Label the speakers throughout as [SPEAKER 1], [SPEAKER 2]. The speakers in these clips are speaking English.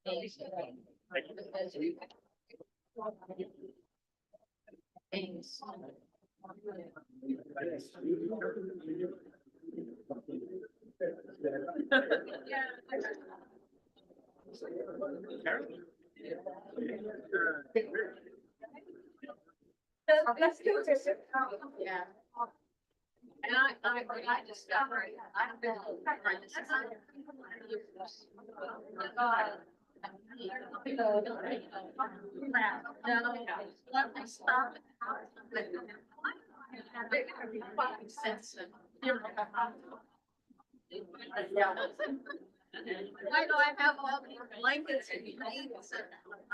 [SPEAKER 1] Yeah. And I discovered I've been why do I have all these blankets and things?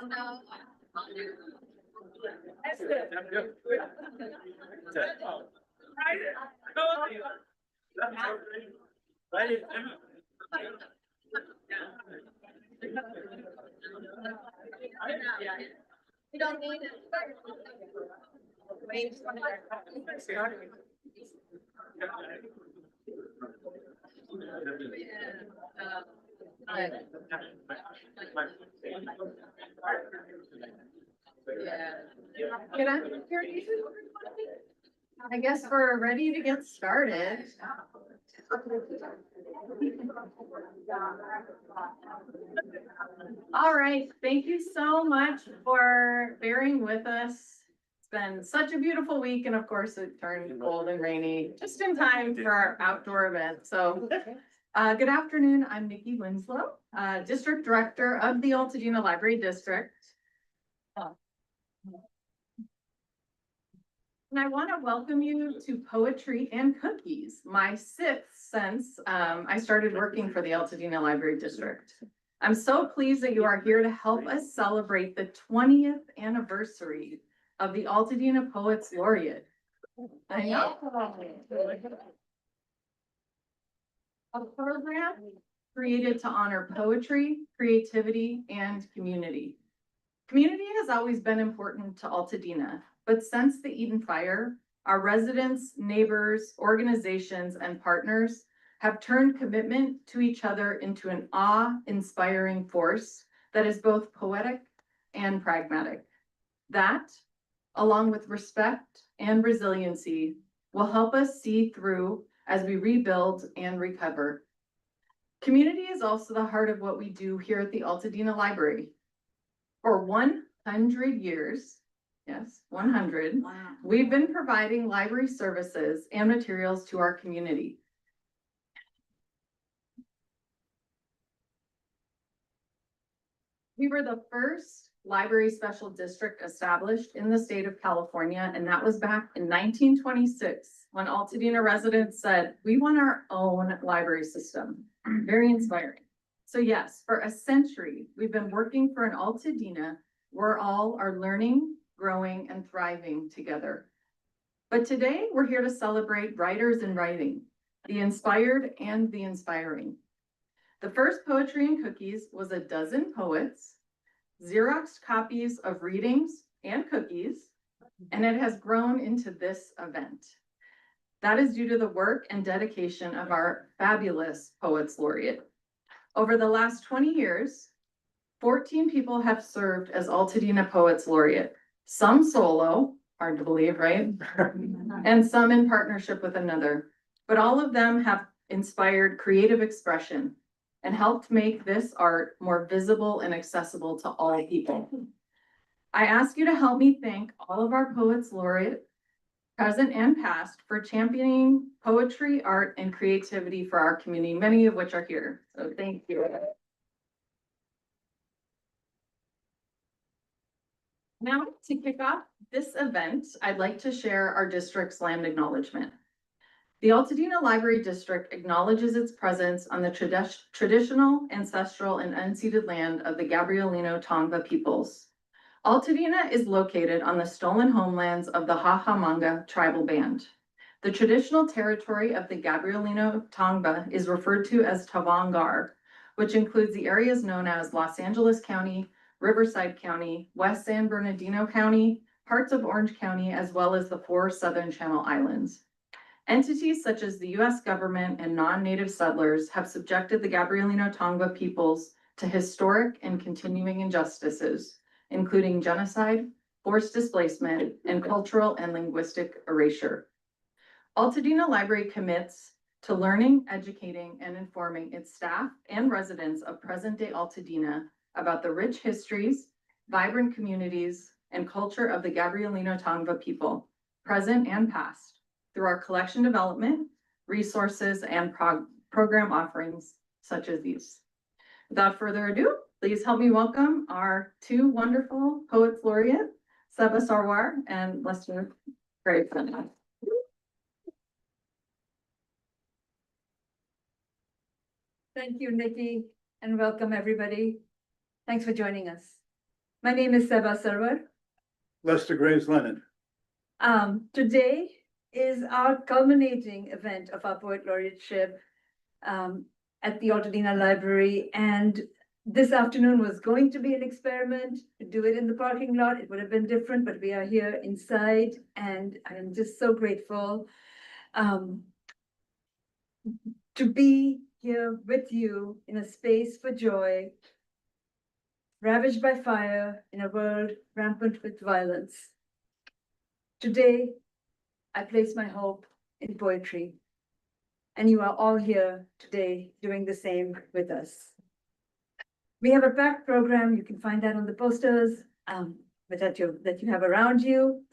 [SPEAKER 1] No. That's good. You don't need it. Can I hear you? I guess we're ready to get started. All right, thank you so much for bearing with us. It's been such a beautiful week, and of course it turned cold and rainy just in time for our outdoor event. So good afternoon, I'm Nikki Winslow, District Director of the Altadena Library District. And I want to welcome you to Poetry and Cookies, my 6th since I started working for the Altadena Library District. I'm so pleased that you are here to help us celebrate the 20th anniversary of the Altadena Poets Laureate. I know. A program created to honor poetry, creativity, and community. Community has always been important to Altadena, but since the Eden Fire, our residents, neighbors, organizations, and partners have turned commitment to each other into an awe-inspiring force that is both poetic and pragmatic. That, along with respect and resiliency, will help us see through as we rebuild and recover. Community is also the heart of what we do here at the Altadena Library. For 100 years, yes, 100, wow. We've been providing library services and materials to our community. We were the first library special district established in the state of California, and that was back in 1926 when Altadena residents said, we want our own library system. Very inspiring. So yes, for a century, we've been working for an Altadena where all are learning, growing, and thriving together. But today we're here to celebrate writers and writing, the inspired and the inspiring. The first Poetry and Cookies was a dozen poets, Xeroxed copies of readings and cookies, and it has grown into this event. That is due to the work and dedication of our fabulous Poets Laureate. Over the last 20 years, 14 people have served as Altadena Poets Laureate, some solo, hard to believe, right? And some in partnership with another. But all of them have inspired creative expression and helped make this art more visible and accessible to all people. I ask you to help me thank all of our Poets Laureate, present and past, for championing poetry, art, and creativity for our community, many of which are here. So thank you. Now, to kick off this event, I'd like to share our district's land acknowledgement. The Altadena Library District acknowledges its presence on the traditional, ancestral, and unceded land of the Gabrielino Tongva peoples. Altadena is located on the stolen homelands of the Hahamanga tribal band. The traditional territory of the Gabrielino Tongva is referred to as Tavangar, which includes the areas known as Los Angeles County, Riverside County, West San Bernardino County, parts of Orange County, as well as the 4 Southern Channel Islands. Entities such as the U.S. government and non-native settlers have subjected the Gabrielino Tongva peoples to historic and continuing injustices, including genocide, forced displacement, and cultural and linguistic erasure. Altadena Library commits to learning, educating, and informing its staff and residents of present-day Altadena about the rich histories, vibrant communities, and culture of the Gabrielino Tongva people, present and past, through our collection development, resources, and program offerings such as these. Without further ado, please help me welcome our two wonderful poets laureate, Seba Sarwar and Lester Grayson.
[SPEAKER 2] Thank you, Nikki, and welcome everybody. Thanks for joining us. My name is Seba Sarwar.
[SPEAKER 3] Lester Graves Lennon.
[SPEAKER 2] Today is our culminating event of our poet laureateship at the Altadena Library, and this afternoon was going to be an experiment to do it in the parking lot. It would have been different, but we are here inside, and I'm just so grateful to be here with you in a space for joy, ravaged by fire in a world rampant with violence. Today, I place my hope in poetry, and you are all here today doing the same with us. We have a packed program. You can find that on the posters that you have around you.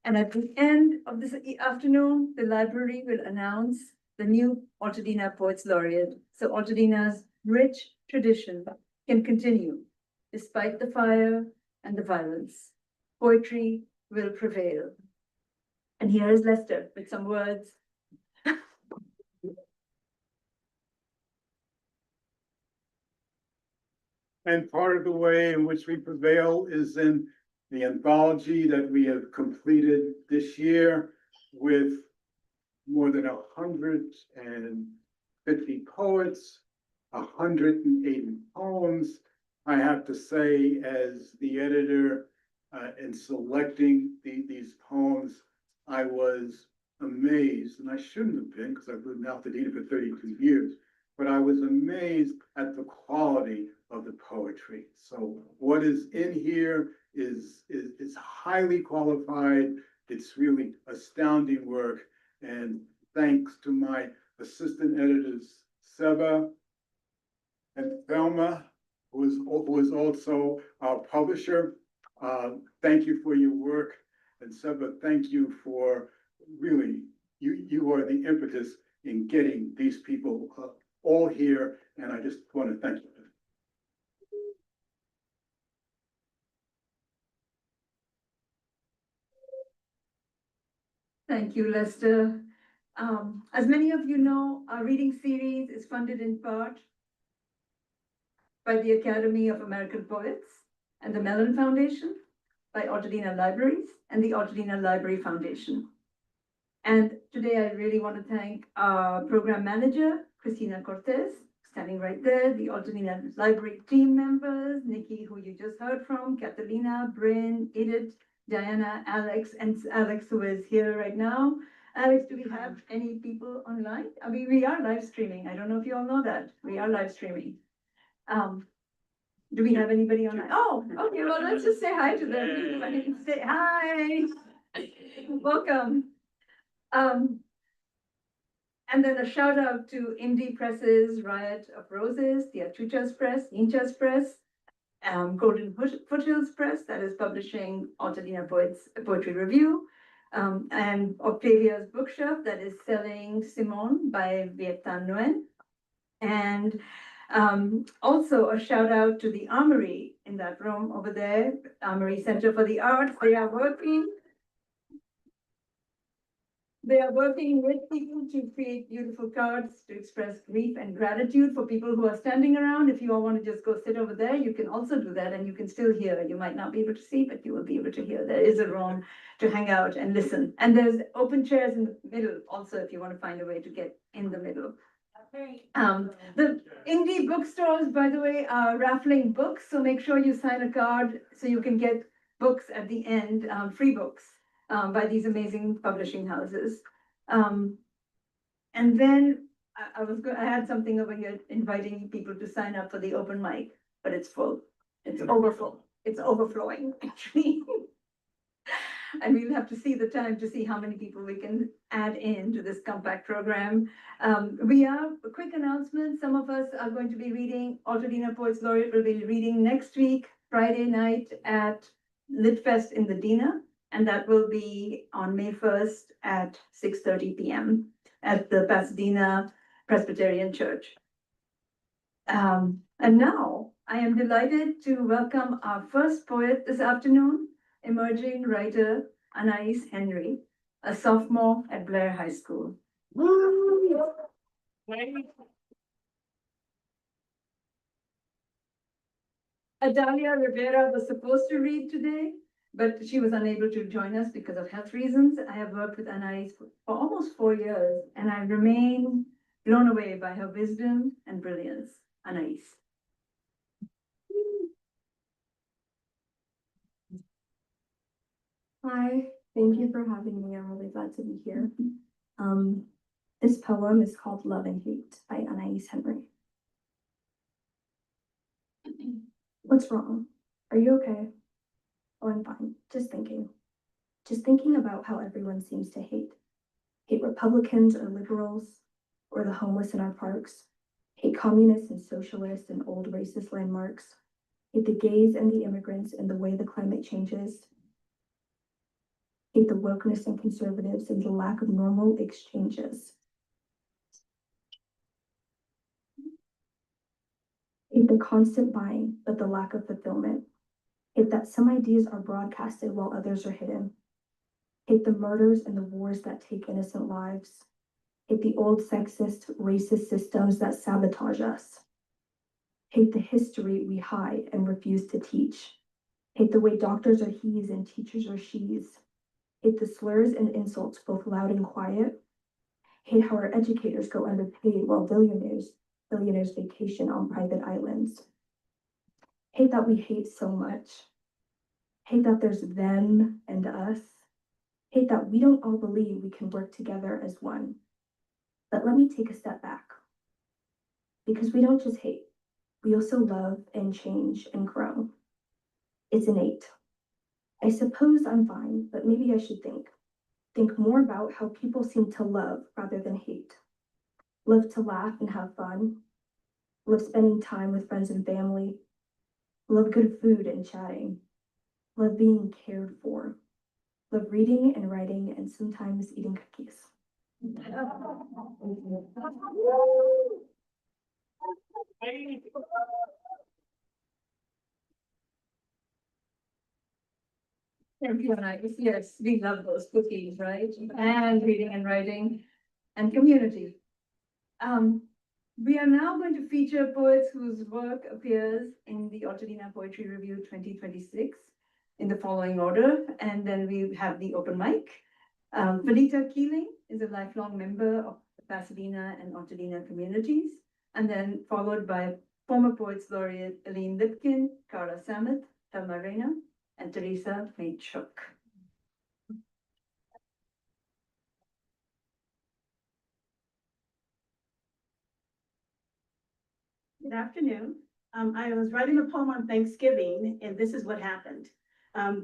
[SPEAKER 2] And at the end of this afternoon, the library will announce the new Altadena Poets Laureate. So Altadena's rich tradition can continue despite the fire and the violence. Poetry will prevail. And here is Lester with some words.
[SPEAKER 3] And part of the way in which we prevail is in the anthology that we have completed this year with more than 150 poets, 180 poems. I have to say, as the editor in selecting these poems, I was amazed, and I shouldn't have been because I've lived in Altadena for 32 years, but I was amazed at the quality of the poetry. So what is in here is highly qualified. It's really astounding work. And thanks to my assistant editors, Seba and Thelma, who is also our publisher. Thank you for your work. And Seba, thank you for really, you are the impetus in getting these people all here. And I just want to thank you.
[SPEAKER 2] Thank you, Lester. As many of you know, our reading series is funded in part by the Academy of American Poets and the Mellon Foundation, by Altadena Libraries and the Altadena Library Foundation. And today I really want to thank our program manager, Christina Cortez, standing right there, the Altadena Library team members, Nikki, who you just heard from, Catalina, Bryn, Edith, Diana, Alex, and Alex, who is here right now. Alex, do we have any people online? I mean, we are live streaming. I don't know if you all know that. We are live streaming. Do we have anybody online? Oh, okay, well, let's just say hi to them. Say hi. Welcome. And then a shout out to Indie Presses, Riot of Roses, the Achuchas Press, Ninjas Press, Golden Foothills Press, that is publishing Altadena Poetry Review, and Octavia's Bookshelf, that is selling Simone by Viet Thanh Nguyen. And also a shout out to the Armory in that room over there, Armory Center for the Arts. They are working with people to create beautiful cards to express grief and gratitude for people who are standing around. If you all want to just go sit over there, you can also do that, and you can still hear. You might not be able to see, but you will be able to hear. There is a room to hang out and listen. And there's open chairs in the middle also, if you want to find a way to get in the middle. The indie bookstores, by the way, are raffling books, so make sure you sign a card so you can get books at the end, free books by these amazing publishing houses. And then I had something over here inviting people to sign up for the open mic. but it's full. It's overfull. It's overflowing, actually. And we'll have to see the time to see how many people we can add in to this compact program. We have a quick announcement. Some of us are going to be reading, Altadena Poets Laureate will be reading next week, Friday night at Litfest in the Dina. And that will be on May 1st at 6:30 p.m. at the Pasadena Presbyterian Church. And now I am delighted to welcome our first poet this afternoon, emerging writer Anais Henry, a sophomore at Blair High School. Adalia Rivera was supposed to read today, but she was unable to join us because of health reasons. I have worked with Anais for almost 4 years, and I remain blown away by her wisdom and brilliance. Anais.
[SPEAKER 4] Hi, thank you for having me. I'm really glad to be here. This poem is called Love and Hate by Anais Henry. What's wrong? Are you okay? Oh, I'm fine. Just thinking. Just thinking about how everyone seems to hate. Hate Republicans or liberals, or the homeless in our parks. Hate communists and socialists and old racist landmarks. Hate the gays and the immigrants and the way the climate changes. Hate the wokeness and conservatives and the lack of normal exchanges. Hate the constant buying, but the lack of fulfillment. Hate that some ideas are broadcasted while others are hidden. Hate the murders and the wars that take innocent lives. Hate the old sexist, racist systems that sabotage us. Hate the history we hide and refuse to teach. Hate the way doctors are he's and teachers are she's. Hate the slurs and insults, both loud and quiet. Hate how our educators go underpaid while billionaires vacation on private islands. Hate that we hate so much. Hate that there's them and us. Hate that we don't all believe we can work together as one. But let me take a step back. Because we don't just hate, we also love and change and grow. It's innate. I suppose I'm fine, but maybe I should think more about how people seem to love rather than hate. Love to laugh and have fun. Love spending time with friends and family. Love good food and chatting. Love being cared for. Love reading and writing and sometimes eating cookies.
[SPEAKER 2] Thank you, Anais. Yes, we love those cookies, right? And reading and writing and community. We are now going to feature poets whose work appears in the Altadena Poetry Review 2026 in the following order, and then we have the open mic. Vanita Keeling is a lifelong member of the Pasadena and Altadena communities, and then followed by former Poets Laureate Aline Lipkin, Cara Samet, Thelma Reyna, and Teresa May-Chook.
[SPEAKER 5] Good afternoon. I was writing a poem on Thanksgiving, and this is what happened.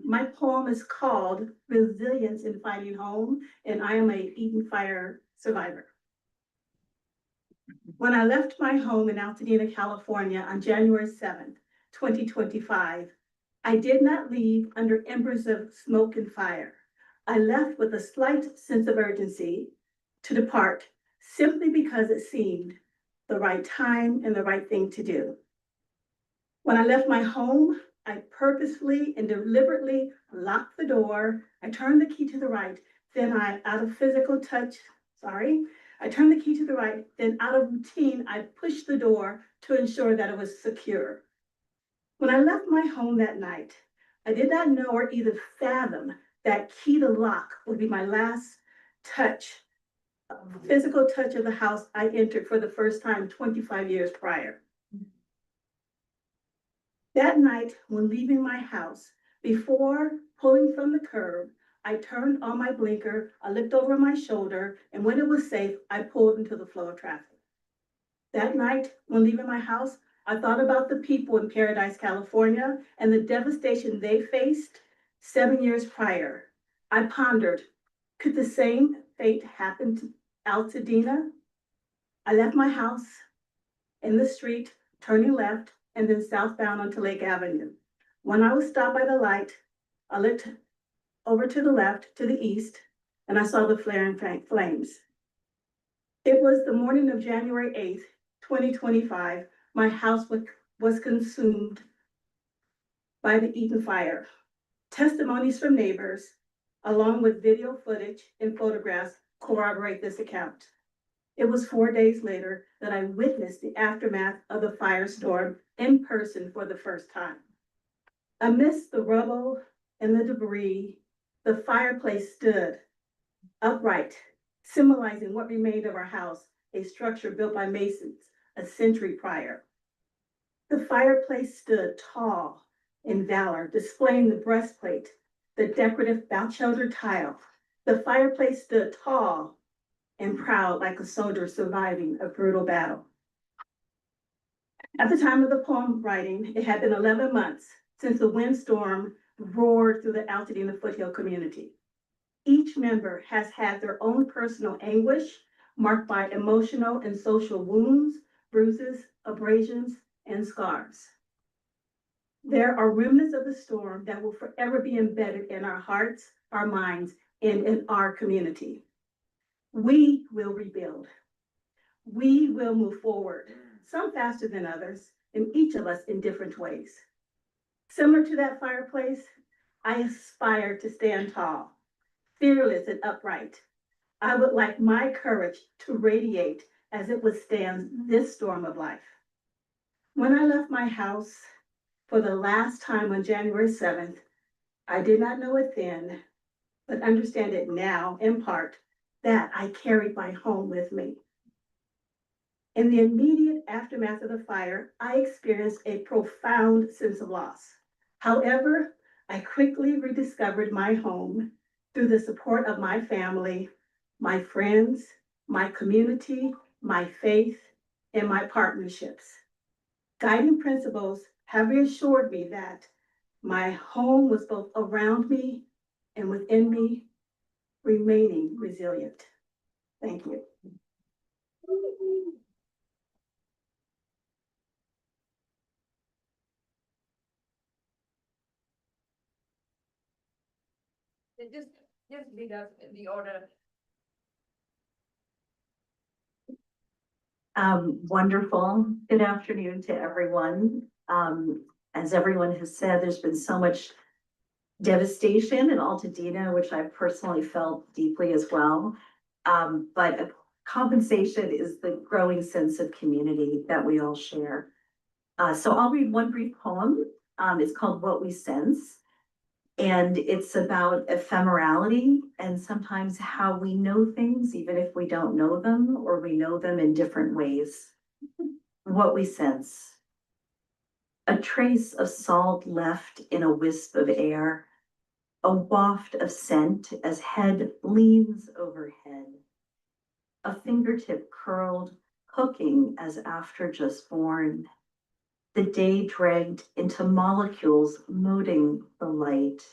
[SPEAKER 5] My poem is called Resilience in Fighting Home, and I am a Eden Fire survivor. When I left my home in Altadena, California on January 7th, 2025, I did not leave under embers of smoke and fire. I left with a slight sense of urgency to depart simply because it seemed the right time and the right thing to do. When I left my home, I purposefully and deliberately locked the door. I turned the key to the right, then I turned the key to the right, then out of routine, I pushed the door to ensure that it was secure. When I left my home that night, I did not know or even fathom that key to lock would be my last touch, physical touch of the house I entered for the first time 25 years prior. That night, when leaving my house, before pulling from the curb, I turned on my blinker, I looked over my shoulder, and when it was safe, I pulled into the flow of traffic. That night, when leaving my house, I thought about the people in Paradise, California, and the devastation they faced 7 years prior. I pondered, could the same fate happen to Altadena? I left my house in the street, turning left and then southbound onto Lake Avenue. When I was stopped by the light, I looked over to the left, to the east, and I saw the flaring flames. It was the morning of January 8th, 2025. My house was consumed by the Eaton fire. Testimonies from neighbors, along with video footage and photographs, corroborate this account. It was 4 days later that I witnessed the aftermath of the firestorm in person for the first time. Amidst the rubble and the debris, the fireplace stood upright, symbolizing what remained of our house, a structure built by masons a century prior. The fireplace stood tall in valor, displaying the breastplate, the decorative bachelder tile. The fireplace stood tall and proud like a soldier surviving a brutal battle. At the time of the poem writing, it had been 11 months since the windstorm roared through the Altadena foothill community. Each member has had their own personal anguish, marked by emotional and social wounds, bruises, abrasions, and scars. There are remnants of the storm that will forever be embedded in our hearts, our minds, and in our community. We will rebuild. We will move forward, some faster than others, and each of us in different ways. Similar to that fireplace, I aspire to stand tall, fearless and upright. I would like my courage to radiate as it withstands this storm of life. When I left my house for the last time on January 7th, I did not know it then, but understand it now in part, that I carried my home with me. In the immediate aftermath of the fire, I experienced a profound sense of loss. However, I quickly rediscovered my home through the support of my family, my friends, my community, my faith, and my partnerships. Guiding principles have reassured me that my home was both around me and within me, remaining resilient. Thank you.
[SPEAKER 2] Just lead us in the order.
[SPEAKER 6] Wonderful. Good afternoon to everyone. As everyone has said, there's been so much devastation in Altadena, which I've personally felt deeply as well. But a compensation is the growing sense of community that we all share. So I'll read one brief poem. It's called What We Sense. And it's about ephemerality and sometimes how we know things, even if we don't know them, or we know them in different ways. What we sense. A trace of salt left in a wisp of air, a waft of scent as head leans overhead. A fingertip curled, hooking as after just born. The day dragged into molecules moting the light.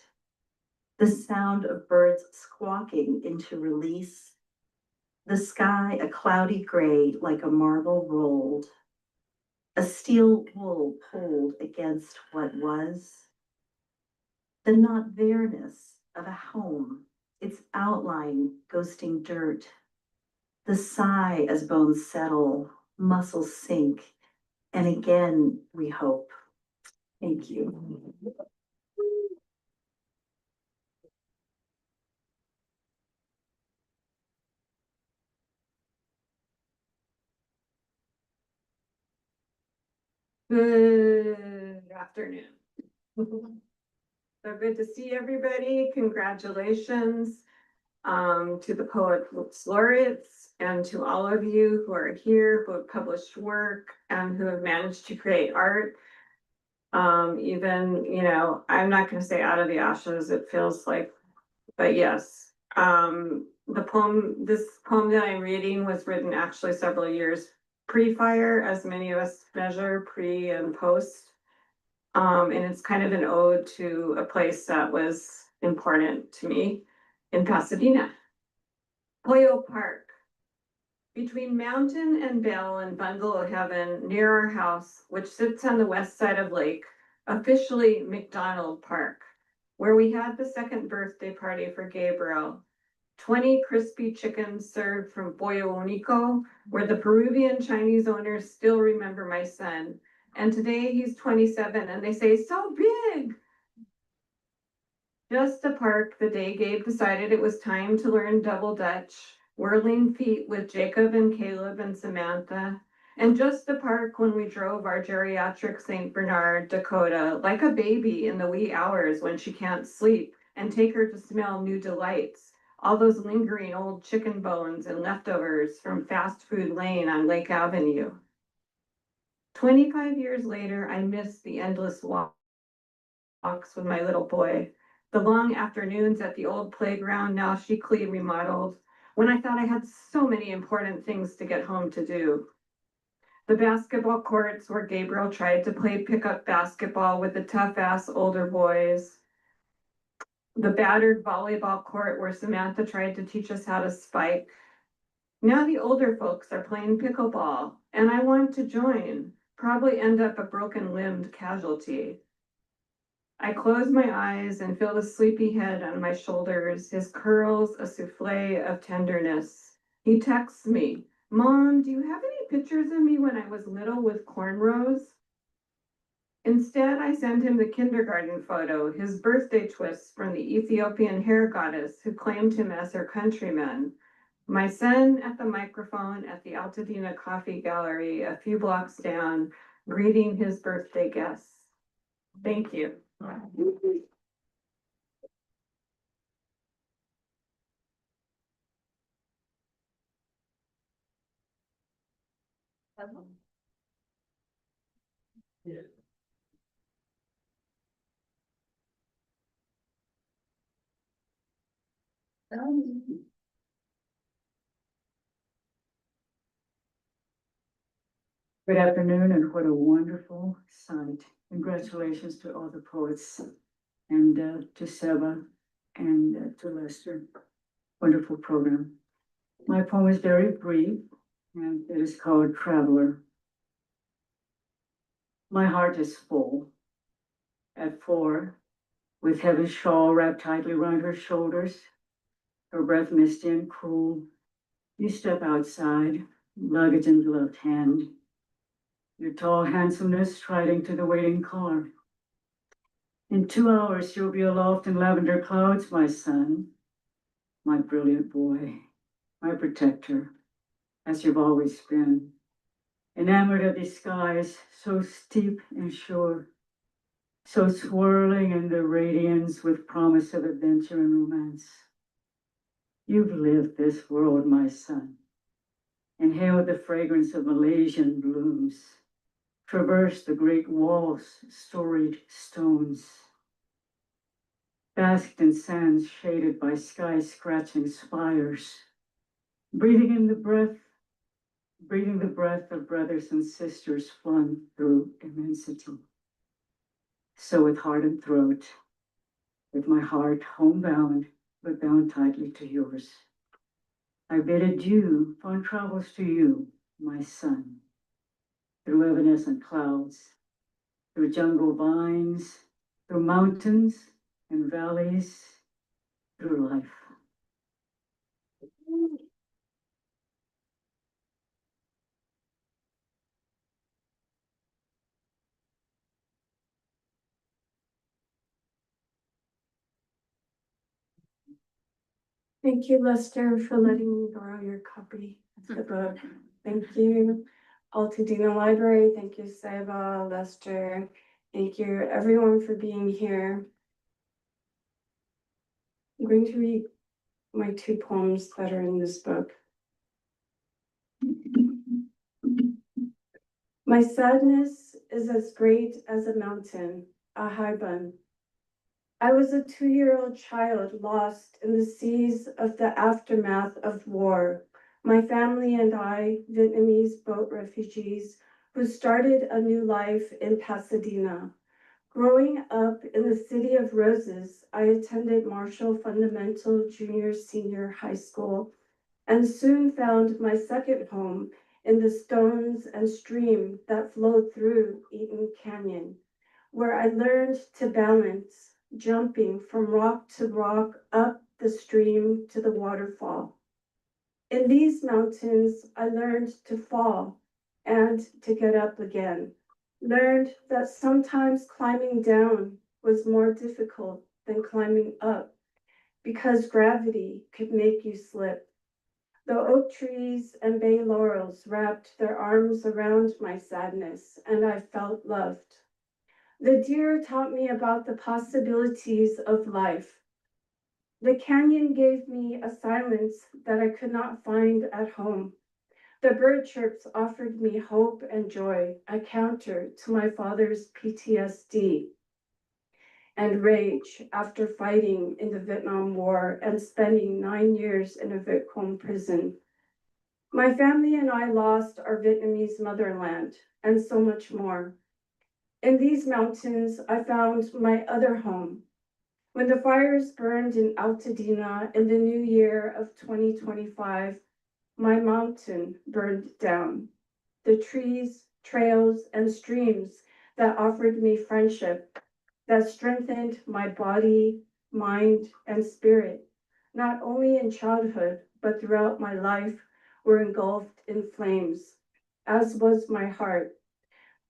[SPEAKER 6] The sound of birds squawking into release. The sky a cloudy gray like a marble rolled. A steel wool pulled against what was. The not there-ness of a home, its outline ghosting dirt. The sigh as bones settle, muscles sink, and again we hope. Thank you.
[SPEAKER 1] Good afternoon. So good to see everybody. Congratulations to the Poets Laureates and to all of you who are here, who have published work and who have managed to create art. Even, I'm not going to say out of the ashes, it feels like, but yes. This poem that I'm reading was written actually several years
[SPEAKER 7] pre-fire, as many of us measure pre and post. And it's kind of an ode to a place that was important to me in Pasadena. Pollo Park. Between Mountain and Bell and Bundle of Heaven, near our house, which sits on the west side of Lake, officially McDonald Park, where we had the second birthday party for Gabriel. 20 crispy chickens served from Pollo Único, where the Peruvian Chinese owners still remember my son. And today he's 27 and they say, so big. Just a park the day Gabe decided it was time to learn double Dutch, whirling feet with Jacob and Caleb and Samantha. And just the park when we drove our geriatric St. Bernard, Dakota, like a baby in the wee hours when she can't sleep, and take her to smell new delights. All those lingering old chicken bones and leftovers from fast food lane on Lake Avenue. 25 years later, I miss the endless walks with my little boy. The long afternoons at the old playground, now chicly remodeled, when I thought I had so many important things to get home to do. The basketball courts where Gabriel tried to play pickup basketball with the tough-ass older boys. The battered volleyball court where Samantha tried to teach us how to spike. Now the older folks are playing pickleball, and I want to join, probably end up a broken-limbed casualty. I close my eyes and feel the sleepy head on my shoulders, his curls a souffle of tenderness. He texts me, Mom, do you have any pictures of me when I was little with cornrows? Instead, I send him the kindergarten photo, his birthday twists from the Ethiopian hair goddess who claimed him as her countryman. My son at the microphone at the Altadena Coffee Gallery a few blocks down, greeting his birthday guests. Thank you.
[SPEAKER 8] Good afternoon, and what a wonderful sight. Congratulations to all the poets and to Seba and to Lester. Wonderful program. My poem is very brief and it is called Traveler. My heart is full. At 4, with heavy shawl wrapped tightly around her shoulders, her breath misty and cool, you step outside, luggage in gloved hand. Your tall handsomeness striding to the waiting car. In 2 hours, you'll be aloft in lavender clouds, my son, my brilliant boy, my protector, as you've always been. Enamored of these skies, so steep and sure, so swirling in the radiance with promise of adventure and romance. You've lived this world, my son. Inhaled the fragrance of Malaysian blooms. Traverse the great walls, storied stones, basked in sands shaded by sky-scratching spires, breathing the breath of brothers and sisters flung through immensity. So with heart and throat, with my heart homebound, but bound tightly to yours, I bid adieu, fond travels to you, my son. Through evanescent clouds, through jungle vines, through mountains and valleys, through life.
[SPEAKER 9] Thank you, Lester, for letting me borrow your copy of the book. Thank you, Altadena Library. Thank you, Seba, Lester. Thank you, everyone, for being here. I'm going to read my 2 poems that are in this book. My sadness is as great as a mountain, a Haiban. I was a 2-year-old child lost in the seas of the aftermath of war, My family and I, Vietnamese boat refugees who started a new life in Pasadena. Growing up in the City of Roses, I attended Marshall Fundamental Junior Senior High School and soon found my second home in the stones and stream that flowed through Eaton Canyon, where I learned to balance, jumping from rock to rock up the stream to the waterfall. In these mountains, I learned to fall and to get up again. Learned that sometimes climbing down was more difficult than climbing up because gravity could make you slip. The oak trees and bay laurels wrapped their arms around my sadness, and I felt loved. The deer taught me about the possibilities of life. The canyon gave me a silence that I could not find at home. The bird chirps offered me hope and joy, a counter to my father's PTSD and rage after fighting in the Vietnam War and spending 9 years in a Viet Cong prison. My family and I lost our Vietnamese motherland and so much more. In these mountains, I found my other home. When the fires burned in Altadena in the new year of 2025, my mountain burned down. The trees, trails, and streams that offered me friendship, that strengthened my body, mind, and spirit, not only in childhood, but throughout my life, were engulfed in flames, as was my heart.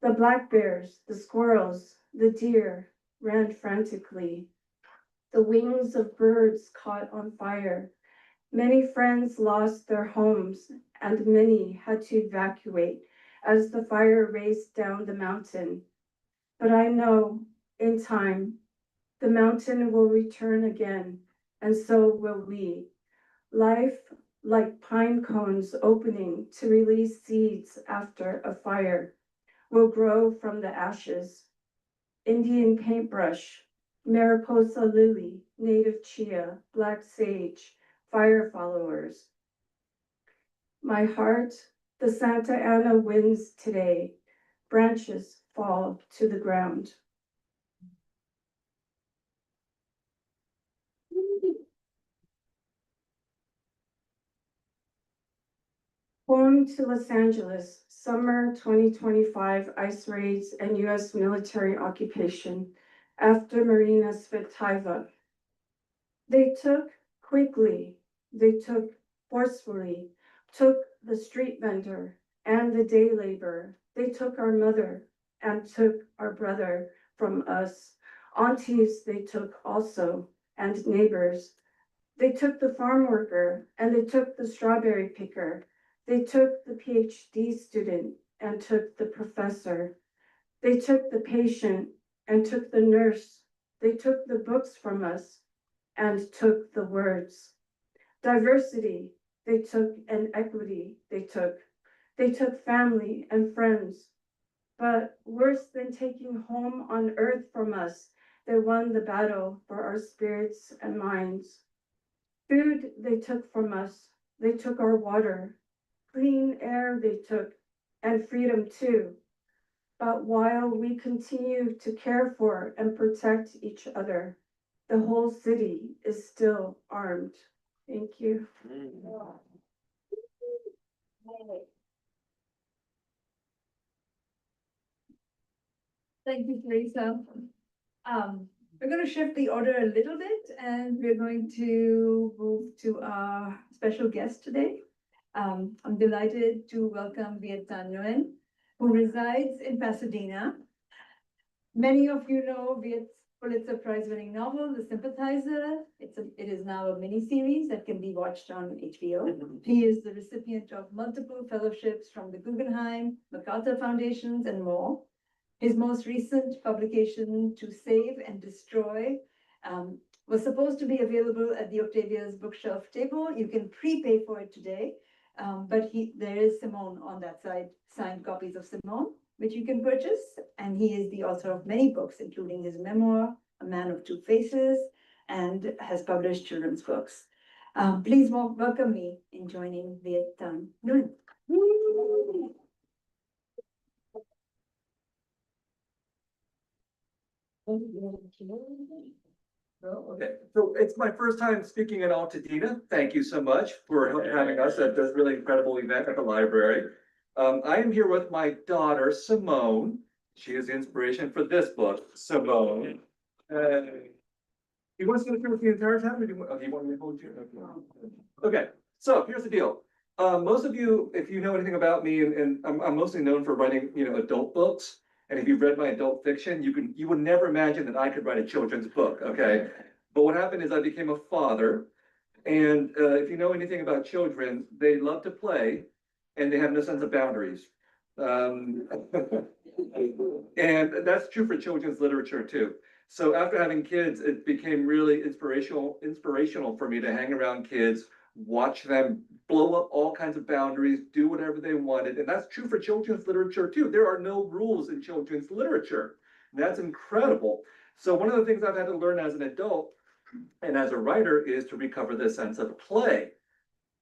[SPEAKER 9] The black bears, the squirrels, the deer ran frantically. The wings of birds caught on fire. Many friends lost their homes, and many had to evacuate as the fire raced down the mountain. But I know in time, the mountain will return again, and so will we. Life, like pine cones opening to release seeds after a fire, will grow from the ashes. Indian paintbrush, Mariposa lily, native chia, black sage, fire followers. My heart, the Santa Ana winds today, branches fall to the ground. Home to Los Angeles, summer 2025 ice raids and US military occupation after Marina Svetaeva. They took quickly, they took forcefully, took the street vendor and the day laborer. They took our mother and took our brother from us. Aunties they took also, and neighbors. They took the farm worker and they took the strawberry picker. They took the PhD student and took the professor. They took the patient and took the nurse. They took the books from us and took the words. Diversity, they took, and equity, they took. They took family and friends. But worse than taking home on earth from us, they won the battle for our spirits and minds. Food they took from us, they took our water. Clean air they took, and freedom too. But while we continue to care for and protect each other, the whole city is still armed. Thank you.
[SPEAKER 2] Thank you, Teresa. We're going to shift the order a little bit, and we're going to move to our special guest today. I'm delighted to welcome Viet Thanh Nguyen, who resides in Pasadena. Many of you know Viet's Pulitzer Prize-winning novel, The Sympathizer. It is now a miniseries that can be watched on HBO. He is the recipient of multiple fellowships from the Guggenheim, MacArthur Foundations, and more. His most recent publication, To Save and Destroy, was supposed to be available at the Octavia's bookshelf table. You can prepay for it today, but there is Simone on that side, signed copies of Simone, which you can purchase. And he is the author of many books, including his memoir, A Man of Two Faces, and has published children's books. Please welcome me in joining Viet Nguyen.
[SPEAKER 10] Okay, so it's my first time speaking at Altadena. Thank you so much for having us at this really incredible event at the library. I am here with my daughter, Simone. She is the inspiration for this book, Simone. You want us to go through with the entire time, or do you, okay, you want me to hold you? Okay, so here's the deal. Most of you, if you know anything about me, and I'm mostly known for writing, adult books. And if you've read my adult fiction, you would never imagine that I could write a children's book, okay? But what happened is I became a father, and if you know anything about children, they love to play, and they have no sense of boundaries. And that's true for children's literature too. So after having kids, it became really inspirational for me to hang around kids, watch them blow up all kinds of boundaries, do whatever they wanted. And that's true for children's literature too. There are no rules in children's literature. That's incredible. So one of the things I've had to learn as an adult and as a writer is to recover the sense of play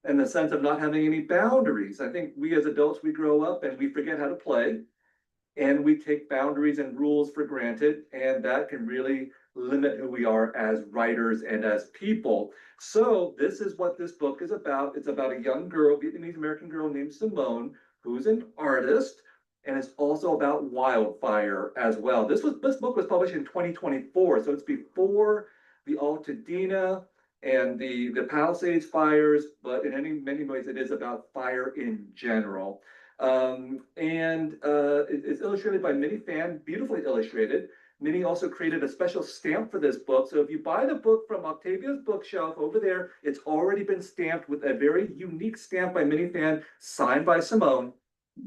[SPEAKER 10] and the sense of not having any boundaries. I think we as adults, we grow up and we forget how to play, and we take boundaries and rules for granted, and that can really limit who we are as writers and as people. So this is what this book is about. It's about a young girl, Vietnamese American girl named Simone, who's an artist, and it's also about wildfire as well. This book was published in 2024, so it's before the Altadena and the Palisades fires, but in many ways it is about fire in general. It's illustrated by Minnie Fan, beautifully illustrated. Minnie also created a special stamp for this book. So if you buy the book from Octavia's bookshelf over there, it's already been stamped with a very unique stamp by Minnie Fan, signed by Simone.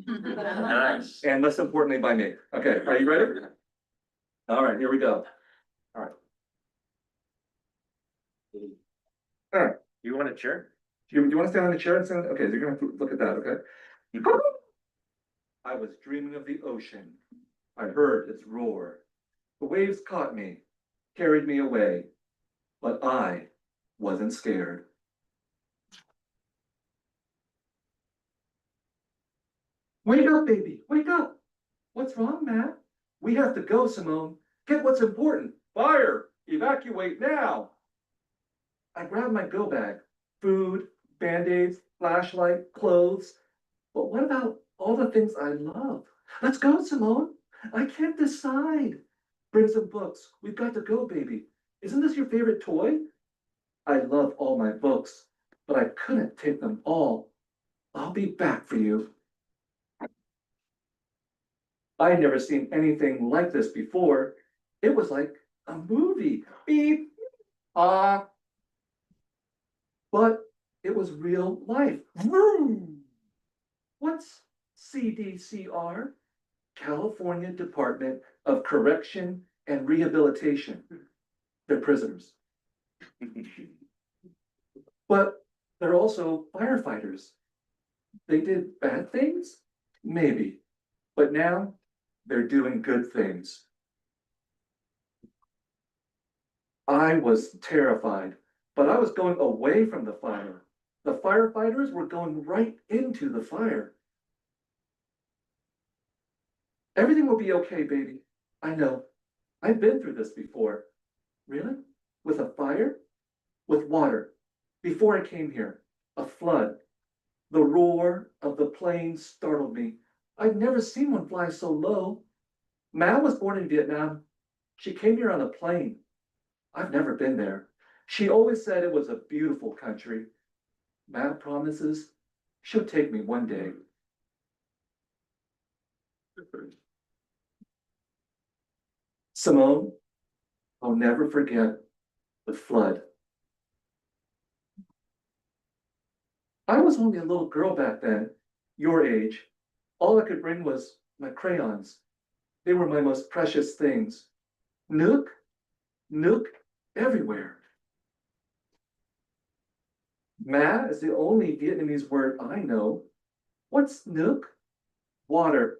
[SPEAKER 11] Nice.
[SPEAKER 10] And most importantly by me. Okay, are you ready? All right, here we go. All right.
[SPEAKER 11] You want a chair?
[SPEAKER 10] Do you want to stand on the chair and stand? Okay, so you're gonna have to look at that, okay? I was dreaming of the ocean. I heard its roar. The waves caught me, carried me away, but I wasn't scared. Wake up, baby, wake up. What's wrong, Matt? We have to go, Simone. Get what's important. Fire! Evacuate now! I grabbed my go bag. Food, Band-Aids, flashlight, clothes. But what about all the things I love? Let's go, Simone. I can't decide. Bring some books. We've got to go, baby. Isn't this your favorite toy? I love all my books, but I couldn't take them all. I'll be back for you. I'd never seen anything like this before. It was like a movie. Beep. But it was real life. Vroom. What's CDCR? California Department of Correction and Rehabilitation. They're prisoners. But they're also firefighters. They did bad things? Maybe. But now they're doing good things. I was terrified, but I was going away from the fire. The firefighters were going right into the fire. Everything will be okay, baby. I know. I've been through this before. Really? With a fire? With water. Before I came here, a flood. The roar of the plane startled me. I'd never seen one fly so low. Ma was born in Vietnam. She came here on a plane. I've never been there. She always said it was a beautiful country. Ma promises she'll take me one day. Simone, I'll never forget the flood. I was only a little girl back then, your age. All I could bring was my crayons. They were my most precious things. Nook everywhere. Ma is the only Vietnamese word I know. What's nook? Water.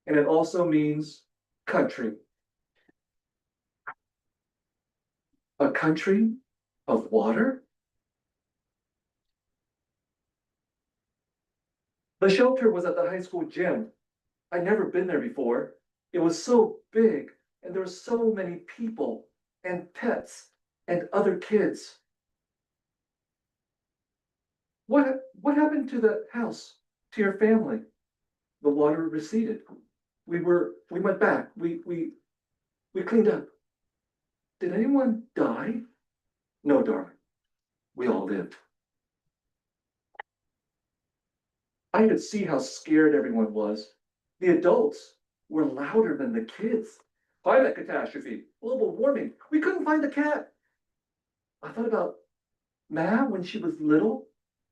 [SPEAKER 10] And it also means country. A country of water? The shelter was at the high school gym. I'd never been there before. It was so big, and there were so many people and pets and other kids. What happened to the house, to your family? The water receded. We went back. We cleaned up. Did anyone die? No, darling. We all lived. I could see how scared everyone was. The adults were louder than the kids. Climate catastrophe, global warming. We couldn't find the cat. I thought about Ma when she was little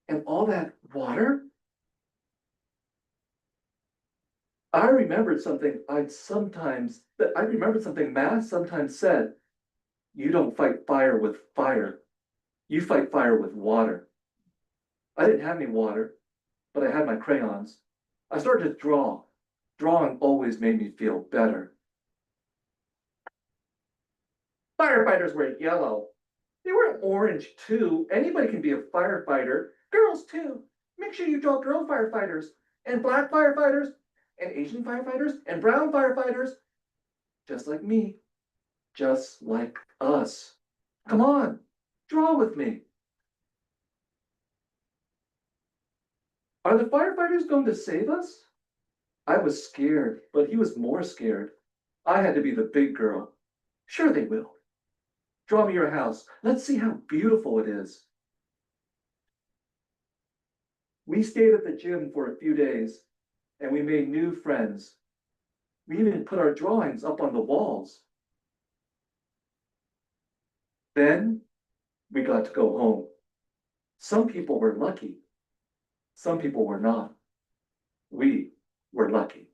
[SPEAKER 10] and all that water. I remembered something Ma sometimes said. You don't fight fire with fire. You fight fire with water. I didn't have any water, but I had my crayons. I started to draw. Drawing always made me feel better. Firefighters were yellow. They weren't orange too. Anybody can be a firefighter. Girls too. Make sure you draw girl firefighters and black firefighters and Asian firefighters and brown firefighters. Just like me. Just like us. Come on, draw with me. Are the firefighters going to save us? I was scared, but he was more scared. I had to be the big girl. Sure they will. Draw me your house. Let's see how beautiful it is. We stayed at the gym for a few days, and we made new friends. We even put our drawings up on the walls. Then we got to go home. Some people were lucky. Some people were not. We were lucky.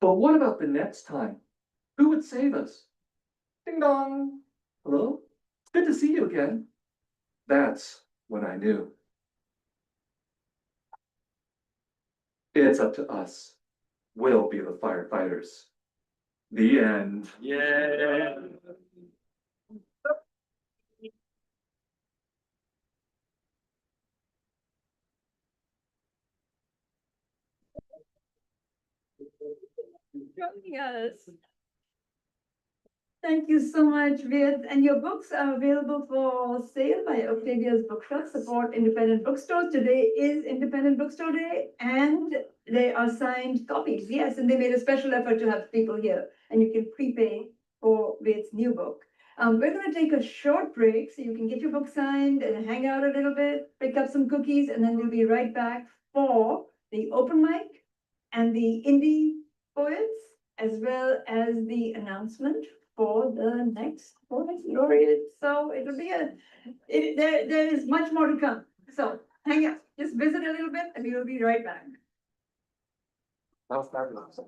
[SPEAKER 10] But what about the next time? Who would save us? Ding dong. Hello? It's good to see you again. That's when I knew. It's up to us. We'll be the firefighters. The end.
[SPEAKER 11] Yeah.
[SPEAKER 2] Joining us. Thank you so much, Ved. And your books are available for sale by Octavia's Bookshop. Support independent bookstores. Today is Independent Bookstore Day, and they are signed copies. Yes, and they made a special effort to have people here, and you can prepay for Ved's new book. We're going to take a short break so you can get your book signed and hang out a little bit, pick up some cookies, and then we'll be right back for the open mic and the indie poets, as well as the announcement for the next laureate. So it'll be there is much more to come. So hang out, just visit a little bit and we will be right back.
[SPEAKER 10] That was fabulous.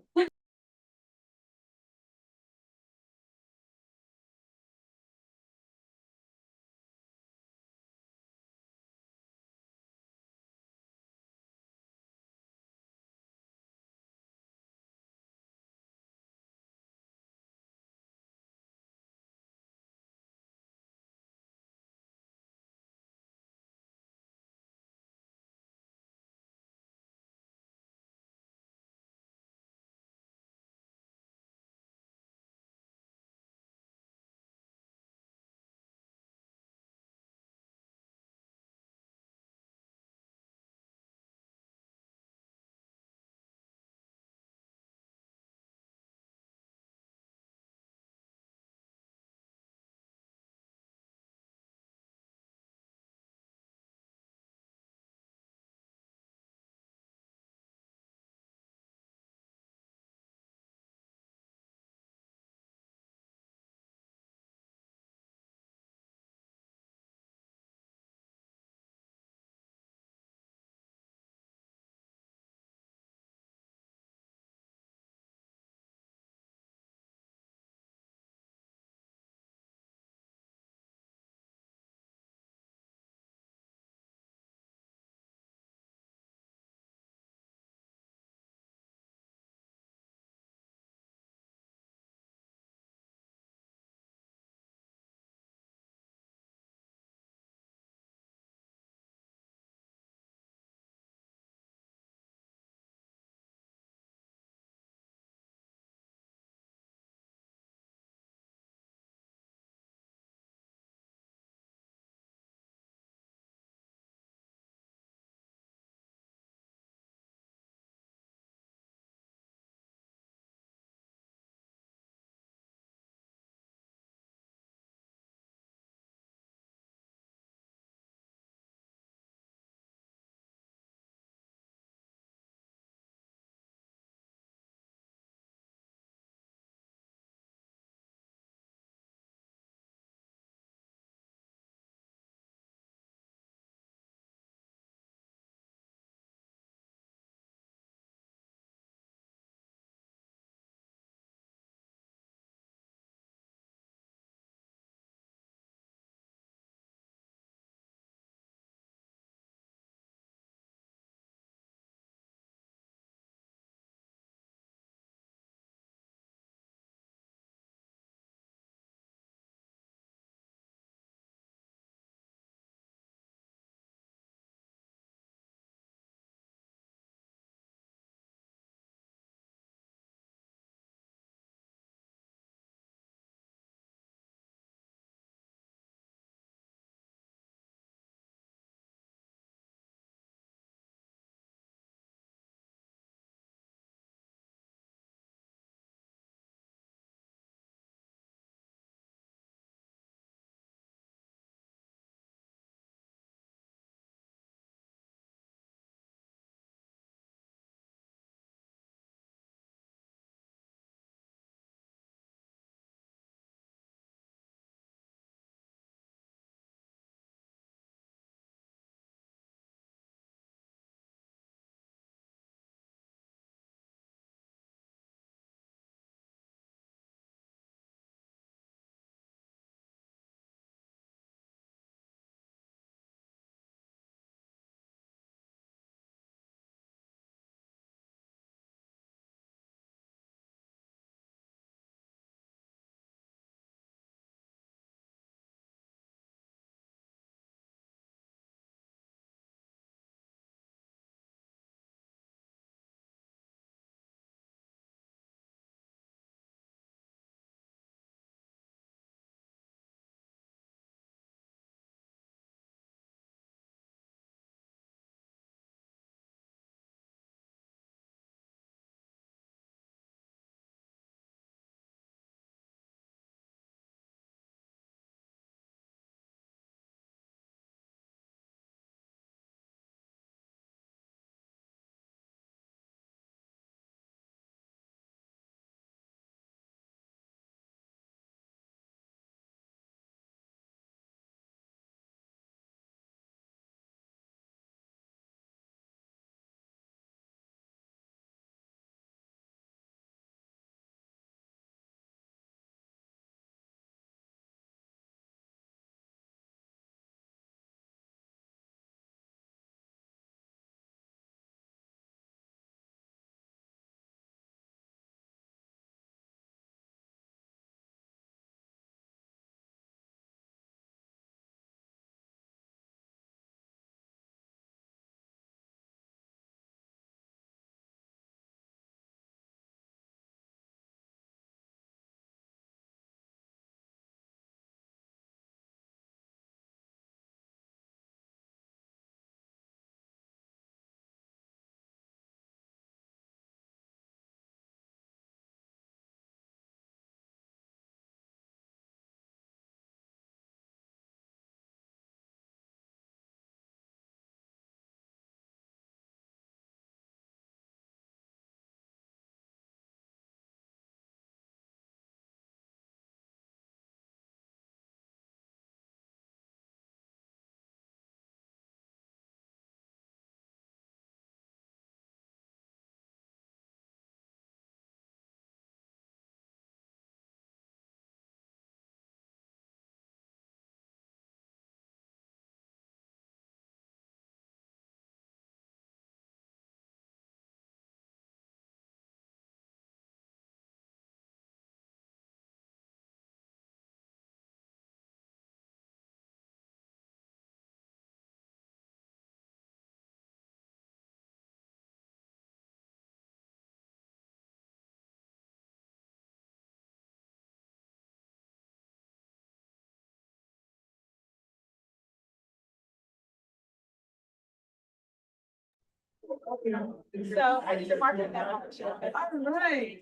[SPEAKER 5] So I need to mark it down. All right.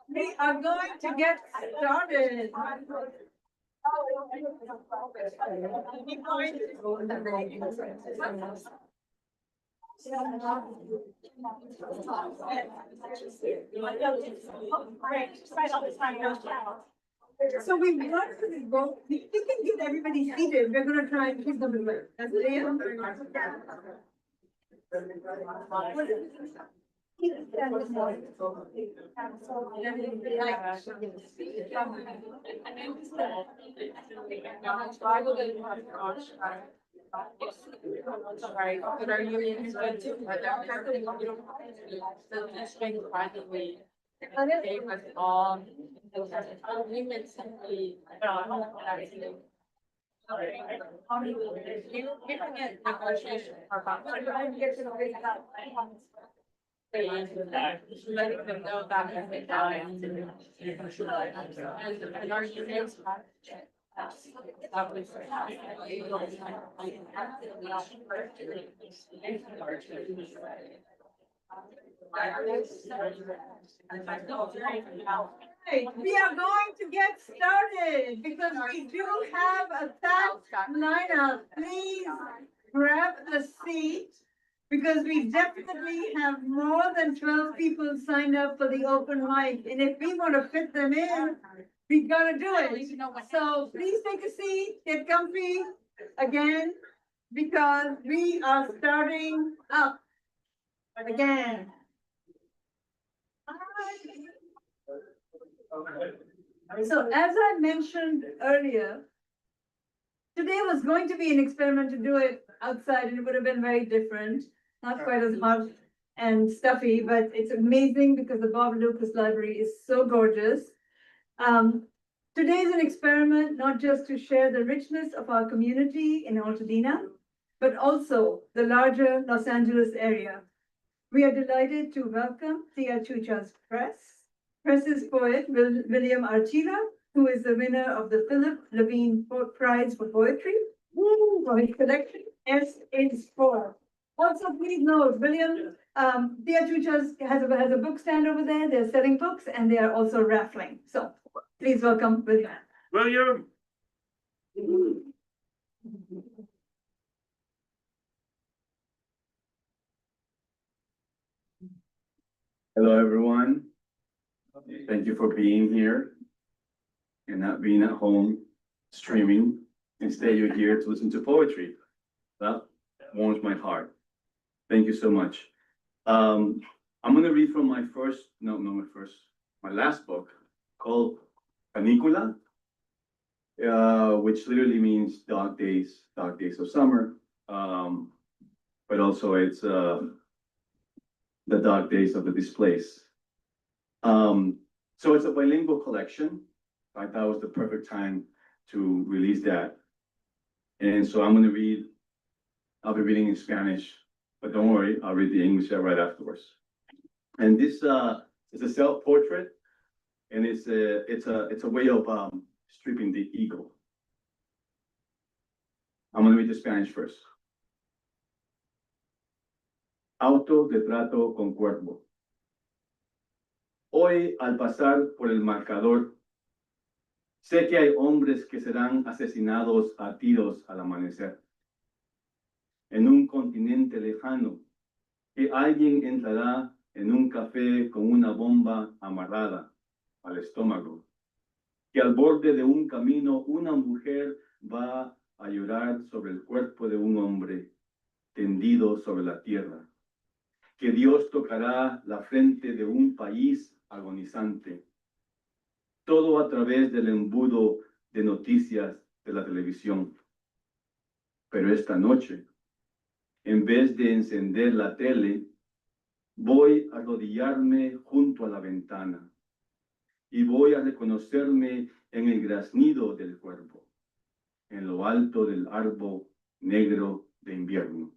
[SPEAKER 2] We are going to get started. So we want to go, you can get everybody seated, we're gonna try and keep them in there. That's it.
[SPEAKER 9] Sorry, but our union is good too, but privately. They was all. Women simply. We can get negotiation. Letting them know that if they die. And our unions. That was.
[SPEAKER 2] Right, we are going to get started because we do have a packed lineup. Please grab a seat because we definitely have more than 12 people signed up for the open mic. And if we want to fit them in, we gotta do it. So please take a seat, get comfy again, because we are starting up again. So as I mentioned earlier, today was going to be an experiment to do it outside and it would have been very different, not quite as hot and stuffy, but it's amazing because the Bob Lucas Library is so gorgeous. Today is an experiment not just to share the richness of our community in Altadena, but also the larger Los Angeles area. We are delighted to welcome Tia Chucha's Press's poet, William Archila, who is the winner of the Philip Levine Prize for Poetry, for his collection, S is for. Also, please note, William, Tia Chucha's has a book stand over there, they're selling books, and they are also raffling, so please welcome William.
[SPEAKER 11] William.
[SPEAKER 12] Hello, everyone. Thank you for being here and not being at home streaming. Instead, you're here to listen to poetry. That warms my heart. Thank you so much. I'm going to read from my last book called Canicula, which literally means dog days of summer. But also it's the dog days of the displaced. So it's a bilingual collection. I thought it was the perfect time to release that. And so I'll be reading in Spanish, but don't worry, I'll read the English right afterwards. And this is a self-portrait, and it's a way of stripping the ego. I'm gonna read the Spanish first. Autoretrato con cuerpo. Hoy, al pasar por el marcador, sé que hay hombres que serán asesinados a tiros al amanecer. En un continente lejano, que alguien entrará en un café con una bomba amarrada al estómago. Que al borde de un camino una mujer va a llorar sobre el cuerpo de un hombre tendido sobre la tierra. Que Dios tocará la frente de un país agonizante. Todo a través del embudo de noticias de la televisión. Pero esta noche, en vez de encender la tele, voy a arrodillarme junto a la ventana y voy a reconocerme en el graznido del cuervo, en lo alto del árbol negro de invierno.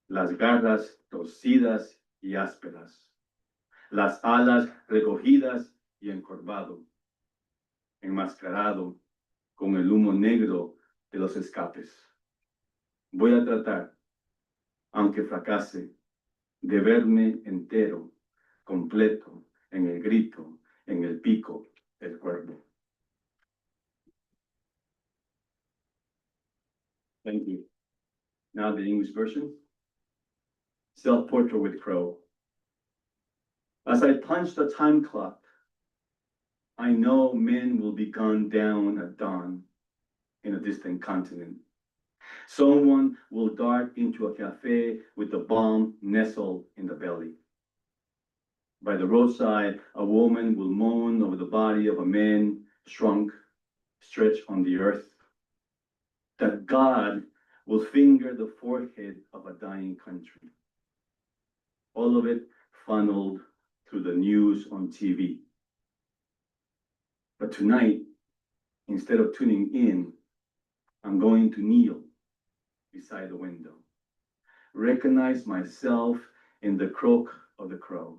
[SPEAKER 12] Las garras torcidas y ásperas, las alas recogidas y encorvado, enmascarado con el humo negro de los escapes. Voy a tratar, aunque fracase, de verme entero, completo, en el grito, en el pico del cuervo. Thank you. Now the English version. Self-portrait with crow. As I punch the time clock, I know men will be gunned down at dawn in a distant continent. Someone will dart into a cafe with the bomb nestled in the belly. By the roadside, a woman will moan over the body of a man shrunk, stretched on the earth. That God will finger the forehead of a dying country. All of it funneled through the news on TV. But tonight, instead of tuning in, I'm going to kneel beside the window, recognize myself in the croak of the crow,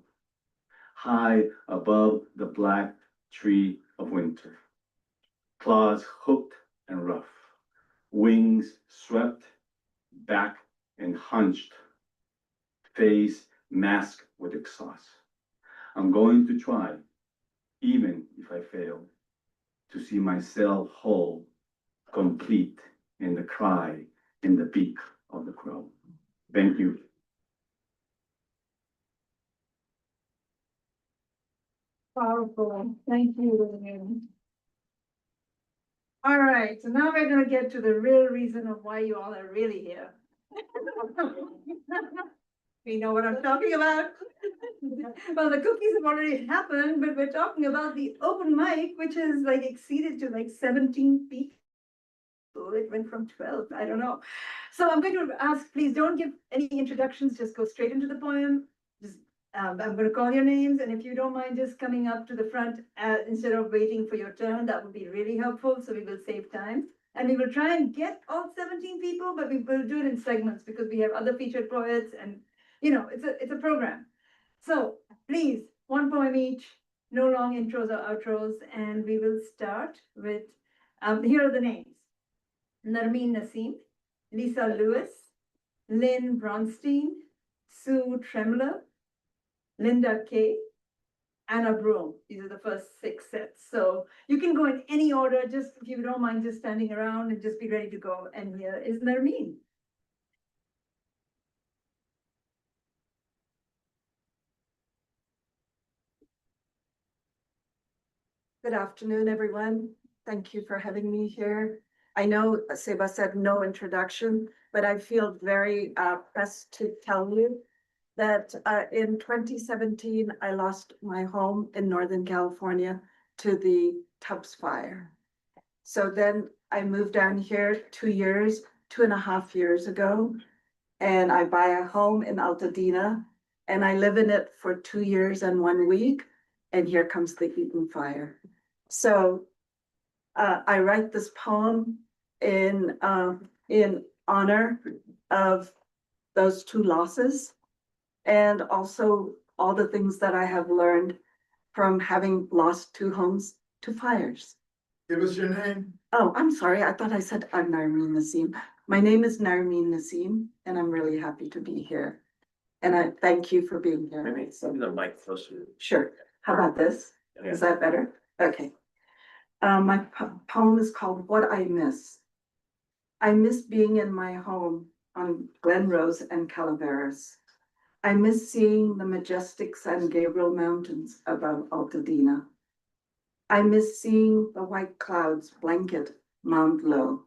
[SPEAKER 12] high above the black tree of winter, claws hooked and rough, wings swept back and hunched, face masked with exhaust. I'm going to try, even if I fail, to see myself whole, complete in the cry, in the beak of the crow. Thank you.
[SPEAKER 2] Powerful. Thank you, William. All right, so now we're gonna get to the real reason of why you all are really here. We know what I'm talking about. Well, the cookies have already happened, but we're talking about the open mic, which has like exceeded to like 17 people. It went from 12, I don't know. So I'm going to ask, please don't give any introductions, just go straight into the poem. Just, I'm gonna call your names, and if you don't mind just coming up to the front, instead of waiting for your turn, that would be really helpful, so we will save time. And we will try and get all 17 people, but we will do it in segments because we have other featured poets and, you know, it's a program. So please, one poem each, no long intros or outros, and we will start with, here are the names. Narmeen Naseem, Lisa Lewis, Lynn Bronstein, Sue Tremler, Linda Kay, Anna Broom. These are the first 6 sets. So you can go in any order, just if you don't mind just standing around and just be ready to go. And here is Narmeen.
[SPEAKER 13] Good afternoon, everyone. Thank you for having me here. I know Seba said no introduction, but I feel very pressed to tell you that in 2017, I lost my home in Northern California to the Tubbs fire. So then I moved down here 2.5 years ago, and I buy a home in Altadena, and I live in it for 2 years and 1 week, and here comes the Eaton fire. So I write this poem in honor of those 2 losses, and also all the things that I have learned from having lost 2 homes to fires.
[SPEAKER 3] Give us your name.
[SPEAKER 13] Oh, I'm sorry. I thought I said I'm Narmeen Naseem. My name is Narmeen Naseem, and I'm really happy to be here. And I thank you for being here.
[SPEAKER 11] Maybe the mic closer.
[SPEAKER 13] Sure. How about this? Is that better? Okay. My poem is called What I Miss. I miss being in my home on Glen Rose and Calaveras. I miss seeing the majestic San Gabriel Mountains above Altadena. I miss seeing the white clouds blanket Mount Low.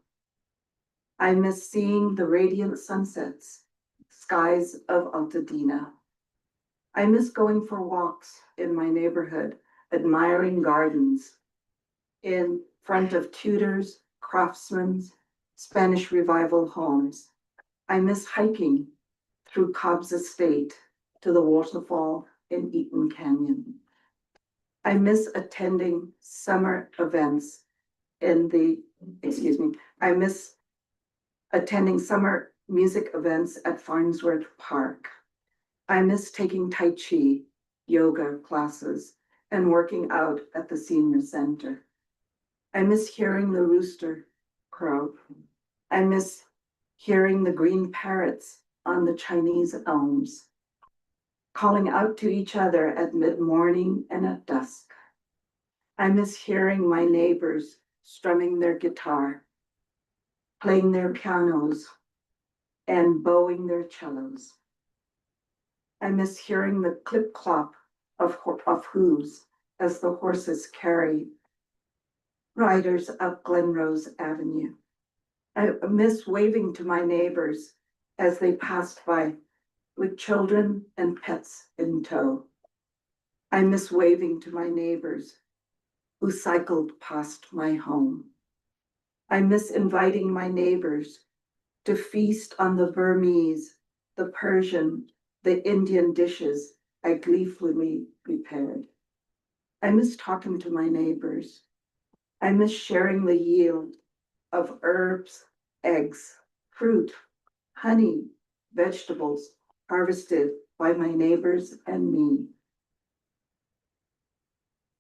[SPEAKER 13] I miss seeing the radiant sunsets, skies of Altadena. I miss going for walks in my neighborhood, admiring gardens in front of Tudors, craftsmen's, Spanish Revival homes. I miss hiking through Cobb's Estate to the waterfall in Eaton Canyon. I miss attending summer events I miss attending summer music events at Farnsworth Park. I miss taking Tai Chi, yoga classes, and working out at the senior center. I miss hearing the rooster crow. I miss hearing the green parrots on the Chinese elms, calling out to each other at mid-morning and at dusk. I miss hearing my neighbors strumming their guitar, playing their pianos, and bowing their cellos. I miss hearing the clip-clop of hooves as the horses carry riders up Glenrose Avenue. I miss waving to my neighbors as they passed by with children and pets in tow. I miss waving to my neighbors who cycled past my home. I miss inviting my neighbors to feast on the Burmese, the Persian, the Indian dishes I gleefully prepared. I miss talking to my neighbors. I miss sharing the yield of herbs, eggs, fruit, honey, vegetables harvested by my neighbors and me.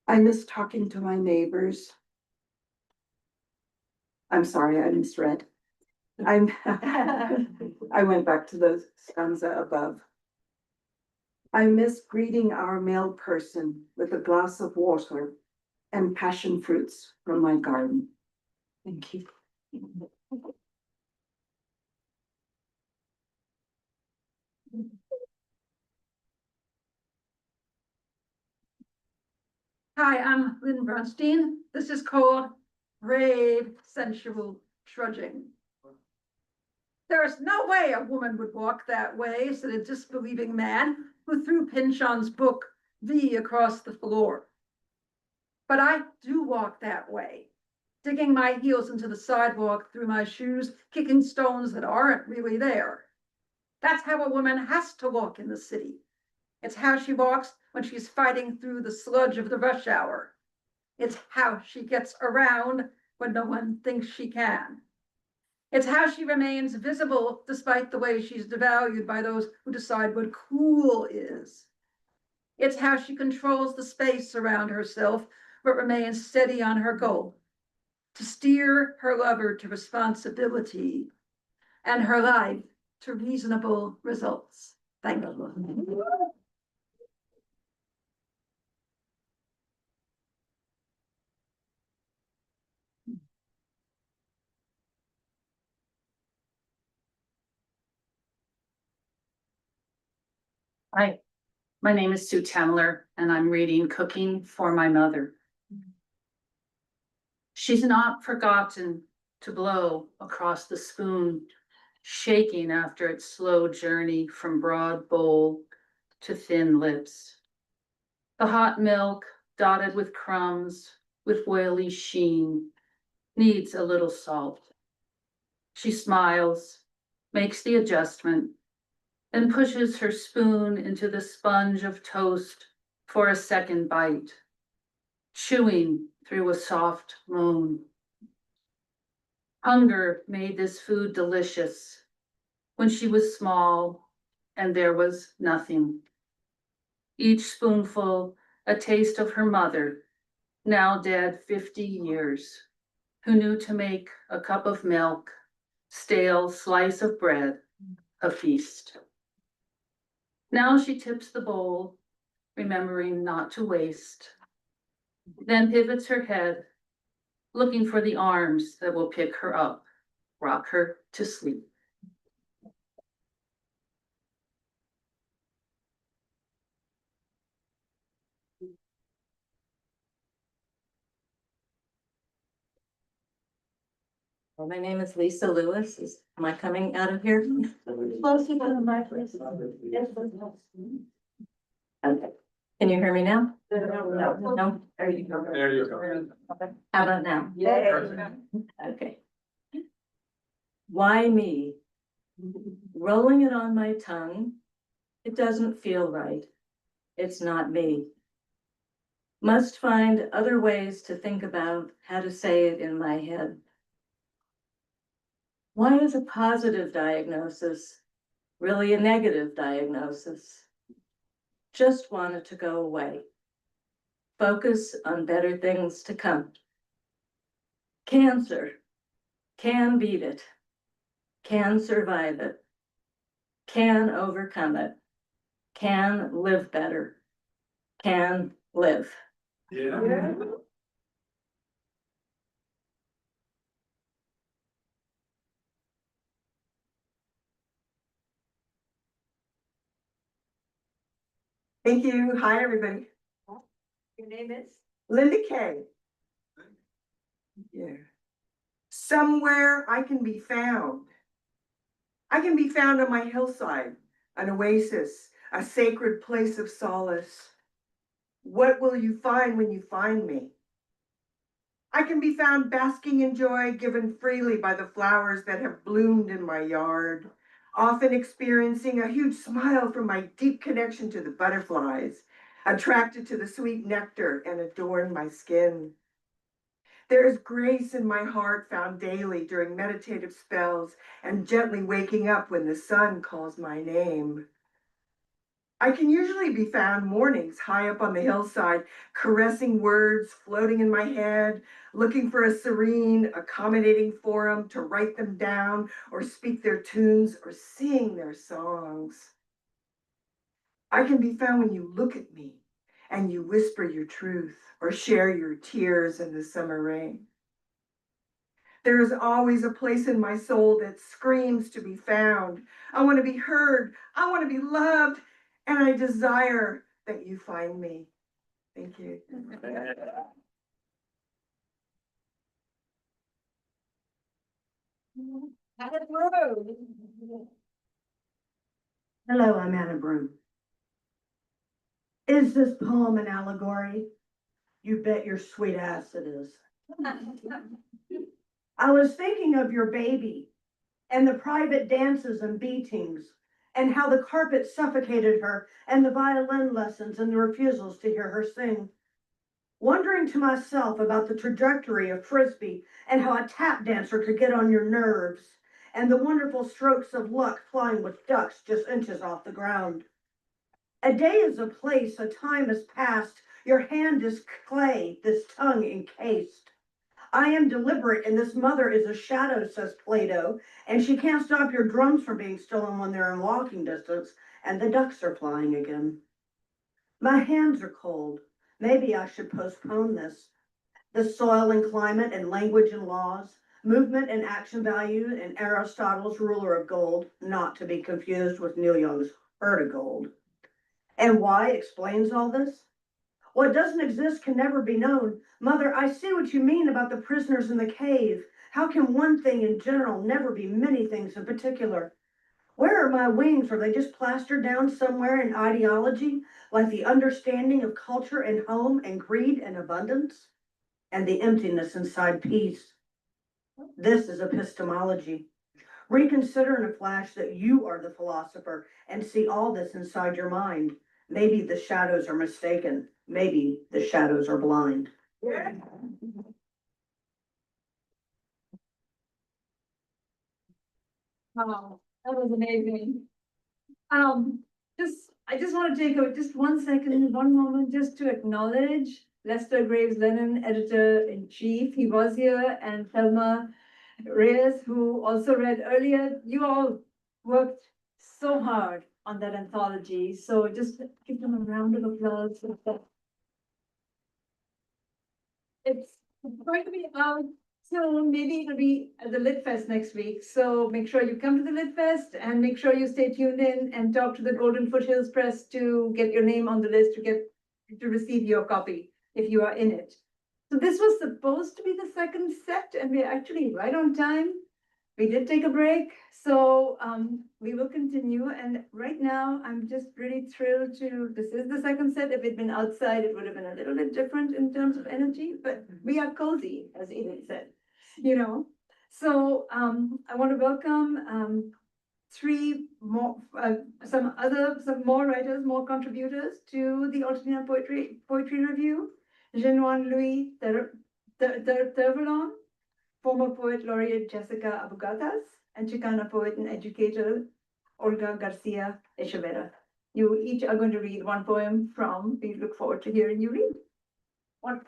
[SPEAKER 13] I miss talking to my neighbors. I'm sorry, I misread. I went back to the stanza above. I miss greeting our male person with a glass of water and passion fruits from my garden. Thank you.
[SPEAKER 14] Hi, I'm Lynn Brunstein. This is called Brave Sensual Trudging. There is no way a woman would walk that way, said a disbelieving man who threw Pynchon's book V across the floor. But I do walk that way, digging my heels into the sidewalk through my shoes, kicking stones that aren't really there. That's how a woman has to walk in the city. It's how she walks when she's fighting through the sludge of the rush hour. It's how she gets around when no one thinks she can. It's how she remains visible despite the way she's devalued by those who decide what cool is. It's how she controls the space around herself, but remains steady on her goal, to steer her lover to responsibility and her life to reasonable results. Thank you.
[SPEAKER 15] Hi, my name is Sue Temler, and I'm reading Cooking for My Mother. She's not forgotten to blow across the spoon, shaking after its slow journey from broad bowl to thin lips. The hot milk, dotted with crumbs, with oily sheen, needs a little salt. She smiles, makes the adjustment, and pushes her spoon into the sponge of toast for a second bite, chewing through a soft moan. Hunger made this food delicious when she was small and there was nothing. Each spoonful a taste of her mother, now dead 50 years, who knew to make a cup of milk, stale slice of bread, a feast. Now she tips the bowl, remembering not to waste, then pivots her head, looking for the arms that will pick her up, rock her to sleep.
[SPEAKER 6] Well, my name is Lisa Lewis. Am I coming out of here? Closer to the mic, please. Okay. Can you hear me now? No? There you go.
[SPEAKER 10] There you go.
[SPEAKER 6] How about now? Okay. Why me? Rolling it on my tongue. It doesn't feel right. It's not me. Must find other ways to think about how to say it in my head. Why is a positive diagnosis really a negative diagnosis? Just want it to go away. Focus on better things to come. Cancer, can beat it. can survive it, can overcome it, can live better, can live.
[SPEAKER 10] Yeah.
[SPEAKER 13] Thank you. Hi, everybody.
[SPEAKER 2] Your name is?
[SPEAKER 13] Linda Kay. Yeah. Somewhere I can be found. I can be found on my hillside, an oasis, a sacred place of solace. What will you find when you find me? I can be found basking in joy given freely by the flowers that have bloomed in my yard, often experiencing a huge smile from my deep connection to the butterflies, attracted to the sweet nectar and adorn my skin. There is grace in my heart found daily during meditative spells and gently waking up when the sun calls my name. I can usually be found mornings high up on the hillside, caressing words floating in my head, looking for a serene, accommodating forum to write them down or speak their tunes or sing their songs. I can be found when you look at me and you whisper your truth or share your tears in the summer rain. There is always a place in my soul that screams to be found. I want to be heard. I want to be loved. And I desire that you find me. Thank you.
[SPEAKER 16] Hello, I'm Anna Broom. Is this poem an allegory? You bet your sweet ass it is. I was thinking of your baby and the private dances and beatings and how the carpet suffocated her and the violin lessons and the refusals to hear her sing. Wondering to myself about the trajectory of Frisbee and how a tap dancer could get on your nerves and the wonderful strokes of luck flying with ducks just inches off the ground. A day is a place, a time is past. Your hand is clay, this tongue encased. I am deliberate, and this mother is a shadow, says Plato, and she can't stop your drums from being stolen when they're in walking distance, and the ducks are flying again. My hands are cold. Maybe I should postpone this. The soil and climate and language and laws, movement and action value, and Aristotle's ruler of gold, not to be confused with Neil Young's herd of gold. And why explains all this? What doesn't exist can never be known. Mother, I see what you mean about the prisoners in the cave. How can one thing in general never be many things in particular? Where are my wings? Are they just plastered down somewhere in ideology, like the understanding of culture and home and greed and abundance? And the emptiness inside peace. This is epistemology. Reconsider in a flash that you are the philosopher and see all this inside your mind. Maybe the shadows are mistaken. Maybe the shadows are blind.
[SPEAKER 2] Oh, that was amazing. I just want to take just 1 second, one moment, just to acknowledge Lester Graves Lennon, editor-in-chief. He was here, and Thelma Reyes, who also read earlier. You all worked so hard on that anthology. So just give them a round of applause. It's going to be out soon. Maybe it'll be at the Lit Fest next week. So make sure you come to the Lit Fest and make sure you stay tuned in and talk to the Golden Foothills Press to get your name on the list to receive your copy if you are in it. So this was supposed to be the second set, and we're actually right on time. We did take a break, so we will continue. And right now, I'm just really thrilled this is the second set. If it'd been outside, it would have been a little bit different in terms of energy, but we are cozy, as Edith said, you know. So I want to welcome three more, some more writers, more contributors to the Altadena Poetry Review. Genoan Louis Tervelon, former poet laureate Jessica Abugatas, and Chicana poet and educator Olga Garcia Echeverra. You each are going to read one poem from. We look forward to hearing you read. One.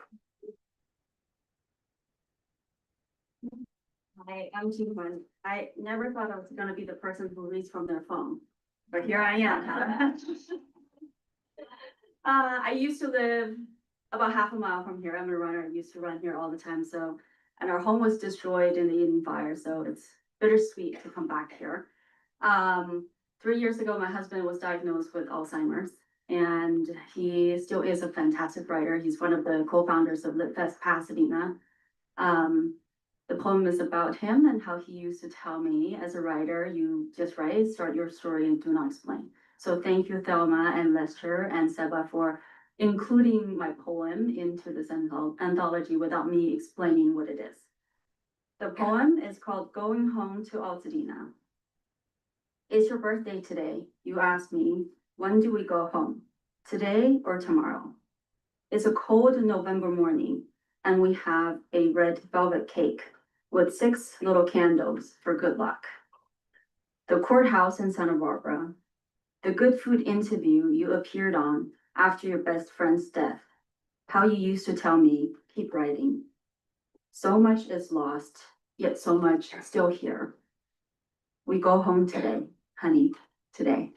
[SPEAKER 17] Hi, I'm Jihwan. I never thought I was gonna be the person who reads from their phone, but here I am. I used to live about half a mile from here. I'm a runner. I used to run here all the time, so, and our home was destroyed in the Eden fire, so it's bittersweet to come back here. 3 years ago, my husband was diagnosed with Alzheimer's, and he still is a fantastic writer. He's one of the co-founders of LitFest Pasadena. The poem is about him and how he used to tell me, as a writer, you just write, start your story and do not explain. So thank you, Thelma and Lester and Seba, for including my poem into this anthology without me explaining what it is. The poem is called Going Home to Altadena. It's your birthday today. You asked me, when do we go home? Today or tomorrow? It's a cold November morning, and we have a red velvet cake with 6 little candles for good luck. The courthouse in Santa Barbara. The good food interview you appeared on after your best friend's death. How you used to tell me, keep writing. So much is lost, yet so much still here. We go home today, honey, today.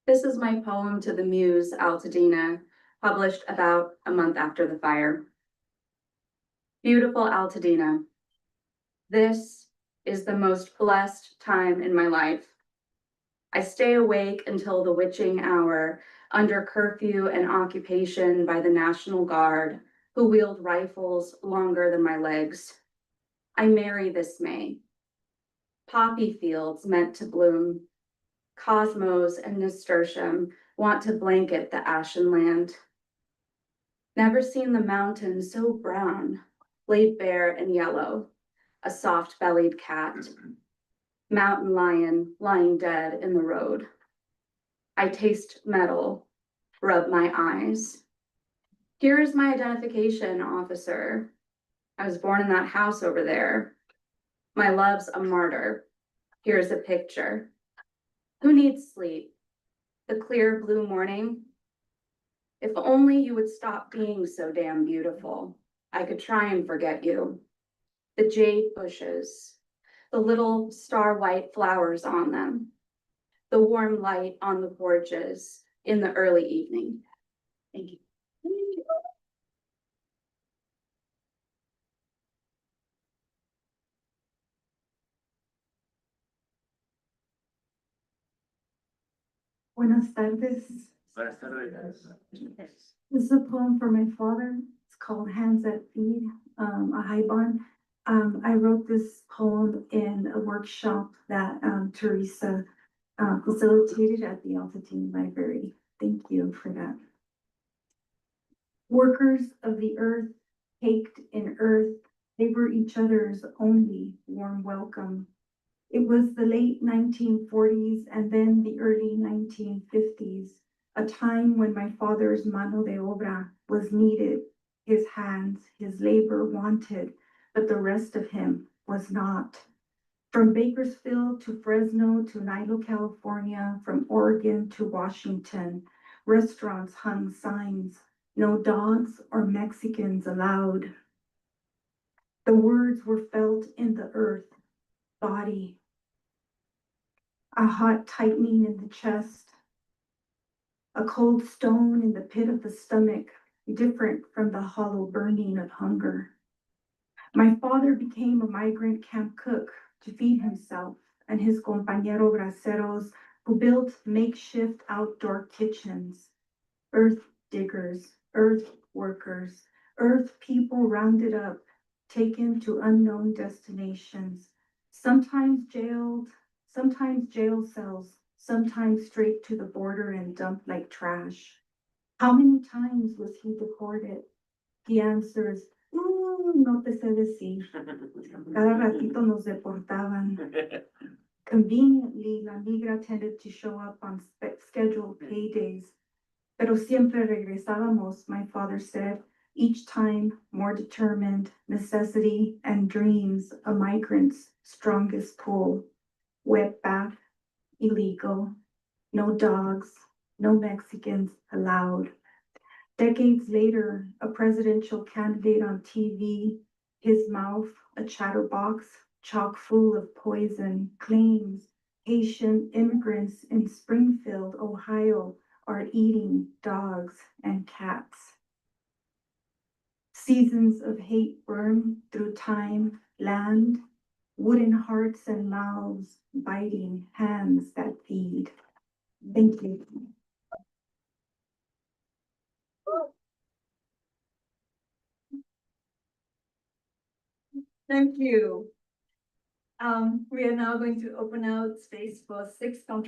[SPEAKER 17] This is my poem to the muse, Altadena, published about a month after the fire. Beautiful Altadena, this is the most blessed time in my life. I stay awake until the witching hour, under curfew and occupation by the National Guard, who wield rifles longer than my legs. I marry this May. Poppy fields meant to bloom. Cosmos and nasturtium want to blanket the ashen land. Never seen the mountains so brown, laid bare and yellow, a soft-bellied cat, mountain lion lying dead in the road. I taste metal, rub my eyes. Here is my identification, officer. I was born in that house over there. My love's a martyr. Here's a picture. Who needs sleep? The clear blue morning? If only you would stop being so damn beautiful, I could try and forget you. The jade bushes, the little star white flowers on them, the warm light on the porches in the early evening. Thank you.
[SPEAKER 18] Buenas tardes.
[SPEAKER 11] Buenas tardes.
[SPEAKER 18] This is a poem for my father. It's called Hands That Feed, a high barn. I wrote this poem in a workshop that Teresa facilitated at the Altadena Library. Thank you for that. Workers of the earth, caked in earth, they were each other's only warm welcome. It was the late 1940s and then the early 1950s, a time when my father's mano de obra was needed, his hands, his labor wanted, but the rest of him was not. From Bakersfield to Fresno to Nilo, California, from Oregon to Washington, restaurants hung signs, no dogs or Mexicans allowed. The words were felt in the earth, body. A hot tightening in the chest, a cold stone in the pit of the stomach, different from the hollow burning of hunger. My father became a migrant camp cook to feed himself and his compañero braceros who built makeshift outdoor kitchens. Earth diggers, earth workers, earth people rounded up, taken to unknown destinations, sometimes jailed, sometimes jail cells, sometimes straight to the border and dumped like trash. How many times was he deported? He answers, no te sé decir. Cada ratito nos deportaban. Conveniently, La Migra tended to show up on scheduled paydays. Pero siempre regresábamos, my father said, each time more determined, necessity and dreams a migrant's strongest pull. Wet bath, illegal, no dogs, no Mexicans allowed. Decades later, a presidential candidate on TV, his mouth a chatterbox chock full of poison, claims Haitian immigrants in Springfield, Ohio are eating dogs and cats. Seasons of hate burn through time, land, wooden hearts and mouths, biting hands that feed. Thank you.
[SPEAKER 2] Thank you. We are now going to open out space for six more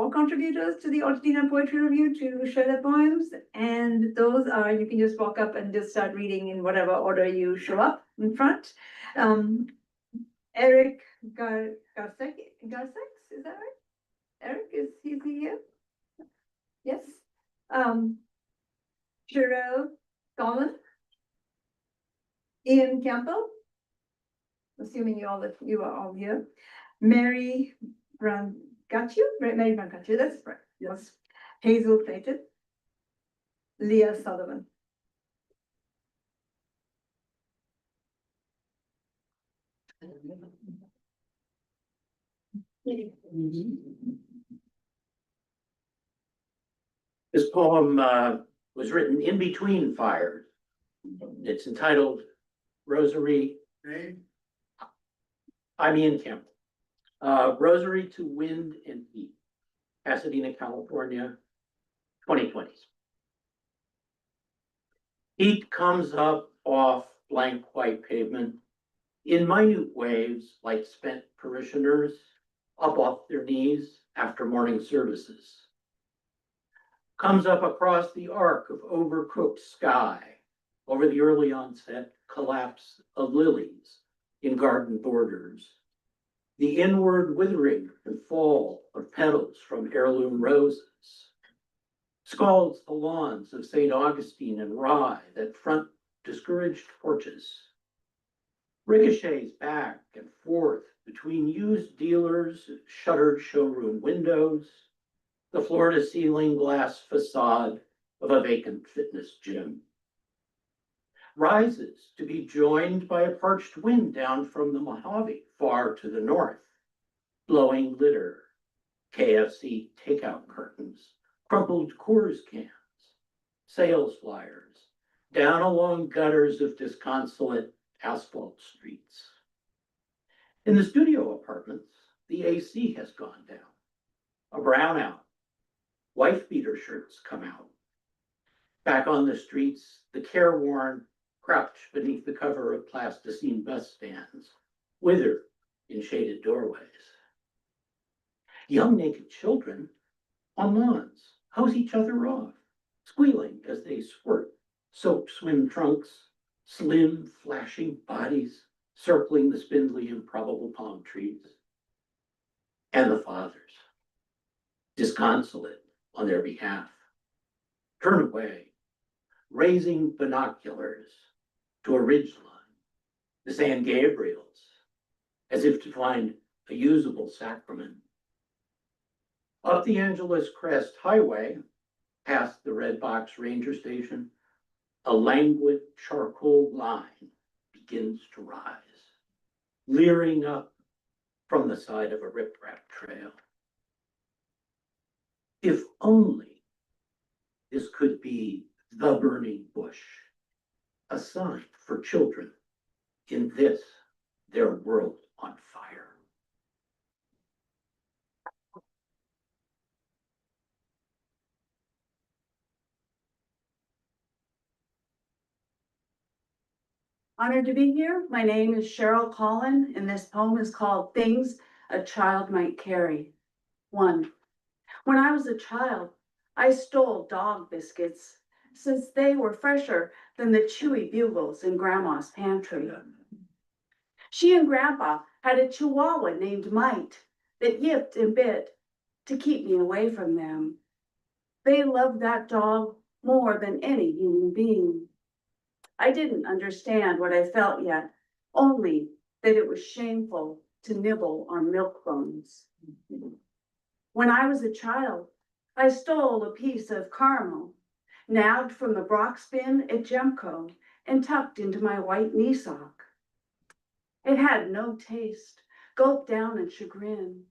[SPEAKER 2] contributors to the Altadena Poetry Review to share their poems. And those are, you can just walk up and just start reading in whatever order you show up in front. Eric Garcex, is that right? Eric, is he here? Yes. Cheryl Collin. Ian Campbell. Assuming you are all here. Mary Brancaccio, that's right, yes. Hazel Clayton. Leah Sullivan.
[SPEAKER 11] This poem was written in between fires. It's entitled Rosary. I'm Ian Campbell. Rosary to Wind and Heat, Pasadena, California, 2020s. Heat comes up off blank white pavement in minute waves like spent parishioners up off their knees after morning services. Comes up across the arc of overcooked sky over the early onset collapse of lilies in garden borders, the inward withering and fall of petals from heirloom roses, scalds the lawns of St. Augustine and Rye that front discouraged porches, ricochets back and forth between used dealers' shuttered showroom windows, the floor-to-ceiling glass facade of a vacant fitness gym. Rises to be joined by a parched wind down from the Mojave far to the north, blowing litter, KFC takeout curtains, crumpled Coors cans, sales flyers, down along gutters of disconsolate asphalt streets. In the studio apartments, the AC has gone down, a brownout, wife beater shirts come out. Back on the streets, the careworn crouch beneath the cover of plasticine bus stands, wither in shaded doorways. Young naked children on lawns hose each other off, squealing as they squirt soaked swim trunks, slim flashing bodies circling the spindly improbable palm trees. And the fathers, disconsolate on their behalf, turn away, raising binoculars to a ridgeline, the San Gabriels, as if to find a usable sacrament. Up the Angeles Crest Highway, past the Red Box Ranger Station, a languid charcoal line begins to rise, leering up from the side of a riprap trail. If only this could be the burning bush, a sign for children in this, their world on fire.
[SPEAKER 19] Honored to be here. My name is Cheryl Collin, and this poem is called Things a Child Might Carry. 1. When I was a child, I stole dog biscuits since they were fresher than the chewy bugles in Grandma's pantry. She and Grandpa had a Chihuahua named Mite that yipped and bit to keep me away from them. They loved that dog more than any human being. I didn't understand what I felt yet, only that it was shameful to nibble on milk bones. When I was a child, I stole a piece of caramel, nabbed from the Brock's bin at Gemco, and tucked into my white knee sock. It had no taste, gulped down in chagrin.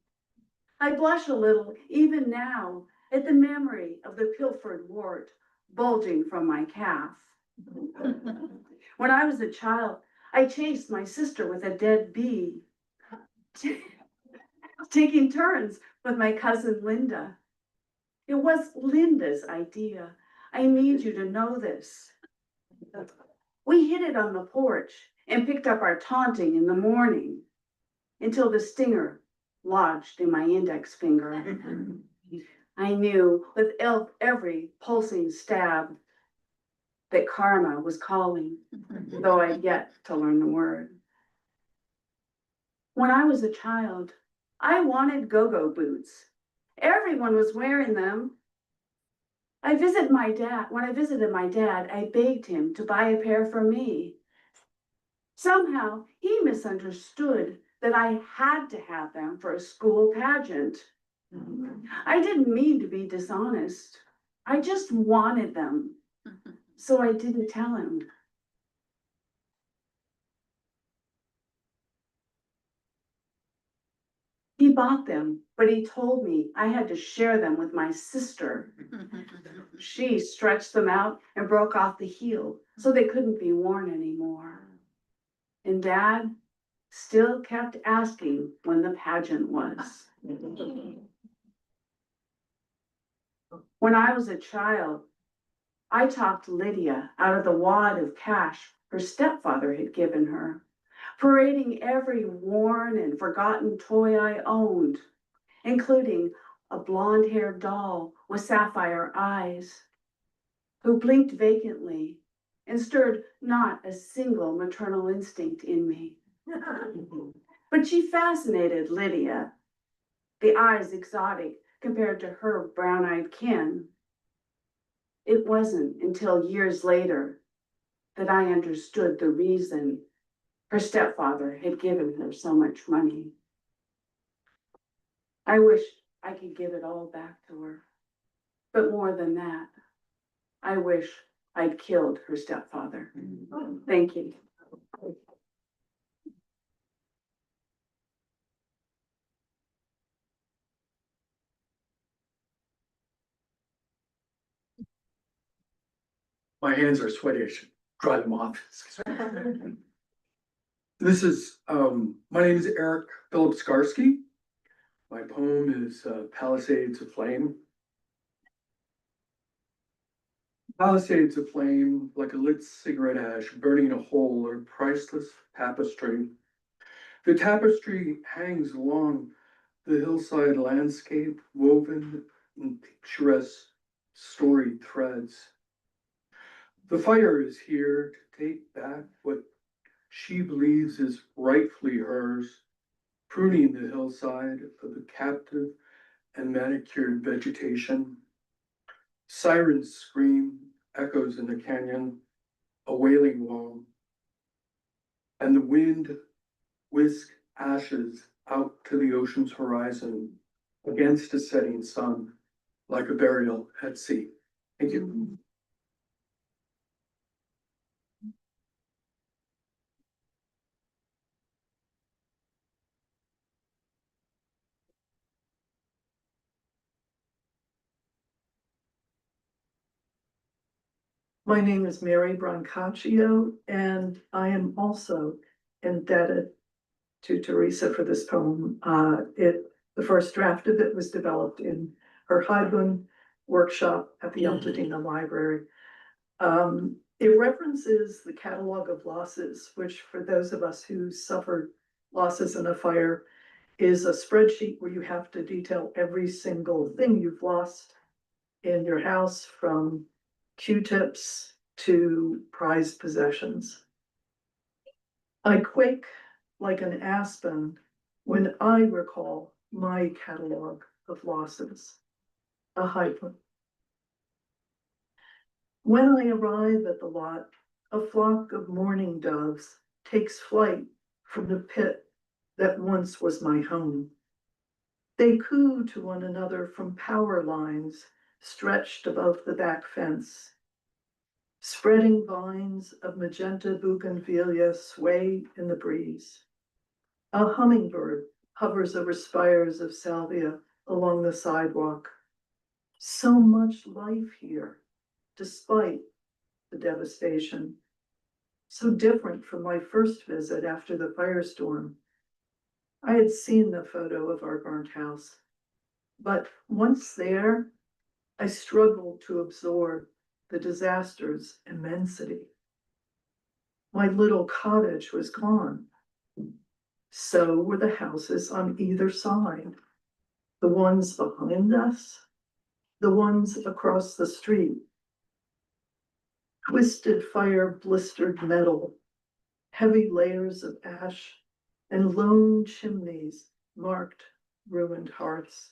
[SPEAKER 19] I blush a little even now at the memory of the pilfered wart bulging from my calf. When I was a child, I chased my sister with a dead bee, taking turns with my cousin Linda. It was Linda's idea. I need you to know this. We hid it on the porch and picked up our taunting in the morning until the stinger lodged in my index finger. I knew with every pulsing stab that karma was calling, though I'd yet to learn the word. When I was a child, I wanted go-go boots. Everyone was wearing them. When I visited my dad, I begged him to buy a pair for me. Somehow he misunderstood that I had to have them for a school pageant. I didn't mean to be dishonest. I just wanted them, so I didn't tell him. He bought them, but he told me I had to share them with my sister. She stretched them out and broke off the heel so they couldn't be worn anymore. And Dad still kept asking when the pageant was. When I was a child, I talked Lydia out of the wad of cash her stepfather had given her, parading every worn and forgotten toy I owned, including a blonde-haired doll with sapphire eyes, who blinked vacantly and stirred not a single maternal instinct in me. But she fascinated Lydia, the eyes exotic compared to her brown-eyed kin. It wasn't until years later that I understood the reason her stepfather had given her so much money. I wish I could give it all back to her. But more than that, I wish I'd killed her stepfather. Thank you.
[SPEAKER 20] My hands are sweaty, I should dry them off. This is, my name is Eric Philip Skarsky. My poem is Palisades of Flame. Palisades of flame, like a lit cigarette ash burning in a hole or priceless tapestry. The tapestry hangs along the hillside landscape, woven in picturesque storied threads. The fire is here to take back what she believes is rightfully hers, pruning the hillside of the captive and manicured vegetation. Sirens scream, echoes in the canyon, a wailing wall. And the wind whisk ashes out to the ocean's horizon against a setting sun, like a burial at sea. Thank you.
[SPEAKER 21] My name is Mary Brancaccio, and I am also indebted to Teresa for this poem. The first draft of it was developed in her Heidlin workshop at the Altadena Library. It references the catalog of losses, which for those of us who suffered losses in a fire is a spreadsheet where you have to detail every single thing you've lost in your house, from Q-tips to prized possessions. I quake like an aspen when I recall my catalog of losses. A hyphen. When I arrive at the lot, a flock of mourning doves takes flight from the pit that once was my home. They coo to one another from power lines stretched above the back fence. Spreading vines of magenta bougainvillea sway in the breeze. A hummingbird hovers over spires of salvia along the sidewalk. So much life here, despite the devastation. So different from my first visit after the firestorm. I had seen the photo of our burnt house, but once there, I struggled to absorb the disaster's immensity. My little cottage was gone. So were the houses on either side, the ones behind us, the ones across the street. Twisted fire blistered metal, heavy layers of ash, and lone chimneys marked ruined hearts.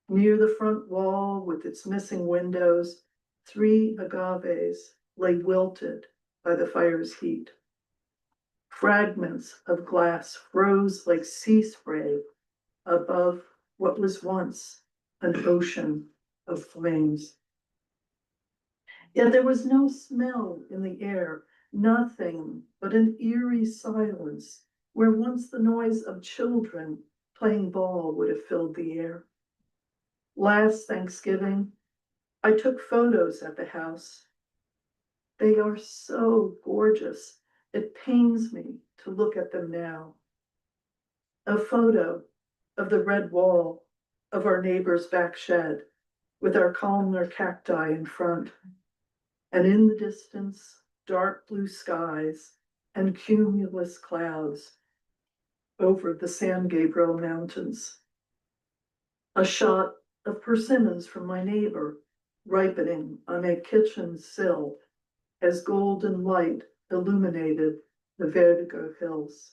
[SPEAKER 21] Near the front wall with its missing windows, 3 agaves lay wilted by the fire's heat. Fragments of glass froze like sea spray above what was once an ocean of flames. Yet there was no smell in the air, nothing but an eerie silence where once the noise of children playing ball would have filled the air. Last Thanksgiving, I took photos at the house. They are so gorgeous, it pains me to look at them now. A photo of the red wall of our neighbor's back shed with our columnar cacti in front. And in the distance, dark blue skies and cumulus clouds over the San Gabriel Mountains. A shot of persimmons from my neighbor ripening on a kitchen sill as golden light illuminated the Vertigo Hills.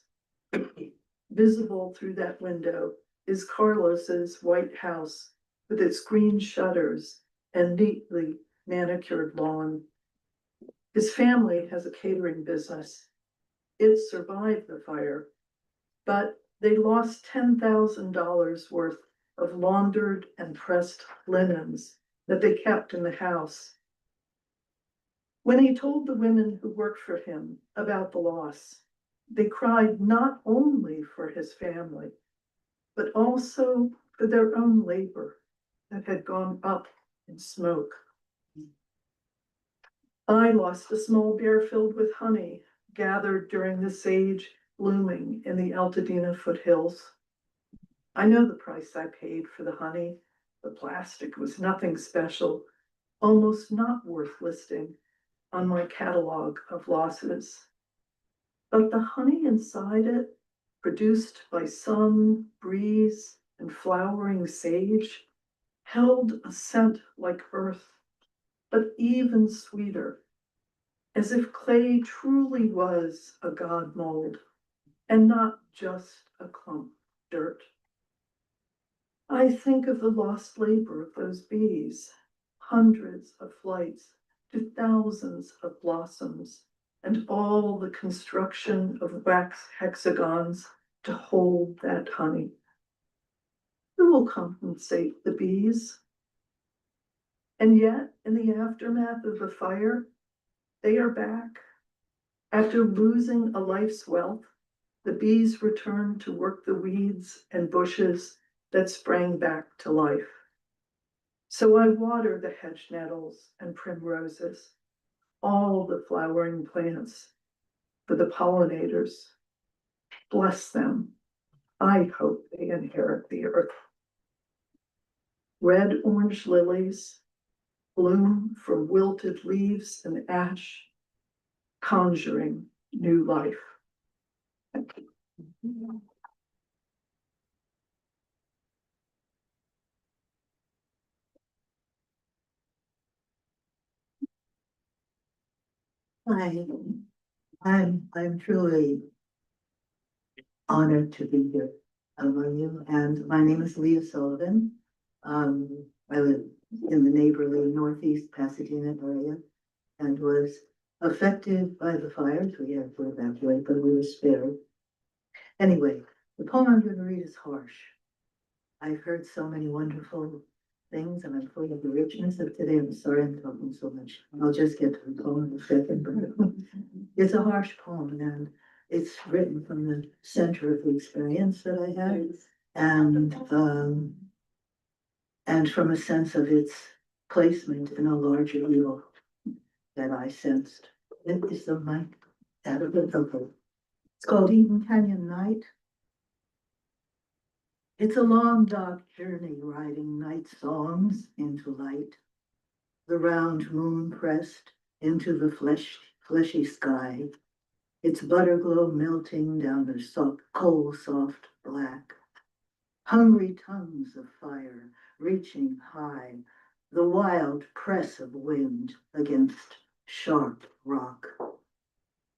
[SPEAKER 21] Visible through that window is Carlos's white house with its green shutters and neatly manicured lawn. His family has a catering business. It survived the fire, but they lost $10,000 worth of laundered and pressed linens that they kept in the house. When he told the women who worked for him about the loss, they cried not only for his family, but also for their own labor that had gone up in smoke. I lost a small bear filled with honey gathered during the sage blooming in the Altadena foothills. I know the price I paid for the honey. The plastic was nothing special, almost not worth listing on my catalog of losses. But the honey inside it, produced by sun, breeze, and flowering sage, held a scent like earth, but even sweeter, as if clay truly was a god mold and not just a clump of dirt. I think of the lost labor of those bees, hundreds of flights to thousands of blossoms, and all the construction of wax hexagons to hold that honey. Who will compensate the bees? And yet, in the aftermath of the fire, they are back. After losing a life's wealth, the bees return to work the weeds and bushes that sprang back to life. So I water the hedge nettles and primroses, all the flowering plants for the pollinators. Bless them. I hope they inherit the earth. Red orange lilies bloom from wilted leaves and ash, conjuring new life.
[SPEAKER 4] Hi, I'm truly honored to be here among you, and my name is Leah Sullivan. I live in the neighborly Northeast Pasadena area, and was affected by the fires. We had to evacuate, but we were spared. Anyway, the poem I'm going to read is harsh. I've heard so many wonderful things, and I'm full of the richness of today. I'm sorry I'm talking so much. I'll just get to the poem in a second, but it's a harsh poem, and it's written from the center of the experience that I had, and from a sense of its placement in a larger evil that I sensed. It is the mic out of the vocal. It's called Eden Canyon Night. It's a long, dark journey riding night songs into light. The round moon pressed into the fleshy sky. Its butterglow melting down the coal soft black. Hungry tongues of fire reaching high. The wild press of wind against sharp rock.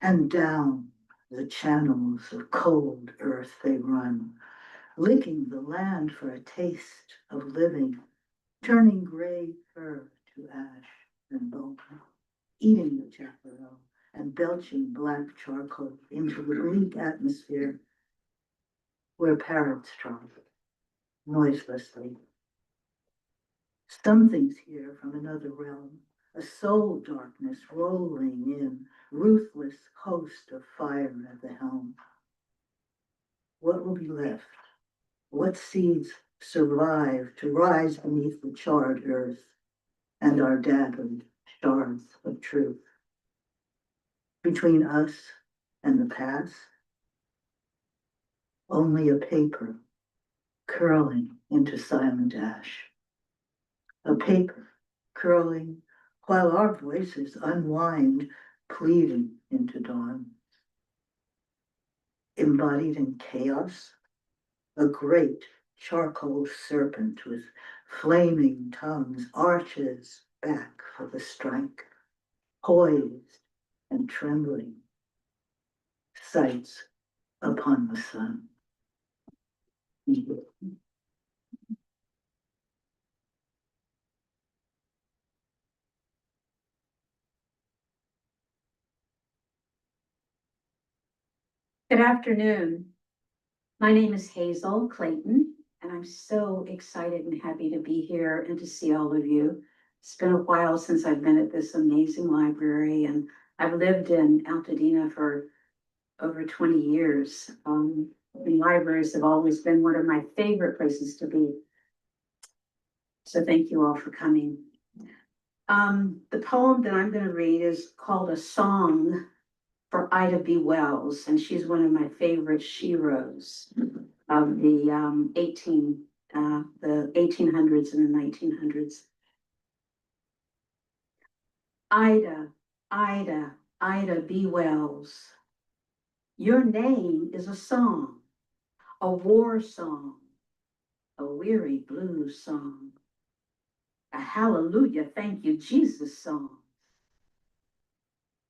[SPEAKER 4] And down the channels of cold earth they run, licking the land for a taste of living, turning gray fur to ash and bone, eating the chaparral and belching black charcoal into the bleak atmosphere where parrots trot noiselessly. Something's here from another realm, a soul darkness rolling in, ruthless host of fire at the helm. What will be left? What seeds survive to rise beneath the charred earth and our daggered shards of truth? Between us and the past, only a paper curling into silent ash. A paper curling while our voices unwind, pleading into dawn. Embodied in chaos, a great charcoal serpent with flaming tongues arches back for the strike, poised and trembling, sights upon the sun.
[SPEAKER 6] Good afternoon. My name is Hazel Clayton, and I'm so excited and happy to be here and to see all of you. It's been a while since I've been at this amazing library, and I've lived in Altadena for over 20 years. The libraries have always been one of my favorite places to be. So thank you all for coming. The poem that I'm going to read is called A Song for Ida B. Wells, and she's one of my favorite sheroes of the 1800s and the 1900s. Ida, Ida, Ida B. Wells, your name is a song, a war song, a weary blues song, a hallelujah, thank you, Jesus song.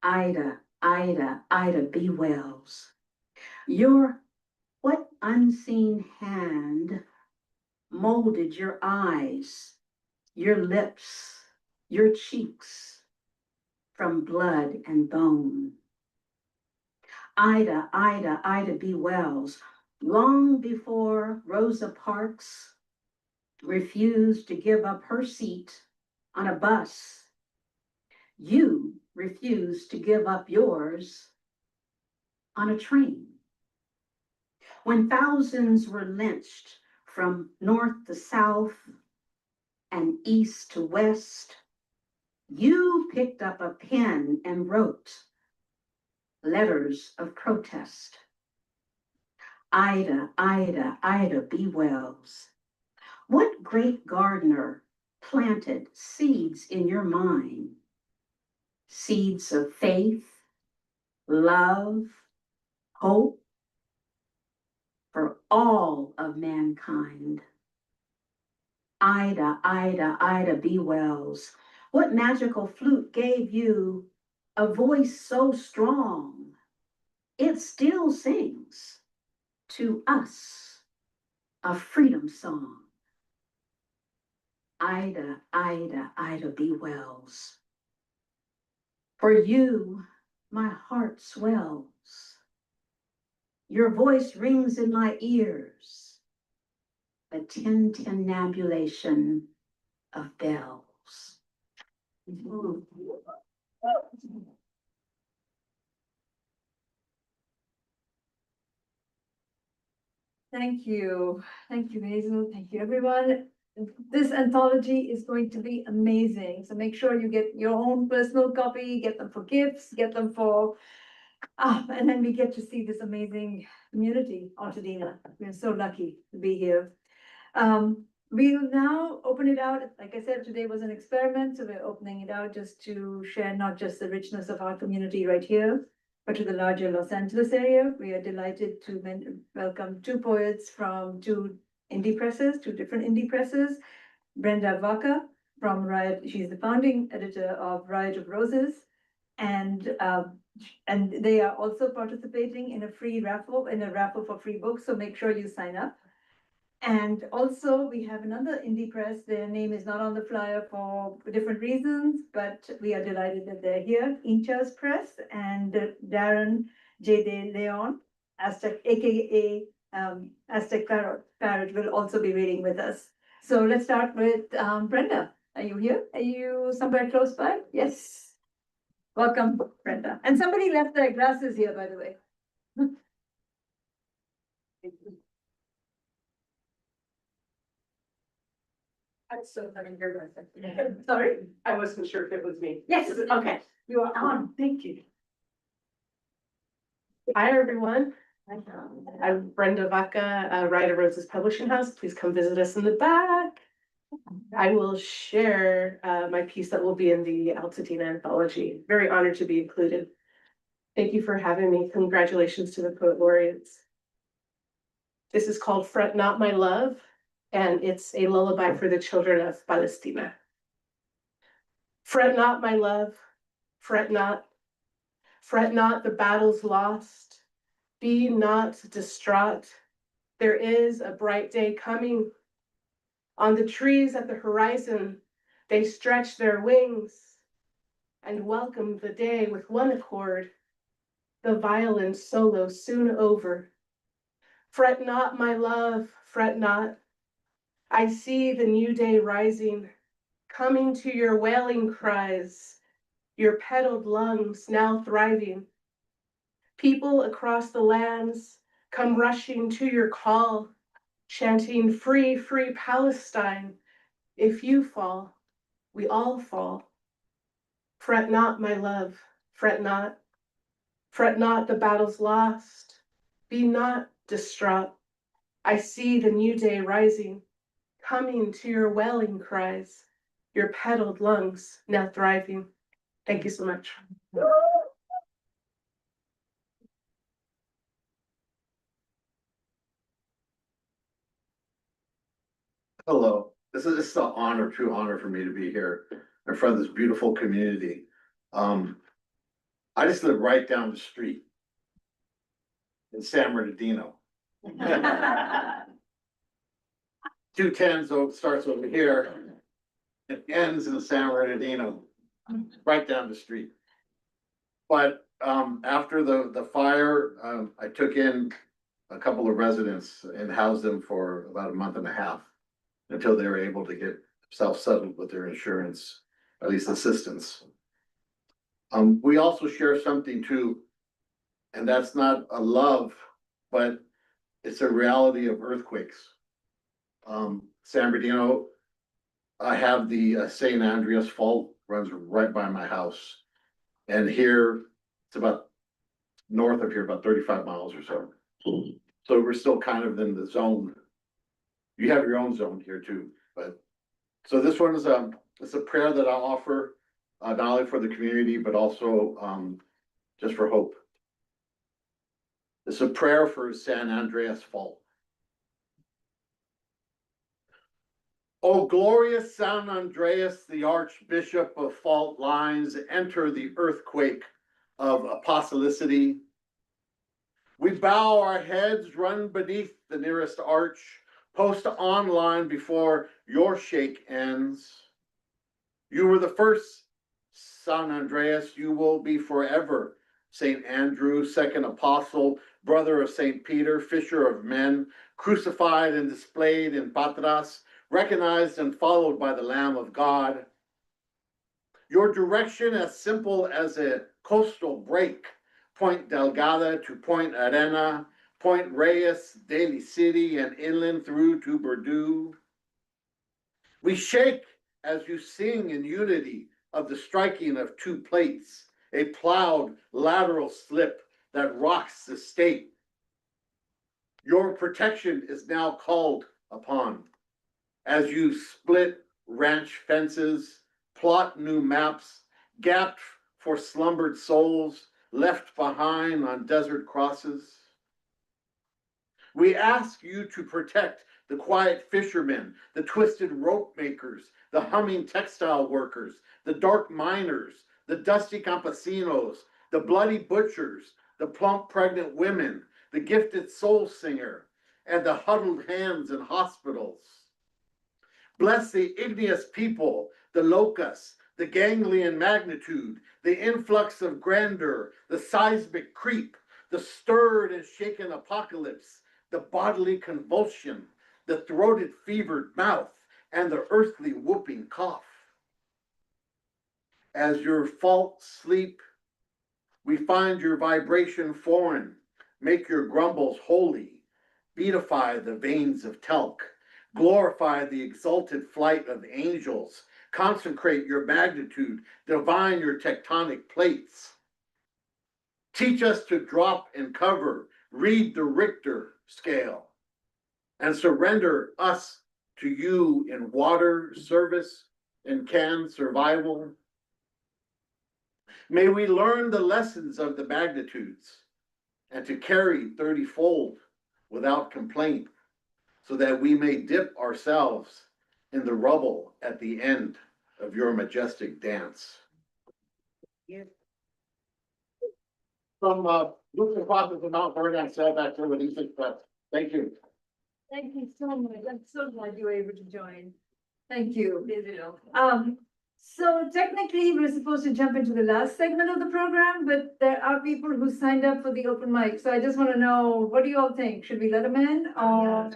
[SPEAKER 6] Ida, Ida, Ida B. Wells, what unseen hand molded your eyes, your lips, your cheeks from blood and bone? Ida, Ida, Ida B. Wells, long before Rosa Parks refused to give up her seat on a bus, you refused to give up yours on a train. When thousands were lynched from north to south and east to west, you picked up a pen and wrote letters of protest. Ida, Ida, Ida B. Wells, what great gardener planted seeds in your mind? Seeds of faith, love, hope for all of mankind. Ida, Ida, Ida B. Wells, what magical flute gave you a voice so strong it still sings to us a freedom song? Ida, Ida, Ida B. Wells,
[SPEAKER 8] For you, my heart swells. Your voice rings in my ears, a tintinnabulation of bells.
[SPEAKER 2] Thank you. Thank you, Hazel. Thank you, everyone. This anthology is going to be amazing. So make sure you get your own personal copy, get them for gifts, get them for, and then we get to see this amazing community, Altadena. We're so lucky to be here. We'll now open it out. Like I said, today was an experiment, so we're opening it out just to share not just the richness of our community right here, but to the larger Los Angeles area. We are delighted to welcome two poets from two different indie presses. Brenda Vaca from Riot, she's the founding editor of Riot of Roses. And they are also participating in a raffle for free books, so make sure you sign up. And also we have another indie press. Their name is not on the flyer for different reasons, but we are delighted that they're here. Incha's Press and Darren J. De Leon, Aztec, aka Aztec Parrot will also be reading with us. So let's start with Brenda. Are you here? Are you somewhere close by? Yes. Welcome, Brenda. And somebody left their glasses here, by the way.
[SPEAKER 1] I'm so having your
[SPEAKER 2] Sorry?
[SPEAKER 1] I wasn't sure if it was me.
[SPEAKER 2] Yes.
[SPEAKER 1] Okay,
[SPEAKER 2] You are on.
[SPEAKER 1] thank you. Hi, everyone. I'm Brenda Vaca, Riot of Roses Publishing House. Please come visit us in the back. I will share my piece that will be in the Altadena anthology. Very honored to be included. Thank you for having me. Congratulations to the poet laureates. This is called Fret Not My Love, and it's a lullaby for the children of Palestina. Fret not, my love, fret not the battle's lost, be not distraught. There is a bright day coming. On the trees at the horizon, they stretch their wings and welcome the day with one accord, the violin solo soon over. Fret not, my love, fret not. I see the new day rising, coming to your wailing cries, your pedaled lungs now thriving. People across the lands come rushing to your call, chanting free, free Palestine. If you fall, we all fall. Fret not, my love, fret not. Fret not, the battle's lost. Be not distraught. I see the new day rising, coming to your wailing cries, your pedaled lungs now thriving. Thank you so much.
[SPEAKER 22] Hello, this is an honor, true honor for me to be here in front of this beautiful community. I just live right down the street in San Bernardino. 210 starts over here, it ends in San Bernardino, right down the street. But after the fire, I took in a couple of residents and housed them for about a month and a half until they were able to get self-settled with their insurance, at least assistance. We also share something too, and that's not a love, but it's a reality of earthquakes. San Bernardino, I have the St. Andreas Fault runs right by my house. And here, it's about north of here, about 35 miles or so. So we're still kind of in the zone. You have your own zone here too, but so this one is it's a prayer that I'll offer not only for the community, but also just for hope. It's a prayer for San Andreas Fault. O glorious San Andreas, the Archbishop of fault lines, enter the earthquake of apostolicity. We bow our heads, run beneath the nearest arch, post online before your shake ends. You were the first San Andreas, you will be forever. Saint Andrew, second apostle, brother of Saint Peter, fisher of men, crucified and displayed in Patras, recognized and followed by the Lamb of God. Your direction as simple as a coastal break, Point Delgada to Point Arena, Point Reyes, Daly City, and inland through to Bordeaux. We shake as you sing in unity of the striking of two plates, a plowed lateral slip that rocks the state. Your protection is now called upon as you split ranch fences, plot new maps, gapped for slumbered souls left behind on desert crosses. We ask you to protect the quiet fishermen, the twisted rope makers, the humming textile workers, the dark miners, the dusty campesinos, the bloody butchers, the plump pregnant women, the gifted soul singer, and the huddled hands in hospitals. Bless the igneous people, the locusts, the ganglion magnitude, the influx of grandeur, the seismic creep, the stirred and shaken apocalypse, the bodily convulsion, the throated fevered mouth, and the earthly whooping cough. As your faults sleep, we find your vibration foreign, make your grumbles holy, beatify the veins of talc, glorify the exalted flight of angels, consecrate your magnitude, divine your tectonic plates. Teach us to drop and cover, read the Richter scale, and surrender us to you in water, service, and can survival. May we learn the lessons of the magnitudes and to carry 30-fold without complaint, so that we may dip ourselves in the rubble at the end of your majestic dance. From Lutheran Prophets of Mount Vernon Self Activities Express. Thank you.
[SPEAKER 2] Thank you so much. I'm so glad you were able to join. Thank you. So technically, we're supposed to jump into the last segment of the program, but there are people who signed up for the open mic. So I just want to know, what do you all think? Should we let them in or?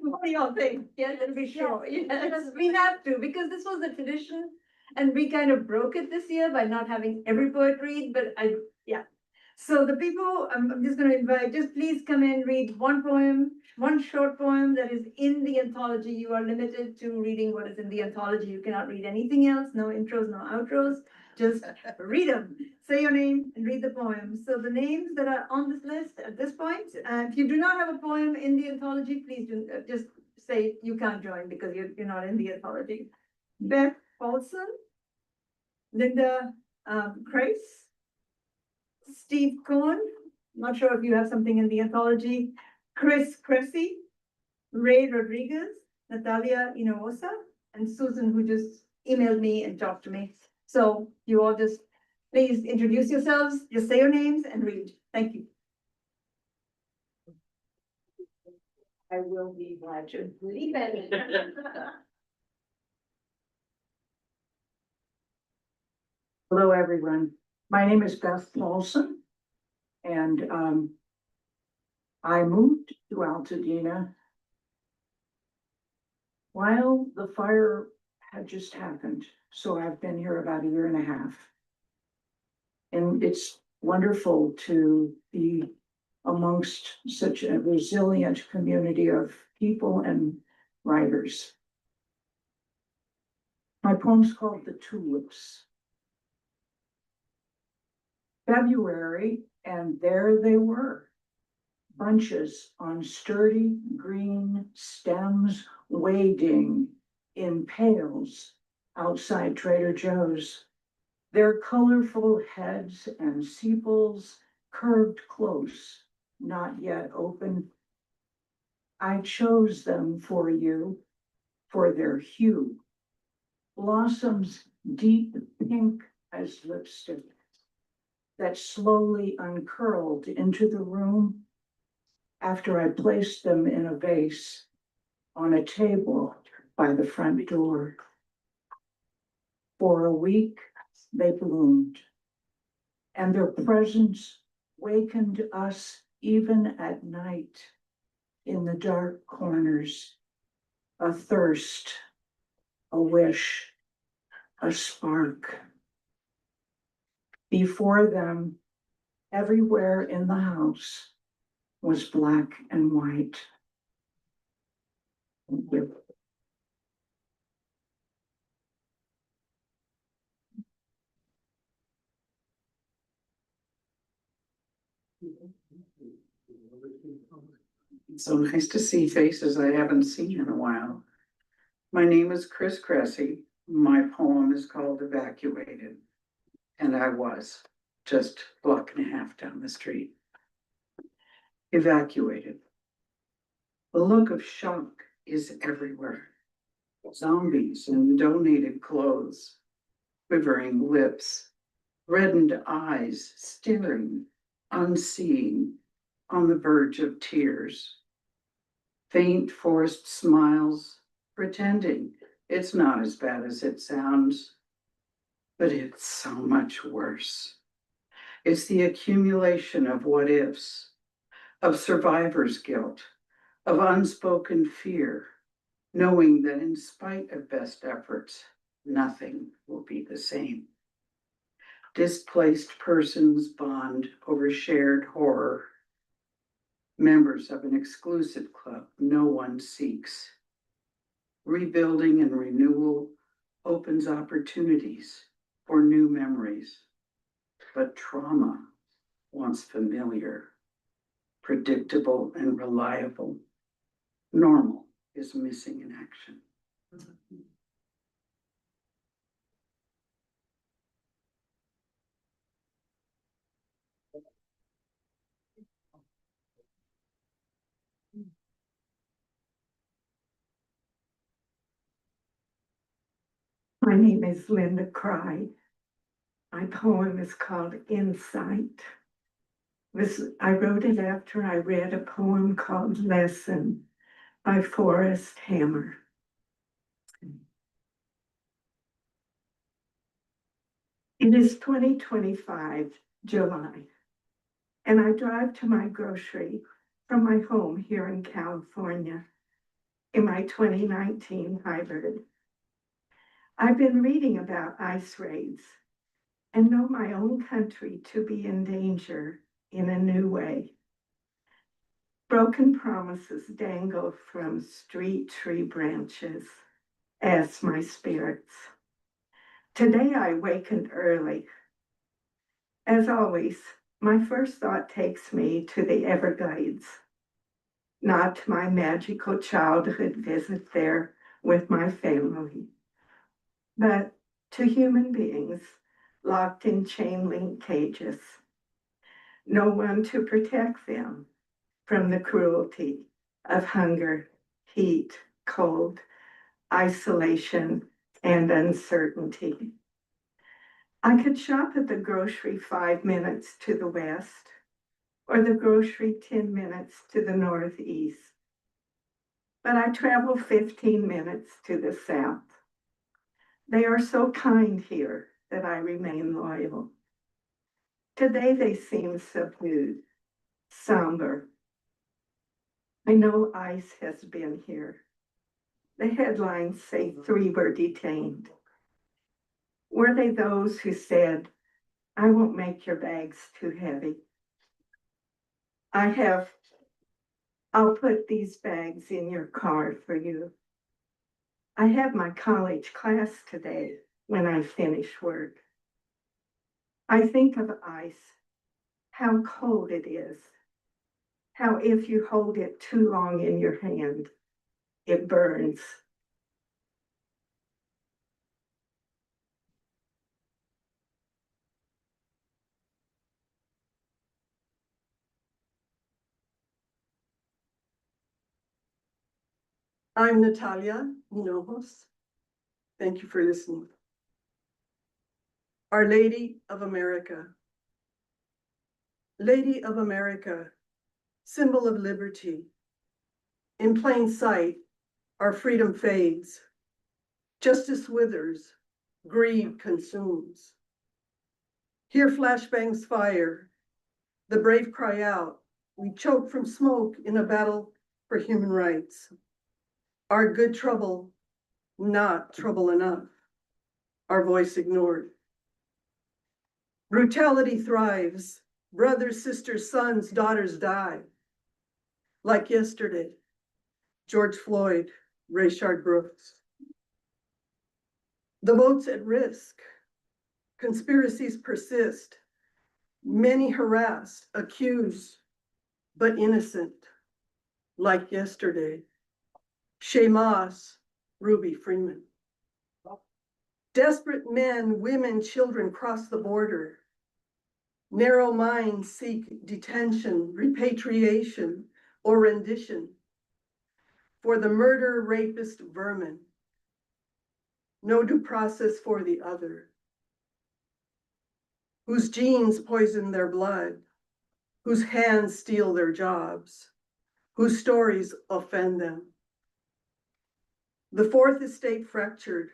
[SPEAKER 2] What do you all think? Yes, to be sure. Yes, we have to, because this was a tradition and we kind of broke it this year by not having every poet read, but yeah. So the people, I'm just going to invite, just please come in, read one poem, one short poem that is in the anthology. You are limited to reading what is in the anthology. You cannot read anything else, no intros, no outros, just read them. Say your name and read the poem. So the names that are on this list at this point, if you do not have a poem in the anthology, please do just say you can't join because you're not in the anthology. Beth Paulson, Linda Kreis, Steve Cohen, not sure if you have something in the anthology, Chris Cressy, Ray Rodriguez, Natalia Inosa, and Susan, who just emailed me and talked to me. So you all just please introduce yourselves, just say your names and read. Thank you.
[SPEAKER 8] I will be glad to leave it. Hello, everyone. My name is Beth Paulson, and I moved to Altadena while the fire had just happened. So I've been here about 1.5 years. And it's wonderful to be amongst such a resilient community of people and writers. My poem's called The Tulips. February, and there they were, bunches on sturdy green stems wading in pails outside Trader Joe's. Their colorful heads and sepals curved close, not yet open. I chose them for you, for their hue. Blossoms deep pink as lipstick that slowly uncurled into the room after I placed them in a vase on a table by the front door. For a week, they bloomed. And their presence wakened us even at night in the dark corners. A thirst, a wish, a spark. Before them, everywhere in the house was black and white. Thank you.
[SPEAKER 5] So nice to see faces I haven't seen in a while. My name is Chris Cressy. My poem is called Evacuated. And I was just a block and a half down the street. Evacuated. The look of shock is everywhere. Zombies in donated clothes, quivering lips, reddened eyes, staring, unseeing, on the verge of tears. Faint forced smiles, pretending it's not as bad as it sounds, but it's so much worse. It's the accumulation of what ifs, of survivor's guilt, of unspoken fear, knowing that in spite of best efforts, nothing will be the same. Displaced persons bond over shared horror. Members of an exclusive club no one seeks. Rebuilding and renewal opens opportunities for new memories, but trauma wants familiar, predictable, and reliable. Normal is missing in action.
[SPEAKER 18] My name is Linda Cry. My poem is called Insight. I wrote it after I read a poem called Lesson by Forrest Hammer. It is 2025, July, and I drive to my grocery from my home here in California in my 2019 hybrid. I've been reading about ice raids and know my own country to be in danger in a new way. Broken promises dangle from street tree branches as my spirits. Today I wakened early. As always, my first thought takes me to the Everglades, not my magical childhood visit there with my family, but to human beings locked in chain link cages. No one to protect them from the cruelty of hunger, heat, cold, isolation, and uncertainty. I could shop at the grocery 5 minutes to the west, or the grocery 10 minutes to the northeast. But I travel 15 minutes to the south. They are so kind here that I remain loyal. Today they seem subdued, somber. I know ICE has been here. The headlines say 3 were detained. Were they those who said, I won't make your bags too heavy? I'll put these bags in your car for you. I have my college class today when I finish work. I think of ice, how cold it is, how if you hold it too long in your hand, it burns.
[SPEAKER 7] I'm Natalia Hinojos. Thank you for listening. Our Lady of America. Lady of America, symbol of liberty. In plain sight, our freedom fades. Justice withers, greed consumes. Here flashbangs fire. The brave cry out. We choke from smoke in a battle for human rights. Our good trouble, not trouble enough. Our voice ignored. Brutality thrives. Brothers, sisters, sons, daughters die. Like yesterday, George Floyd, Rayshard Brooks. The vote's at risk. Conspiracies persist. Many harassed, accused, but innocent. Like yesterday, Shay Moss, Ruby Freeman. Desperate men, women, children cross the border. Narrow minds seek detention, repatriation, or rendition for the murder, rapist, vermin. No due process for the other, whose genes poison their blood, whose hands steal their jobs, whose stories offend them. The fourth estate fractured,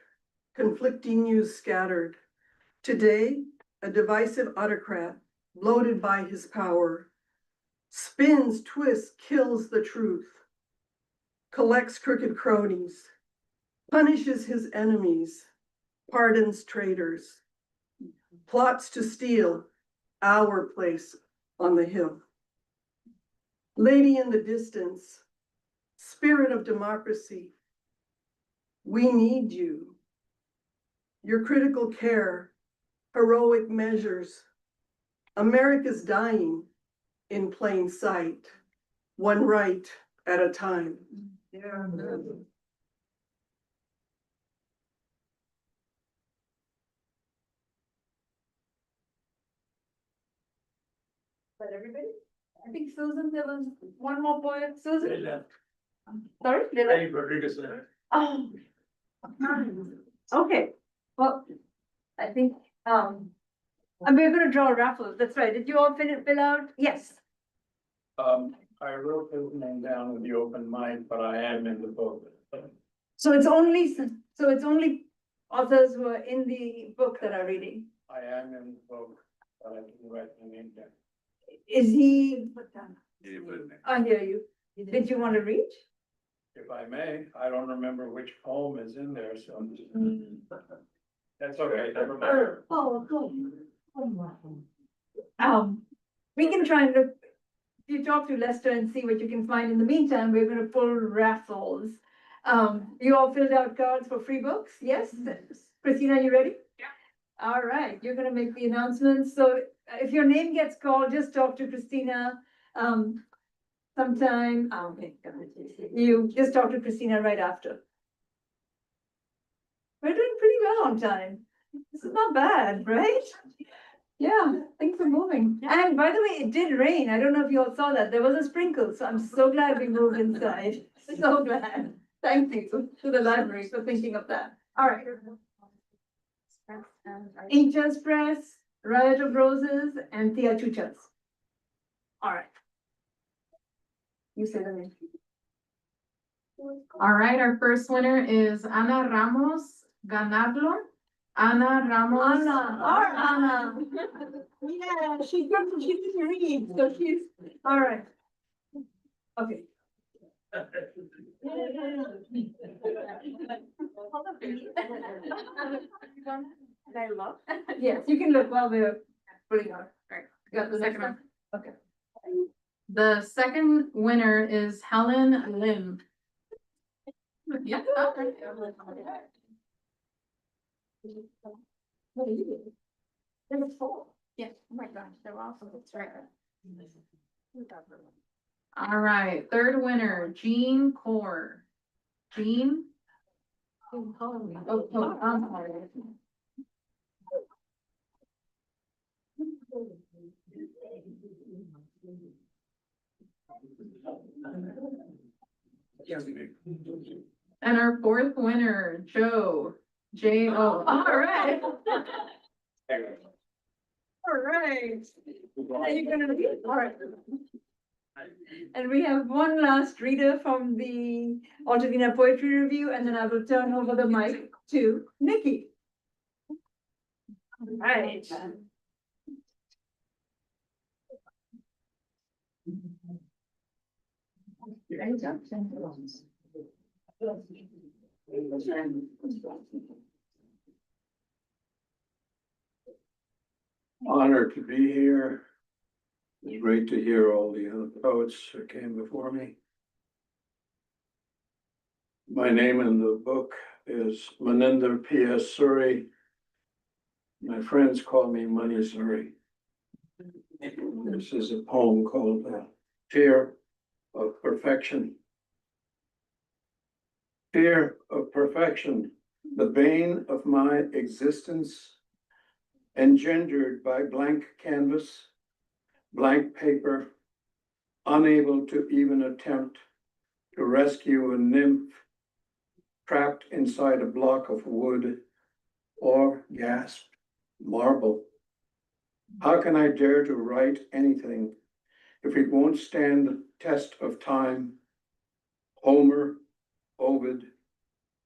[SPEAKER 7] conflicting news scattered. Today, a divisive autocrat, bloated by his power, spins, twists, kills the truth, collects crooked cronies, punishes his enemies, pardons traitors, plots to steal our place on the hill. Lady in the distance, spirit of democracy, we need you. Your critical care, heroic measures. America's dying in plain sight, one right at a time.
[SPEAKER 2] Yeah.
[SPEAKER 14] But everybody, I think Susan, there was one more poet, Susan. Sorry?
[SPEAKER 11] Rodriguez.
[SPEAKER 14] Oh. Okay, well, I think, and we're gonna draw raffles, that's right. Did you all fill out? Yes.
[SPEAKER 11] I wrote his name down in the open mic, but I am in the book.
[SPEAKER 14] So it's only, authors who are in the book that are reading.
[SPEAKER 11] I am in the book, but I didn't write my name down.
[SPEAKER 14] Is he? I hear you. Did you want to read?
[SPEAKER 11] If I may, I don't remember which poem is in there, so. That's okay, never mind.
[SPEAKER 14] Oh, good. We can try and look, if you talk to Lester and see what you can find. In the meantime, we're gonna pull raffles. You all filled out cards for free books, yes? Christina, you ready? Yeah. All right, you're gonna make the announcements, so if your name gets called, just talk to Christina. Sometime, okay, you just talk to Christina right after. We're doing pretty well on time. This is not bad, right? Yeah, things are moving. And by the way, it did rain. I don't know if you all saw that. There was a sprinkle, so I'm so glad we moved inside. So glad. Thank you to the library for thinking of that. All right. Inkjas Press, Riot of Roses, and Tia Chuchas. All right. You say the name.
[SPEAKER 9] All right, our first winner is Ana Ramos Ganarlo. Ana Ramos.
[SPEAKER 14] Our Anna. Yeah, she didn't read, so she's, all right. Okay. Yes, you can look while we're putting on.
[SPEAKER 9] Right.
[SPEAKER 14] Got the second one? Okay.
[SPEAKER 9] The second winner is Helen Lim. Yeah.
[SPEAKER 14] What are you doing? There was four.
[SPEAKER 9] Yeah, oh my gosh, they're awesome, that's right. All right, third winner, Jean Core. Jean?
[SPEAKER 14] Oh,
[SPEAKER 9] I'm sorry. And our fourth winner, Joe. J-O.
[SPEAKER 14] All right. All right. Are you gonna be, all right. And we have one last reader from the Altadena Poetry Review, and then I will turn over the mic to Nikki. All right.
[SPEAKER 11] Honored to be here. It's great to hear all the other poets that came before me. My name in the book is Maninder P.S. Suri. My friends call me Money Suri. This is a poem called Fear of Perfection. Fear of perfection, the bane of my existence, engendered by blank canvas, blank paper, unable to even attempt to rescue a nymph trapped inside a block of wood or, gasp, marble. How can I dare to write anything if it won't stand the test of time? Homer, Ovid,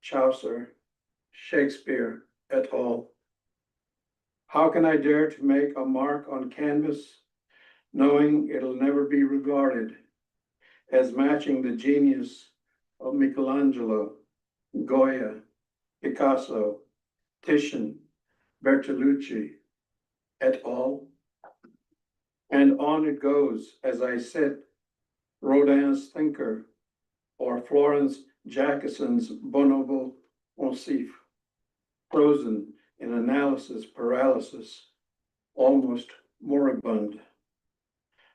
[SPEAKER 11] Chaucer, Shakespeare, et al. How can I dare to make a mark on canvas, knowing it'll never be regarded as matching the genius of Michelangelo, Goya, Picasso, Titian, Bertolucci, et al. And on it goes as I sit, Rodin's Thinker, or Florence Jackson's Bonobo Pensif, frozen in analysis paralysis, almost moribund.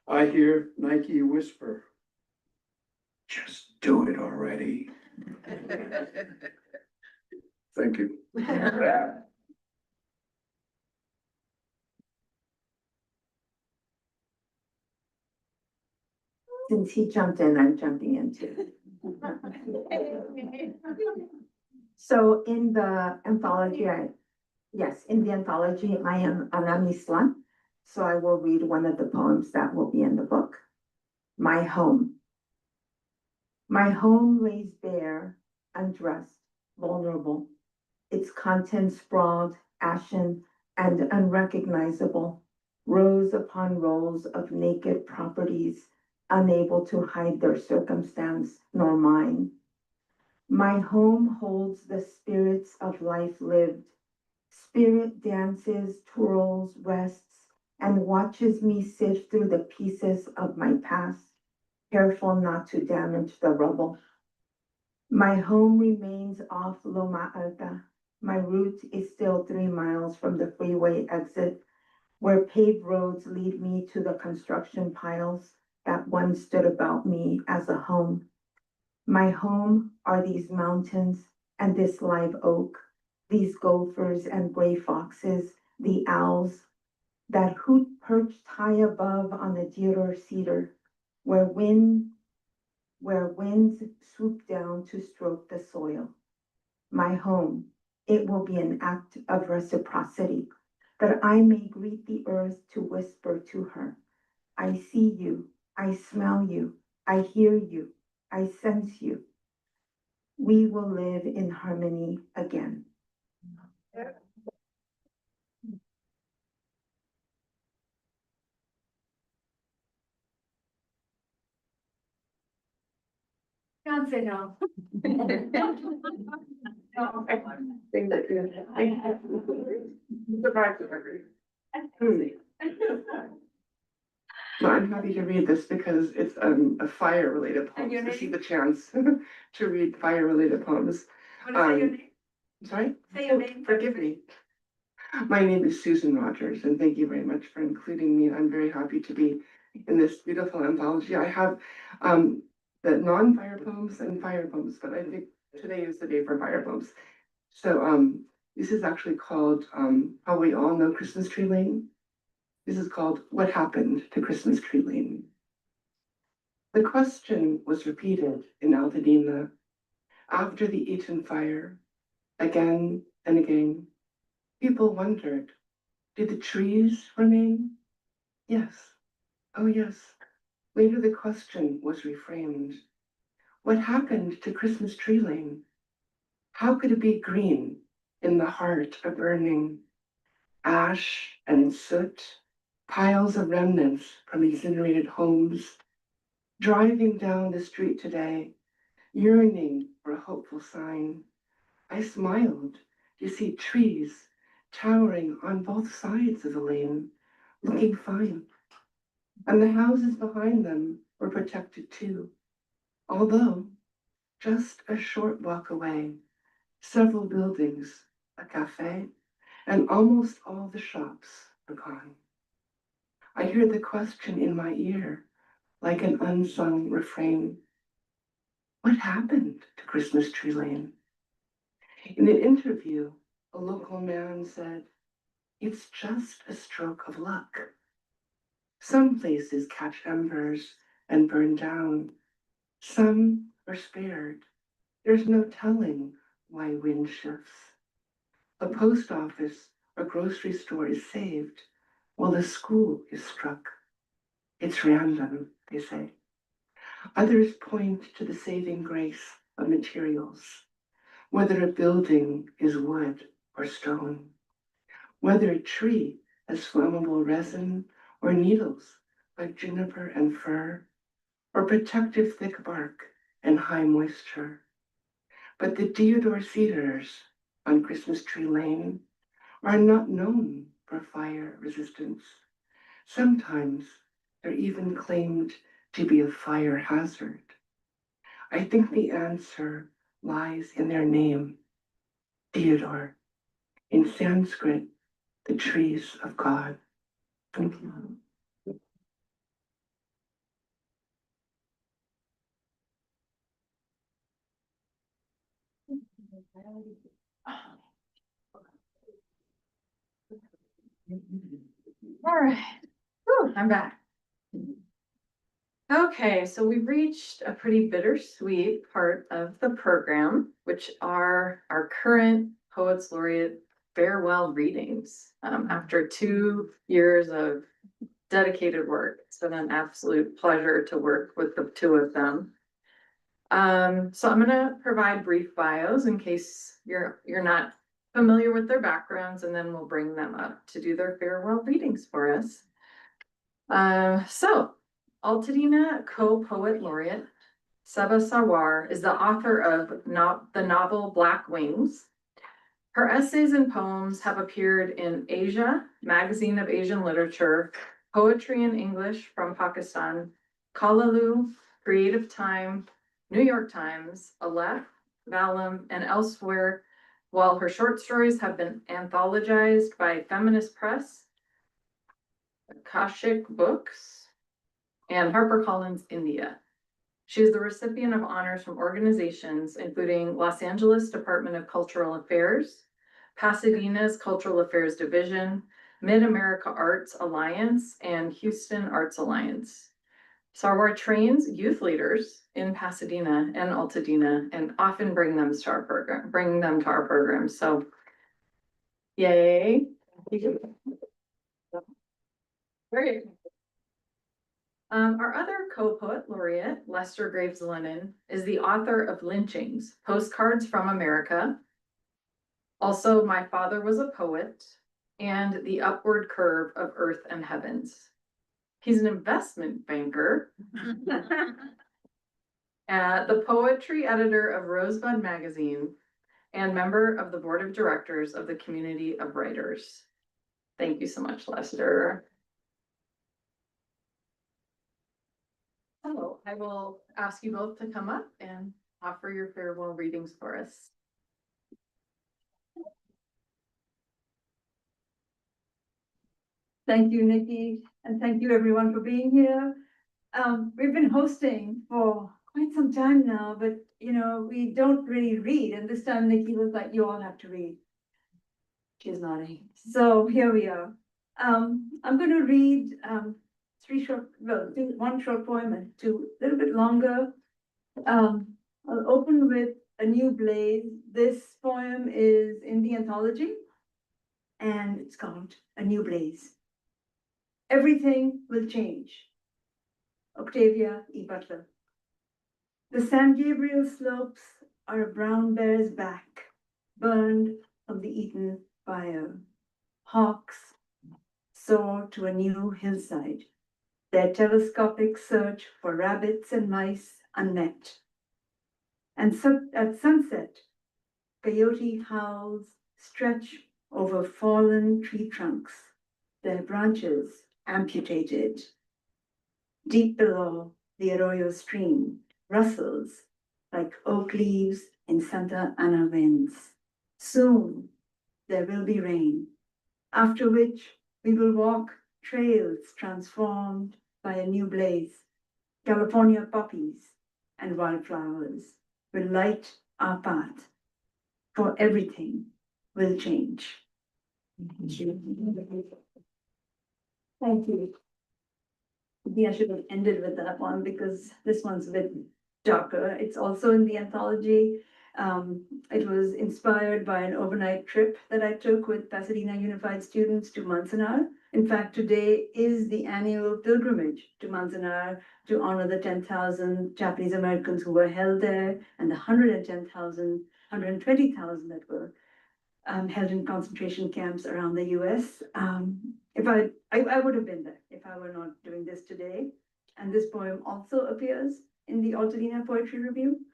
[SPEAKER 11] I hear Nike whisper, just do it already. Thank you.
[SPEAKER 6] Since he jumped in, I'm jumping in too. So in the anthology, in the anthology, I am Ana Misla. So I will read one of the poems that will be in the book. My home. My home lays bare, undressed, vulnerable, its contents sprawled, ashen, and unrecognizable, rows upon rows of naked properties, unable to hide their circumstance nor mine. My home holds the spirits of life lived. Spirit dances, twirls, rests, and watches me sift through the pieces of my past, careful not to damage the rubble. My home remains off Loma Alta. My route is still 3 miles from the freeway exit, where paved roads lead me to the construction piles that once stood about me as a home. My home are these mountains and this live oak, these gophers and gray foxes, the owls that hoot perched high above on the Diror cedar, where winds swoop down to stroke the soil. My home, it will be an act of reciprocity, that I may greet the earth to whisper to her, I see you, I smell you, I hear you, I sense you. We will live in harmony again.
[SPEAKER 2] Can't say no.
[SPEAKER 1] Thing that
[SPEAKER 3] So I'm happy to read this because it's a fire related poem. This is the chance to read fire related poems.
[SPEAKER 2] Wanna say your name?
[SPEAKER 3] Sorry?
[SPEAKER 2] Say your name.
[SPEAKER 3] Forgive me. My name is Susan Rogers, and thank you very much for including me. I'm very happy to be in this beautiful anthology. I have the non-fire poems and fire poems, but I think today is the day for fire poems. So this is actually called probably you all know Christmas Tree Lane. This is called What Happened to Christmas Tree Lane. The question was repeated in Altadena after the Eton fire, again and again. People wondered, did the trees remain? Yes. Oh, yes. Later the question was reframed. What happened to Christmas Tree Lane? How could it be green in the heart of burning? Ash and soot, piles of remnants from incinerated homes, Driving down the street today, yearning for a hopeful sign, I smiled to see trees towering on both sides of the lane, looking fine. And the houses behind them were protected too, although just a short walk away, several buildings, a cafe, and almost all the shops are gone. I hear the question in my ear like an unsung refrain. What happened to Christmas Tree Lane? In an interview, a local man said, it's just a stroke of luck. Some places catch embers and burn down. Some are spared. There's no telling why wind shifts. A post office or grocery store is saved while a school is struck. It's random, they say. Others point to the saving grace of materials, whether a building is wood or stone, whether a tree has flammable resin or needles like juniper and fir, or protective thick bark and high moisture. But the deodar cedars on Christmas Tree Lane are not known for fire resistance. Sometimes they're even claimed to be a fire hazard. I think the answer lies in their name, Deodar. In Sanskrit, the trees of God. Thank you.
[SPEAKER 9] All right, whew, I'm back. Okay, so we've reached a pretty bittersweet part of the program, which are our current Poets Laureate farewell readings. After 2 years of dedicated work, it's been an absolute pleasure to work with the two of them. So I'm gonna provide brief bios in case you're not familiar with their backgrounds, and then we'll bring them up to do their farewell readings for us. So Altadena co-poet laureate Saba Sawar is the author of the novel Black Wings. Her essays and poems have appeared in Asia, Magazine of Asian Literature, Poetry in English from Pakistan, Kalalu, Creative Time, New York Times, Aleph, Vallum, and elsewhere, while her short stories have been anthologized by Feminist Press, Akashic Books, and HarperCollins India. She is the recipient of honors from organizations including Los Angeles Department of Cultural Affairs, Pasadena's Cultural Affairs Division, Mid-America Arts Alliance, and Houston Arts Alliance. Sarwar trains youth leaders in Pasadena and Altadena and often bring them to our program. So yay. Great. Our other co-poet laureate, Lester Graves Lennon, is the author of Lynchings, Postcards from America. Also, My Father Was a Poet, and The Upward Curve of Earth and Heavens. He's an investment banker, the poetry editor of Rosebud Magazine, and member of the board of directors of the Community of Writers. Thank you so much, Lester. So I will ask you both to come up and offer your farewell readings for us.
[SPEAKER 2] Thank you, Nikki, and thank you everyone for being here. We've been hosting for quite some time now, but we don't really read. And this time Nikki was like, you all have to read. She's nodding. So here we are. I'm going to read one short poem and two a little bit longer. I'll open with A New Blaze. This poem is in the anthology, and it's called A New Blaze. Everything will change. Octavia E. Butler. The San Gabriel slopes are a brown bear's back, burned from the Eaton fire. Hawks soar to a new hillside. their telescopic search for rabbits and mice unmet. And so at sunset, coyote howls stretch over fallen tree trunks, their branches amputated. Deep below, the Arroyo stream rustles like oak leaves in Santa Ana winds. Soon there will be rain, after which we will walk trails transformed by a new blaze. California poppies and wildflowers will light our path, for everything will change. Thank you. Thank you. Maybe I should have ended with that one because this one's a bit darker. It's also in the anthology. It was inspired by an overnight trip that I took with Pasadena Unified students to Manzanar. In fact, today is the annual pilgrimage to Manzanar to honor the 10,000 Japanese Americans who were held there and the 120,000 that were held in concentration camps around the US. If I would have been there if I were not doing this today. And this poem also appears in the Altadena Poetry Review.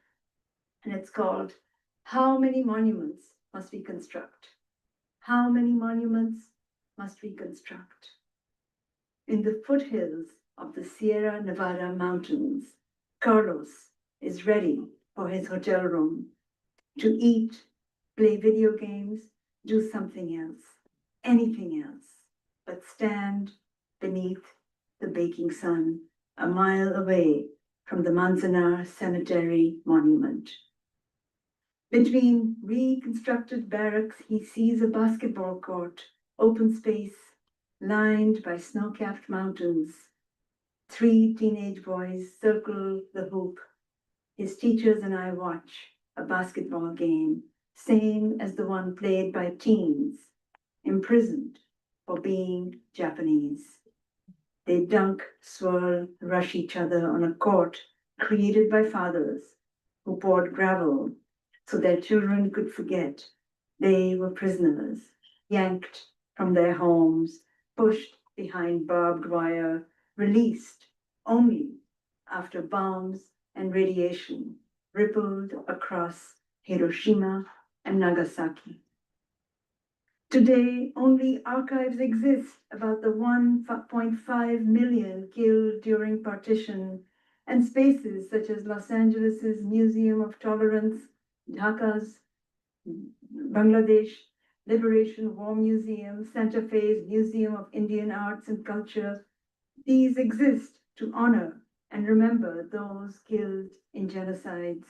[SPEAKER 2] And it's called, How Many Monuments Must We Construct? How many monuments must we construct? In the foothills of the Sierra Nevada mountains, Carlos is ready for his hotel room to eat, play video games, do something else, anything else, but stand beneath the baking sun a mile away from the Manzanar Cemetery monument. Between reconstructed barracks, he sees a basketball court, open space, lined by snow-capped mountains. 3 teenage boys circle the hoop. His teachers and I watch a basketball game, same as the one played by teens, imprisoned for being Japanese. They dunk, swirl, rush each other on a court created by fathers who poured gravel so their children could forget they were prisoners, yanked from their homes, pushed behind barbed wire, released only after bombs and radiation rippled across Hiroshima and Nagasaki. Today, only archives exist about the 1.5 million killed during partition, and spaces such as Los Angeles's Museum of Tolerance, Dhaka's Bangladesh Liberation War Museum, Santa Fe's Museum of Indian Arts and Culture. These exist to honor and remember those killed in genocides.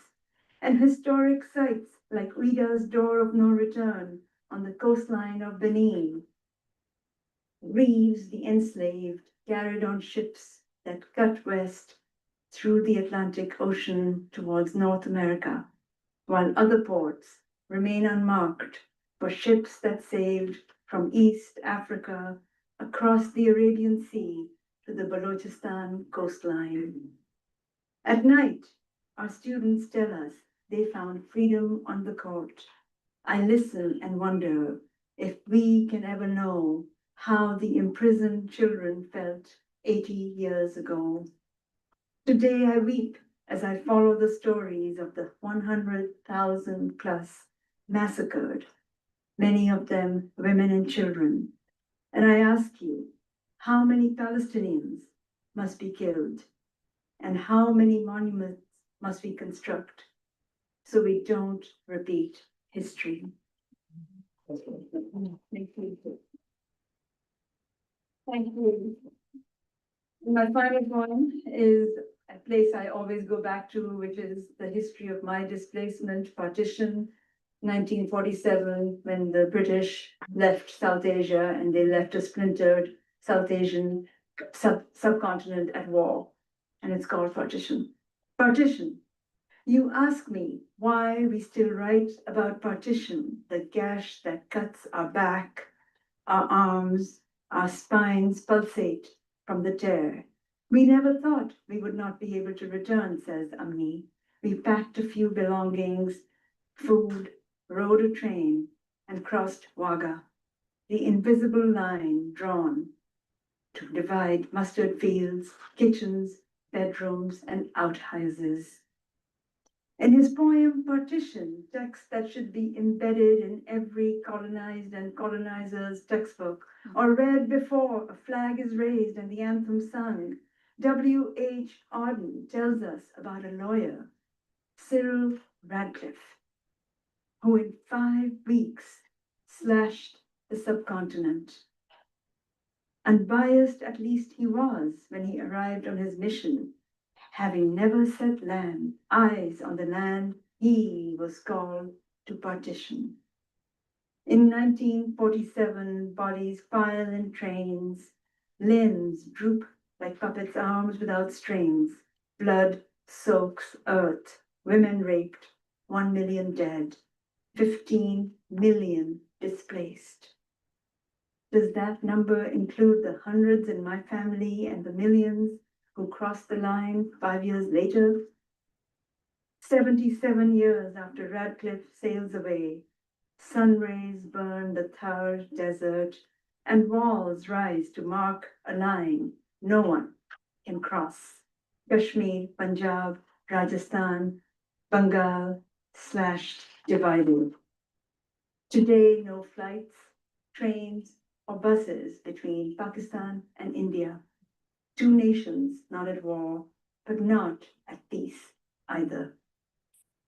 [SPEAKER 2] And historic sites like Ouida's Door of No Return on the coastline of Benin. Reeves, the enslaved, carried on ships that cut west through the Atlantic Ocean towards North America, while other ports remain unmarked for ships that sailed from East Africa across the Arabian Sea to the Balochistan coastline. At night, our students tell us they found freedom on the court. I listen and wonder if we can ever know how the imprisoned children felt 80 years ago. Today I weep as I follow the stories of the 100,000 plus massacred, many of them women and children. And I ask you, how many Palestinians must be killed? And how many monuments must we construct so we don't repeat history? Thank you. Thank you. My final poem is a place I always go back to, which is the history of my displacement, partition, 1947, when the British left South Asia and they left a splintered South Asian subcontinent at war. And it's called Partition. Partition. You ask me why we still write about partition, the gash that cuts our back, our arms, our spines pulsate from the tear. We never thought we would not be able to return, says Amni. We packed a few belongings, food, rode a train, and crossed Wagah, the invisible line drawn
[SPEAKER 18] to divide mustard fields, kitchens, bedrooms, and outhouses. In his poem Partition, text that should be embedded in every colonized and colonizer's textbook, or read before a flag is raised and the anthem sung, W.H. Auden tells us about a lawyer, Cyril Radcliffe, who in 5 weeks slashed the subcontinent. Unbiased at least he was when he arrived on his mission. Having never set eyes on the land, he was called to partition. In 1947, bodies pile in trains, limbs droop like puppets' arms without strings, blood soaks earth, women raped, 1 million dead, 15 million displaced. Does that number include the hundreds in my family and the millions who crossed the line 5 years later? 77 years after Radcliffe sails away, sun rays burn the Thar desert and walls rise to mark a line no one can cross. Kashmir, Punjab, Rajasthan, Bengal, slashed, divided. Today, no flights, trains, or buses between Pakistan and India. 2 nations not at war, but not at peace either.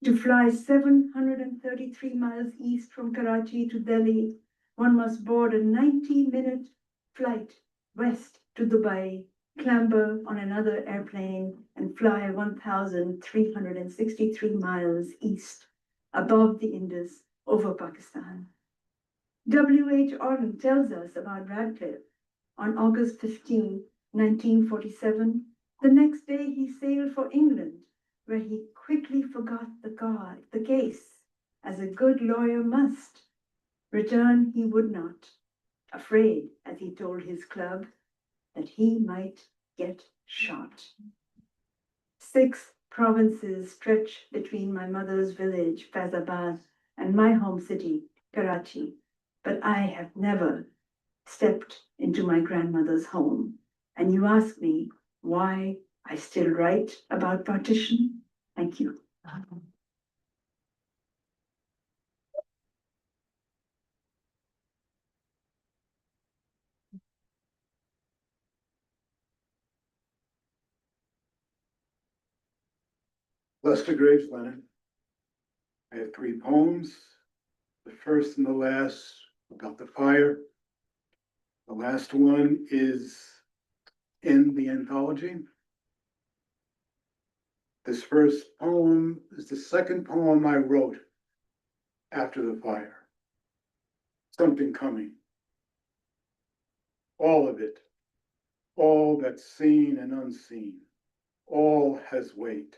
[SPEAKER 18] To fly 733 miles east from Karachi to Delhi, one must board a 90-minute flight west to Dubai, clamber on another airplane, and fly 1,363 miles east above the Indus over Pakistan. W.H. Auden tells us about Radcliffe. On August 15, 1947, the next day he sailed for England, where he quickly forgot the case, as a good lawyer must. Return he would not, afraid, as he told his club, that he might get shot. 6 provinces stretch between my mother's village, Faizabad, and my home city, Karachi, but I have never stepped into my grandmother's home. And you ask me why I still write about partition? Thank you.
[SPEAKER 12] Lester Graves Leonard. I have 3 poems. The first and the last about the fire. The last one is in the anthology. This first poem is the second poem I wrote after the fire. Something coming. All of it. All that's seen and unseen. All has weight.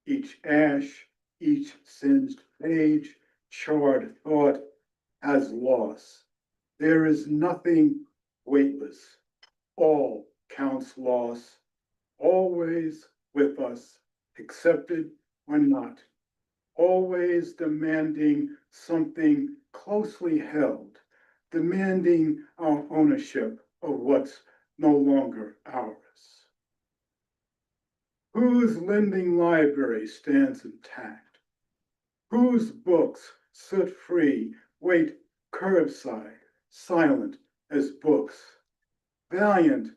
[SPEAKER 12] Each ash, each singed page, charred thought has loss. There is nothing weightless. All counts loss. Always with us, accepted or not. Always demanding something closely held, demanding our ownership of what's no longer ours. Whose lending library stands intact? Whose books sit free, wait curbside, silent as books, valiant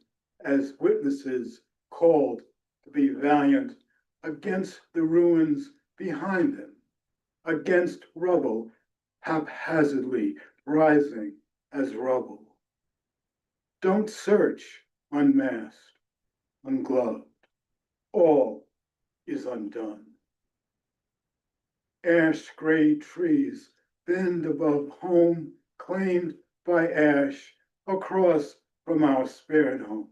[SPEAKER 12] as witnesses called to be valiant against the ruins behind them, against rubble haphazardly rising as rubble. Don't search unmasked, ungloved. All is undone. Ash gray trees bend above home, claimed by ash across from our spared home.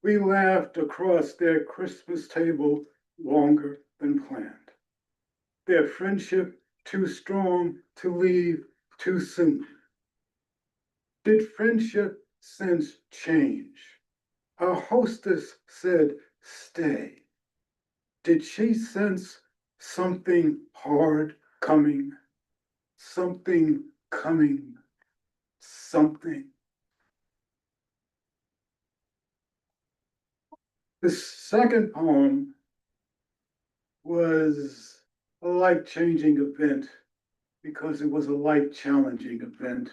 [SPEAKER 12] We laughed across their Christmas table longer than planned. Their friendship too strong to leave too soon. Did friendship sense change? Our hostess said, stay. Did she sense something hard coming? Something coming? Something? The second poem was a life-changing event because it was a life-challenging event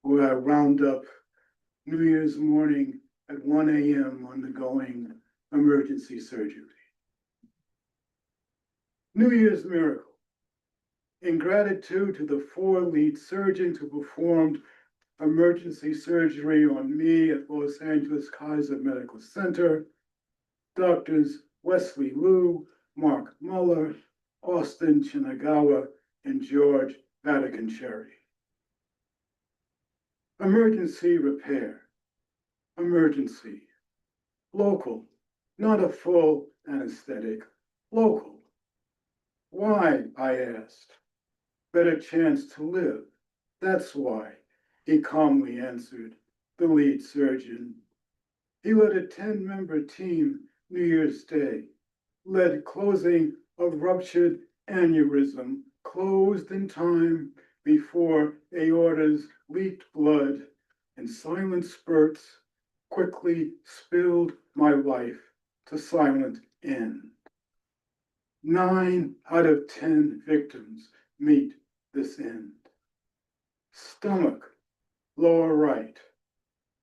[SPEAKER 12] where I wound up New Year's morning at 1 a.m. undergoing emergency surgery. New Year's miracle. In gratitude to the 4 lead surgeons who performed emergency surgery on me at Los Angeles Kaiser Medical Center, Doctors Wesley Liu, Mark Muller, Austin Chinagawa, and George Vatican Cherry. Emergency repair. Emergency. Local, not a full anesthetic. Local. Why, I asked. Better chance to live. That's why, he calmly answered, the lead surgeon. He led a 10-member team New Year's Day, led closing a ruptured aneurysm, closed in time before aortas leaked blood, and silent spurts quickly spilled my life to silent end. 9 out of 10 victims meet this end. Stomach, lower right,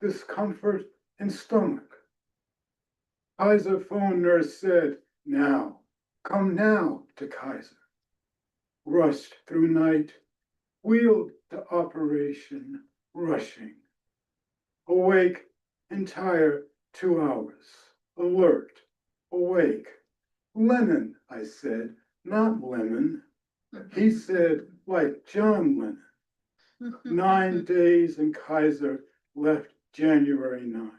[SPEAKER 12] discomfort in stomach. Kaiser phone nurse said, now, come now to Kaiser. Rushed through night, wheeled to operation, rushing. Awake, entire 2 hours, alert, awake. Lennon, I said, not lemon. He said, like John Lennon. 9 days in Kaiser, left January 9.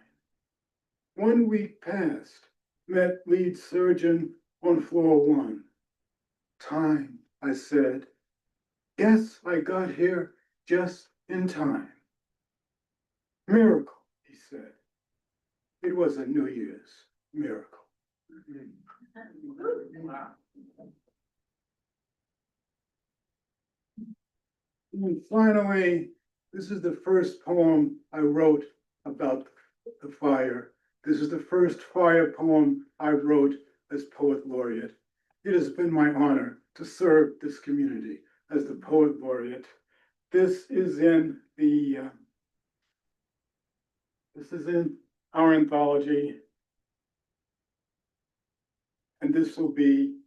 [SPEAKER 12] 1 week passed, met lead surgeon on floor 1. Time, I said. Guess I got here just in time. Miracle, he said. It was a New Year's miracle. And finally, this is the first poem I wrote about the fire. This is the first fire poem I wrote as Poet Laureate. It has been my honor to serve this community as the Poet Laureate. This is in our anthology, and this will be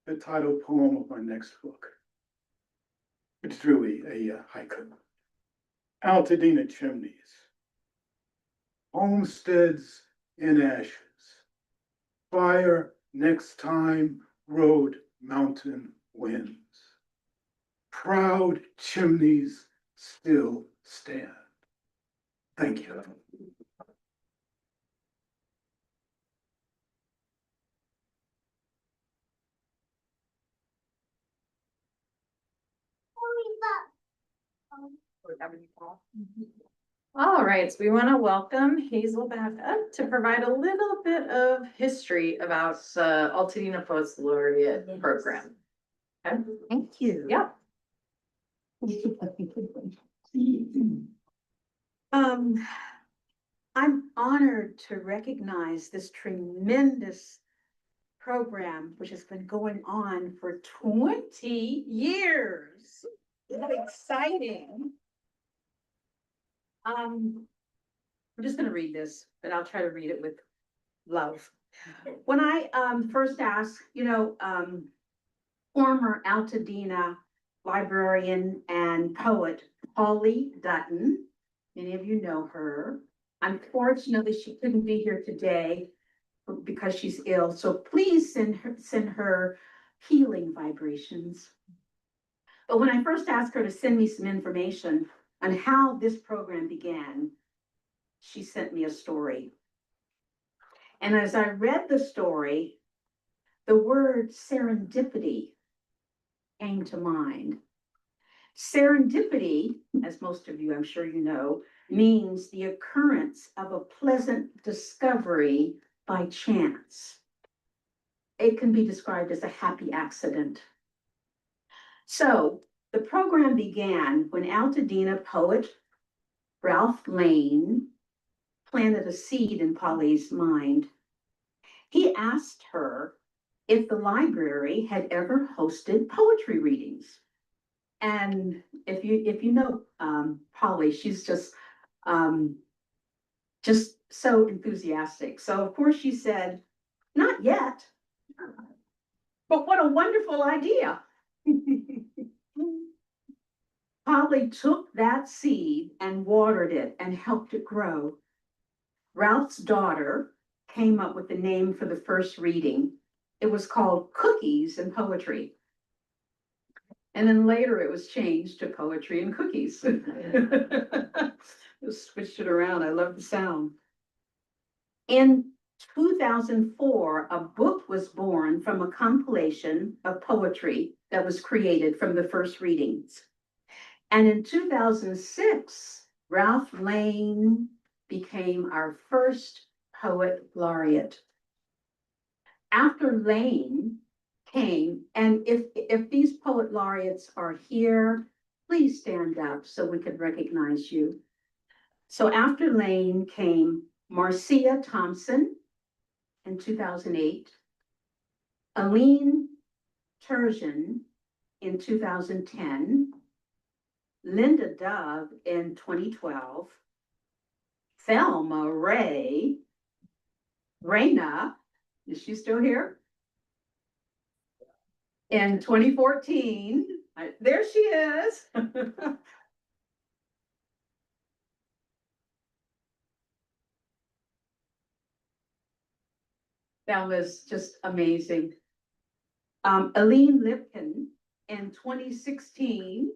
[SPEAKER 12] the title poem of my next book. It's really a haiku. Altadena chimneys, homesteads in ashes, fire next time, road, mountain winds. Proud chimneys still stand. Thank you.
[SPEAKER 9] All right, so we want to welcome Hazel back up to provide a little bit of history about the Altadena Poets Laureate program. Okay?
[SPEAKER 4] Thank you.
[SPEAKER 9] Yeah.
[SPEAKER 19] I'm honored to recognize this tremendous program, which has been going on for 20 years. Isn't that exciting? I'm just gonna read this, but I'll try to read it with love. When I first asked, former Altadena librarian and poet Polly Dutton, many of you know her. Unfortunately, she couldn't be here today because she's ill, so please send her healing vibrations. But when I first asked her to send me some information on how this program began, she sent me a story. And as I read the story, the word serendipity came to mind. Serendipity, as most of you, I'm sure you know, means the occurrence of a pleasant discovery by chance. It can be described as a happy accident. So the program began when Altadena poet Ralph Lane planted a seed in Polly's mind.
[SPEAKER 10] He asked her if the library had ever hosted poetry readings. And if you know Polly, she's just so enthusiastic. So of course she said, not yet, but what a wonderful idea. Polly took that seed and watered it and helped it grow. Ralph's daughter came up with the name for the first reading. It was called Cookies and Poetry. And then later it was changed to Poetry and Cookies. Just switched it around. I love the sound. In 2004, a book was born from a compilation of poetry that was created from the first readings. And in 2006, Ralph Lane became our first poet laureate. After Lane came, and if these poet laureates are here, please stand up so we could recognize you. So after Lane came Marcia Thompson in 2008, Aline Turgeon in 2010, Linda Dove in 2012, Thelma Ray, Raina, is she still here? In 2014, there she is. Thelma's just amazing. Aline Lipkin in 2016.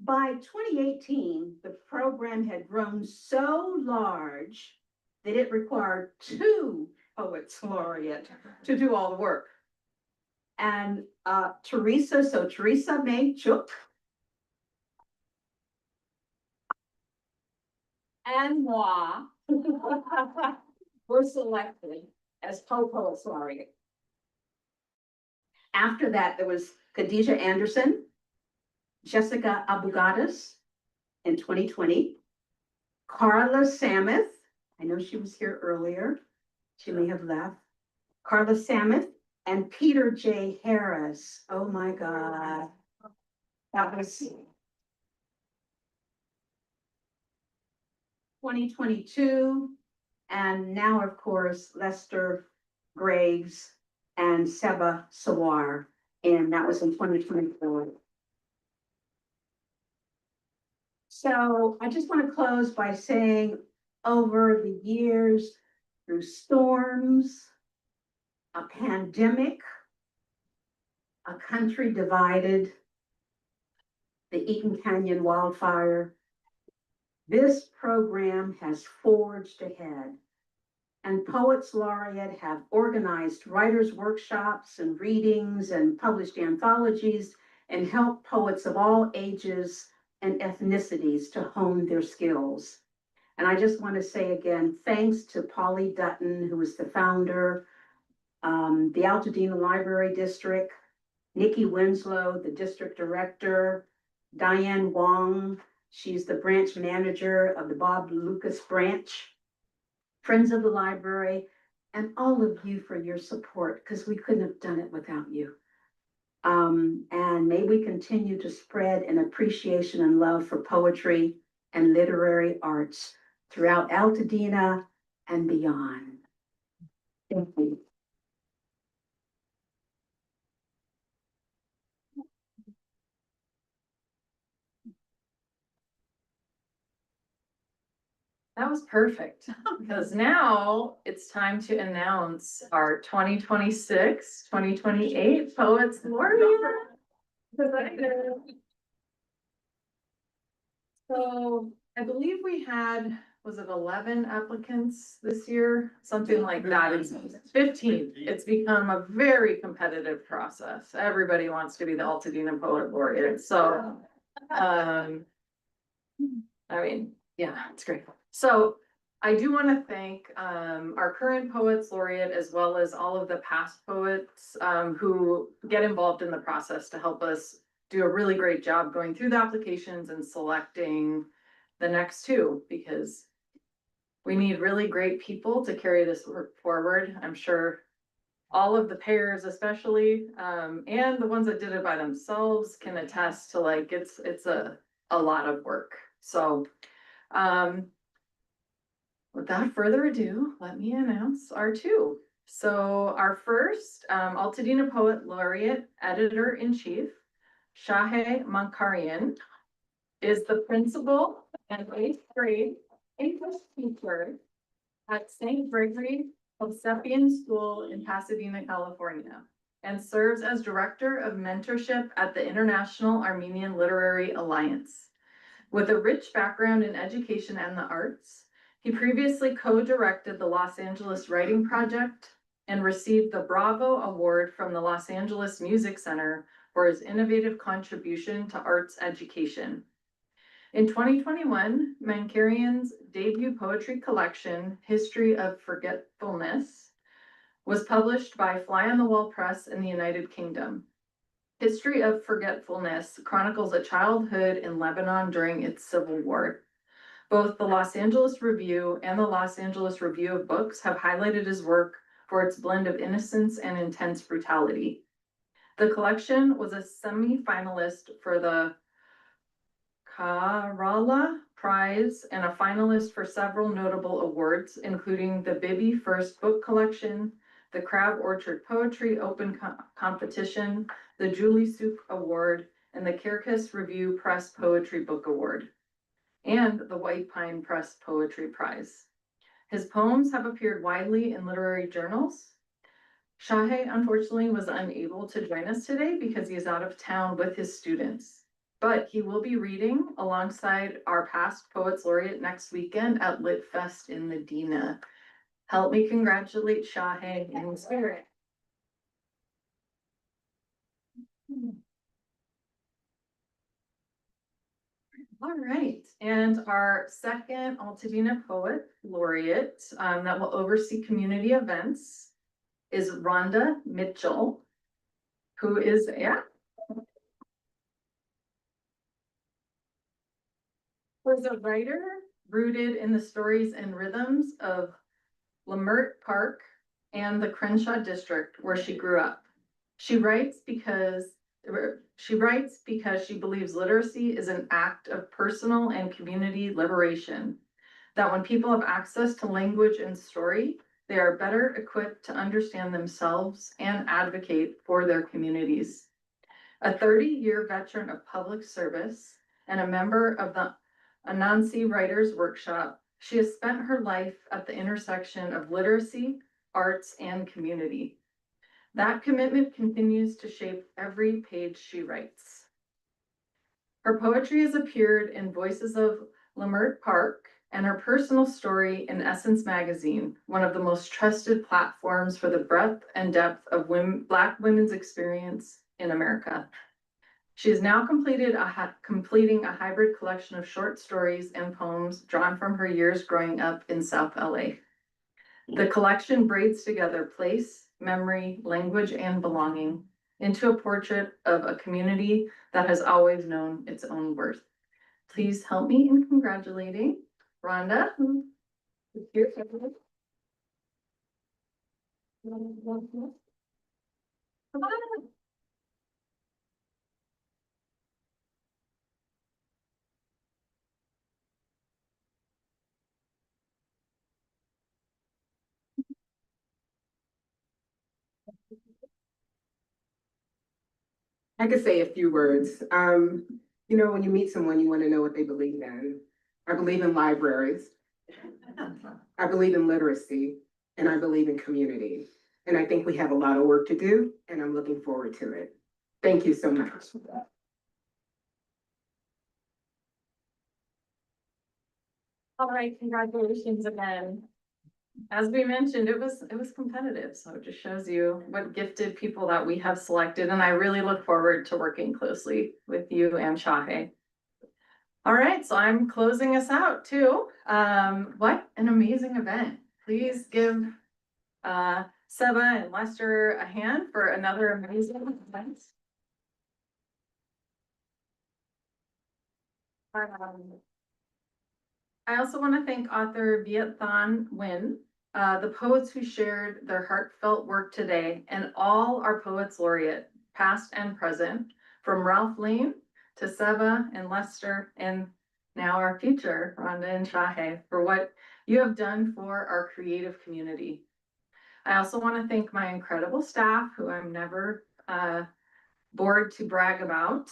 [SPEAKER 10] By 2018, the program had grown so large that it required 2 poets laureate to do all the work. And Teresa May Chook and moi were selected as co-poets laureate. After that, there was Khadija Anderson, Jessica Abugadas in 2020, Carla Samuth, I know she was here earlier, she may have left, Carla Samuth, and Peter J. Harris. Oh my God. That was 2022. And now, of course, Lester Graves and Seba Sawar, and that was in 2024. So I just want to close by saying over the years, through storms, a pandemic, a country divided, the Eaton Canyon wildfire, this program has forged ahead. And Poets Laureate have organized writers' workshops and readings and published anthologies and helped poets of all ages and ethnicities to hone their skills. And I just want to say again, thanks to Polly Dutton, who is the founder, the Altadena Library District, Nikki Winslow, the district director, Diane Wong, she's the branch manager of the Bob Lucas branch, friends of the library, and all of you for your support, because we couldn't have done it without you. And may we continue to spread an appreciation and love for poetry and literary arts throughout Altadena and beyond. Thank you.
[SPEAKER 9] That was perfect, because now it's time to announce our 2026-2028 Poets Laureate. So I believe we had, was it 11 applicants this year? Something like that. It's 15. It's become a very competitive process. Everybody wants to be the Altadena Poet Laureate. So, I mean, yeah, it's great. So I do want to thank our current Poets Laureate, as well as all of the past poets who get involved in the process to help us do a really great job going through the applications and selecting the next two, because we need really great people to carry this work forward. I'm sure all of the pairs especially, and the ones that did it by themselves can attest to like, it's a lot of work. So, without further ado, let me announce our two. So our first, Altadena Poet Laureate, Editor-in-Chief, Shahe Mankarian, is the principal and 8th grade English teacher at St. Gregory Hovsepian School in Pasadena, California, and serves as Director of Mentorship at the International Armenian Literary Alliance. With a rich background in education and the arts, he previously co-directed the Los Angeles Writing Project and received the Bravo Award from the Los Angeles Music Center for his innovative contribution to arts education. In 2021, Mankarian's debut poetry collection, History of Forgetfulness, was published by Fly on the Wall Press in the United Kingdom. History of Forgetfulness chronicles a childhood in Lebanon during its civil war. Both the Los Angeles Review and the Los Angeles Review of Books have highlighted his work for its blend of innocence and intense brutality. The collection was a semi-finalist for the Kerala Prize and a finalist for several notable awards, including the Bibby First Book Collection, the Crab Orchard Poetry Open Competition, the Julie Soup Award, and the Kirkus Review Press Poetry Book Award, and the White Pine Press Poetry Prize. His poems have appeared widely in literary journals. Shahe, unfortunately, was unable to join us today because he is out of town with his students, but he will be reading alongside our past Poets Laureate next weekend at Lit Fest in Medina. Help me congratulate Shahe in spirit. All right, and our second Altadena Poet Laureate that will oversee community events is Rhonda Mitchell, who is, was a writer rooted in the stories and rhythms of Leimert Park and the Crenshaw district where she grew up. She writes because she believes literacy is an act of personal and community liberation, that when people have access to language and story, they are better equipped to understand themselves and advocate for their communities. A 30-year veteran of public service and a member of the Anansi Writers Workshop, she has spent her life at the intersection of literacy, arts, and community. That commitment continues to shape every page she writes. Her poetry has appeared in Voices of Leimert Park and her personal story in Essence Magazine, one of the most trusted platforms for the breadth and depth of Black women's experience in America. She is now completing a hybrid collection of short stories and poems drawn from her years growing up in South LA. The collection braids together place, memory, language, and belonging into a portrait of a community that has always known its own worth. Please help me in congratulating Rhonda, who is here. Come on.
[SPEAKER 13] I could say a few words. When you meet someone, you want to know what they believe in. I believe in libraries. I believe in literacy, and I believe in community. And I think we have a lot of work to do, and I'm looking forward to it. Thank you so much.
[SPEAKER 9] All right, congratulations again. As we mentioned, it was competitive, so it just shows you what gifted people that we have selected, and I really look forward to working closely with you and Shahe. All right, so I'm closing us out too. What an amazing event. Please give Seba and Lester a hand for another amazing event. I also want to thank author Viet Thanh Nguyen, the poets who shared their heartfelt work today, and all our poets laureate, past and present, from Ralph Lane to Seva and Lester, and now our future, Rhonda and Shahe, for what you have done for our creative community. I also want to thank my incredible staff, who I'm never bored to brag about,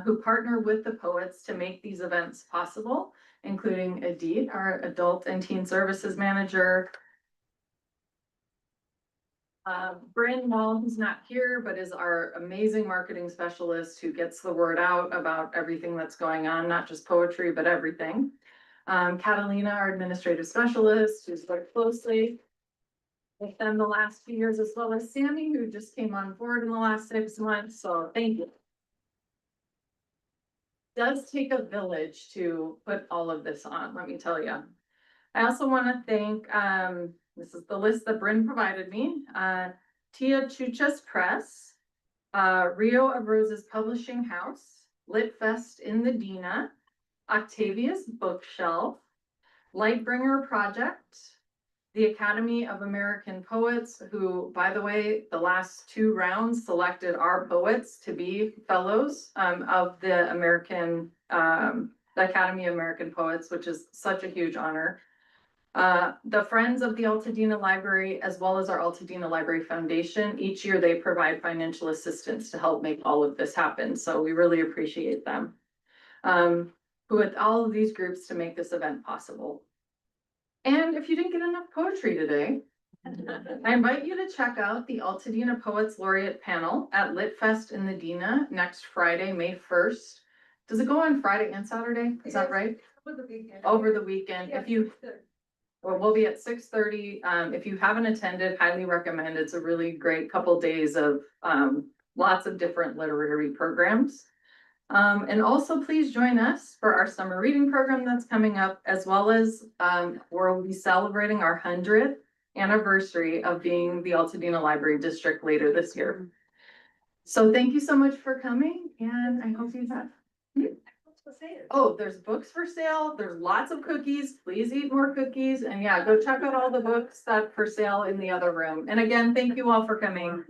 [SPEAKER 9] who partner with the poets to make these events possible, including Adit, our adult and teen services manager, Bryn Wall, who's not here, but is our amazing marketing specialist who gets the word out about everything that's going on, not just poetry, but everything. Catalina, our administrative specialist, who's worked closely with them the last few years, as well as Sammy, who just came on board in the last 6 months. So thank you. It does take a village to put all of this on, let me tell you. I also want to thank, this is the list that Bryn provided me, Tia Chuchas Press, Rio of Roses Publishing House, Lit Fest in the Dina, Octavia's Bookshelf, Lightbringer Project, the Academy of American Poets, who, by the way, the last 2 rounds selected our poets to be fellows of the Academy of American Poets, which is such a huge honor. The Friends of the Altadena Library, as well as our Altadena Library Foundation, each year they provide financial assistance to help make all of this happen. So we really appreciate them. Who with all of these groups to make this event possible. And if you didn't get enough poetry today, I invite you to check out the Altadena Poets Laureate panel at Lit Fest in the Dina next Friday, May 1st. Does it go on Friday and Saturday? Is that right?
[SPEAKER 2] Over the weekend.
[SPEAKER 9] Over the weekend. If you, well, we'll be at 6:30. If you haven't attended, highly recommend. It's a really great couple days of lots of different literary programs. And also please join us for our summer reading program that's coming up, as well as we'll be celebrating our 100th anniversary of being the Altadena Library District later this year. So thank you so much for coming, and I hope you have. Oh, there's books for sale. There's lots of cookies. Please eat more cookies. And yeah, go check out all the books that are for sale in the other room. And again, thank you all for coming.